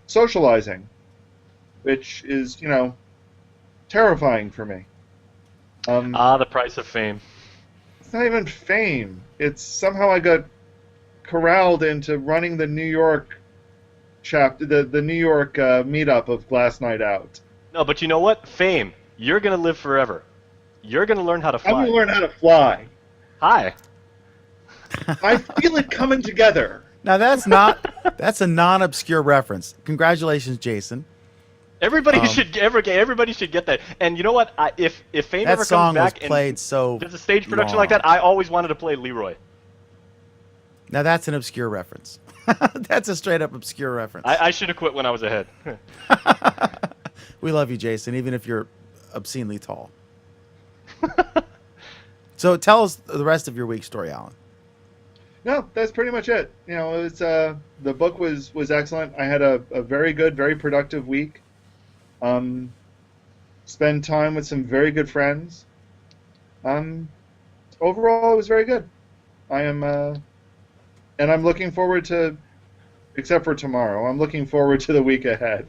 socializing, which is, terrifying for me. The price of fame. It's not even fame. It's somehow I got corralled into running the New York chapter, the New York meetup of Glass Night Out. No, but you know what? Fame. You're gonna live forever. You're gonna learn how to fly. I'm going to learn how to fly. Hi. I feel it coming together. Now that's a non-obscure reference. Congratulations, Jason. Everybody should get that. And you know what? If Fame That ever song comes was back played and so there's a stage production long. like that, I always wanted to play Leroy. Now that's an obscure reference. That's a straight up obscure reference. I should have quit when I was ahead. We love you, Jason, even if you're obscenely tall. So tell us the rest of your week story, Alan. No, that's pretty much it. It's the book was excellent. I had a very good, very productive week. Spend time with some very good friends. Overall, it was very good. And I'm looking forward to, except for tomorrow, I'm looking forward to the week ahead.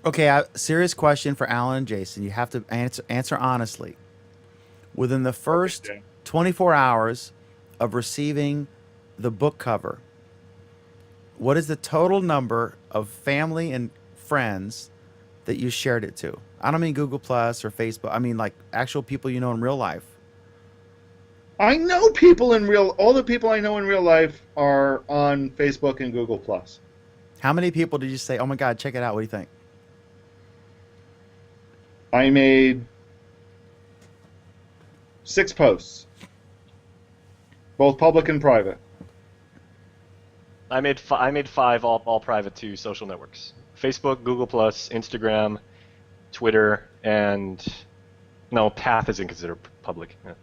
Okay, serious question for Alan and Jason. You have to answer honestly. Within the first 24 hours of receiving the book cover, what is the total number of family and friends that you shared it to? I don't mean Google Plus or Facebook. I mean like actual people you know in real life. I know all the people I know in real life are on Facebook and Google Plus. How many people did you say, oh my God, check it out? What do you think? I made 6 posts, both public and private. I made 5 all private to social networks: Facebook, Google Plus, Instagram, Twitter, and no, Path isn't considered public. Yeah.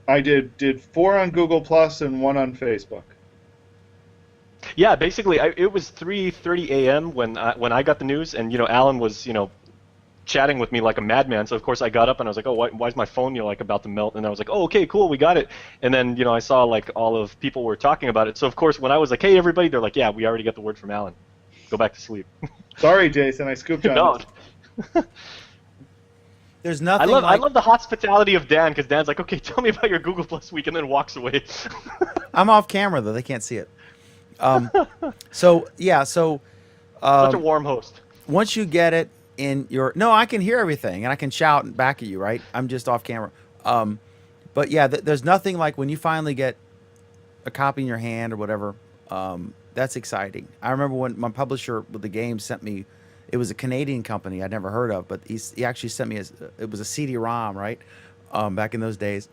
I did 4 on Google Plus and 1 on Facebook. Yeah, basically, it was 3:30 a.m. when I got the news, and Alan was chatting with me like a madman. So of course I got up and I was like, oh, why is my phone like about to melt? And I was like, oh, okay, cool, we got it. And then I saw like all of people were talking about it. So of course when I was like, hey everybody, they're like, yeah, we already got the word from Alan. Go back to sleep. Sorry, Jason, I scooped on No. it. There's nothing. I love the hospitality of Dan, because Dan's like, okay, tell me about your Google Plus week, and then walks away. I'm off camera though; they can't see it. So Such a warm host. once you get it in your I can hear everything and I can shout back at you, right? I'm just off camera. But yeah, there's nothing like when you finally get a copy in your hand or whatever. That's exciting. I remember when my publisher with the game sent me. It was a Canadian company I'd never heard of, but he actually sent me it was a CD-ROM, right? Back in those days,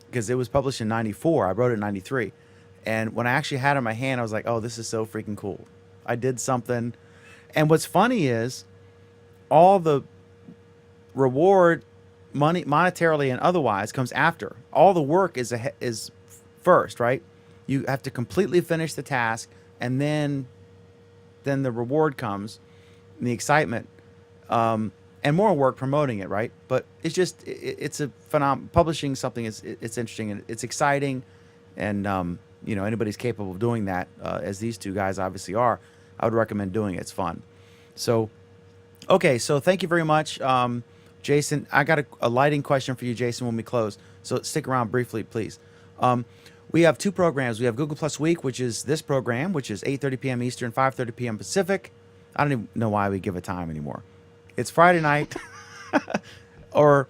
because it was published in '94. I wrote it in '93, and when I actually had it in my hand, I was like, "Oh, this is so freaking cool." I did something. And what's funny is all the reward, money, monetarily and otherwise, comes after. All the work is first, right? You have to completely finish the task, and then the reward comes, and the excitement, and more work promoting it, right? But it's just it's a phenomenon. Publishing something is it's interesting and it's exciting, and anybody's capable of doing that, as these two guys obviously are. I would recommend doing it. It's fun. So, okay, so thank you very much, Jason. I got a lighting question for you, Jason, when we close. So stick around briefly, please. We have two programs. We have Google Plus Week, which is this program, which is 8:30 p.m. Eastern, 5:30 p.m. Pacific. I don't even know why we give a time anymore. It's Friday night, or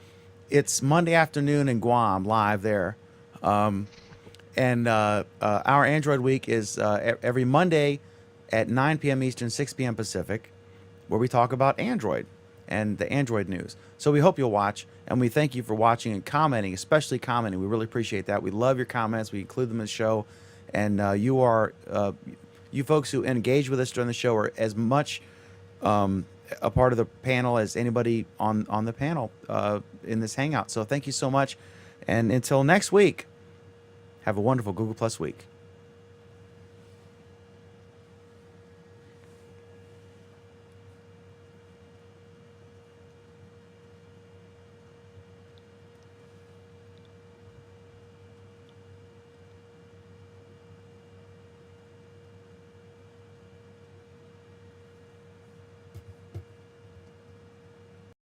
it's Monday afternoon in Guam, live there. And our Android Week is every Monday at 9 p.m. Eastern, 6 p.m. Pacific, where we talk about Android and the Android news. So we hope you'll watch, and we thank you for watching and commenting, especially commenting. We really appreciate that. We love your comments. We include them in the show, and you folks who engage with us during the show are as much a part of the panel as anybody on the panel in this hangout. So thank you so much, and until next week, have a wonderful Google Plus Week.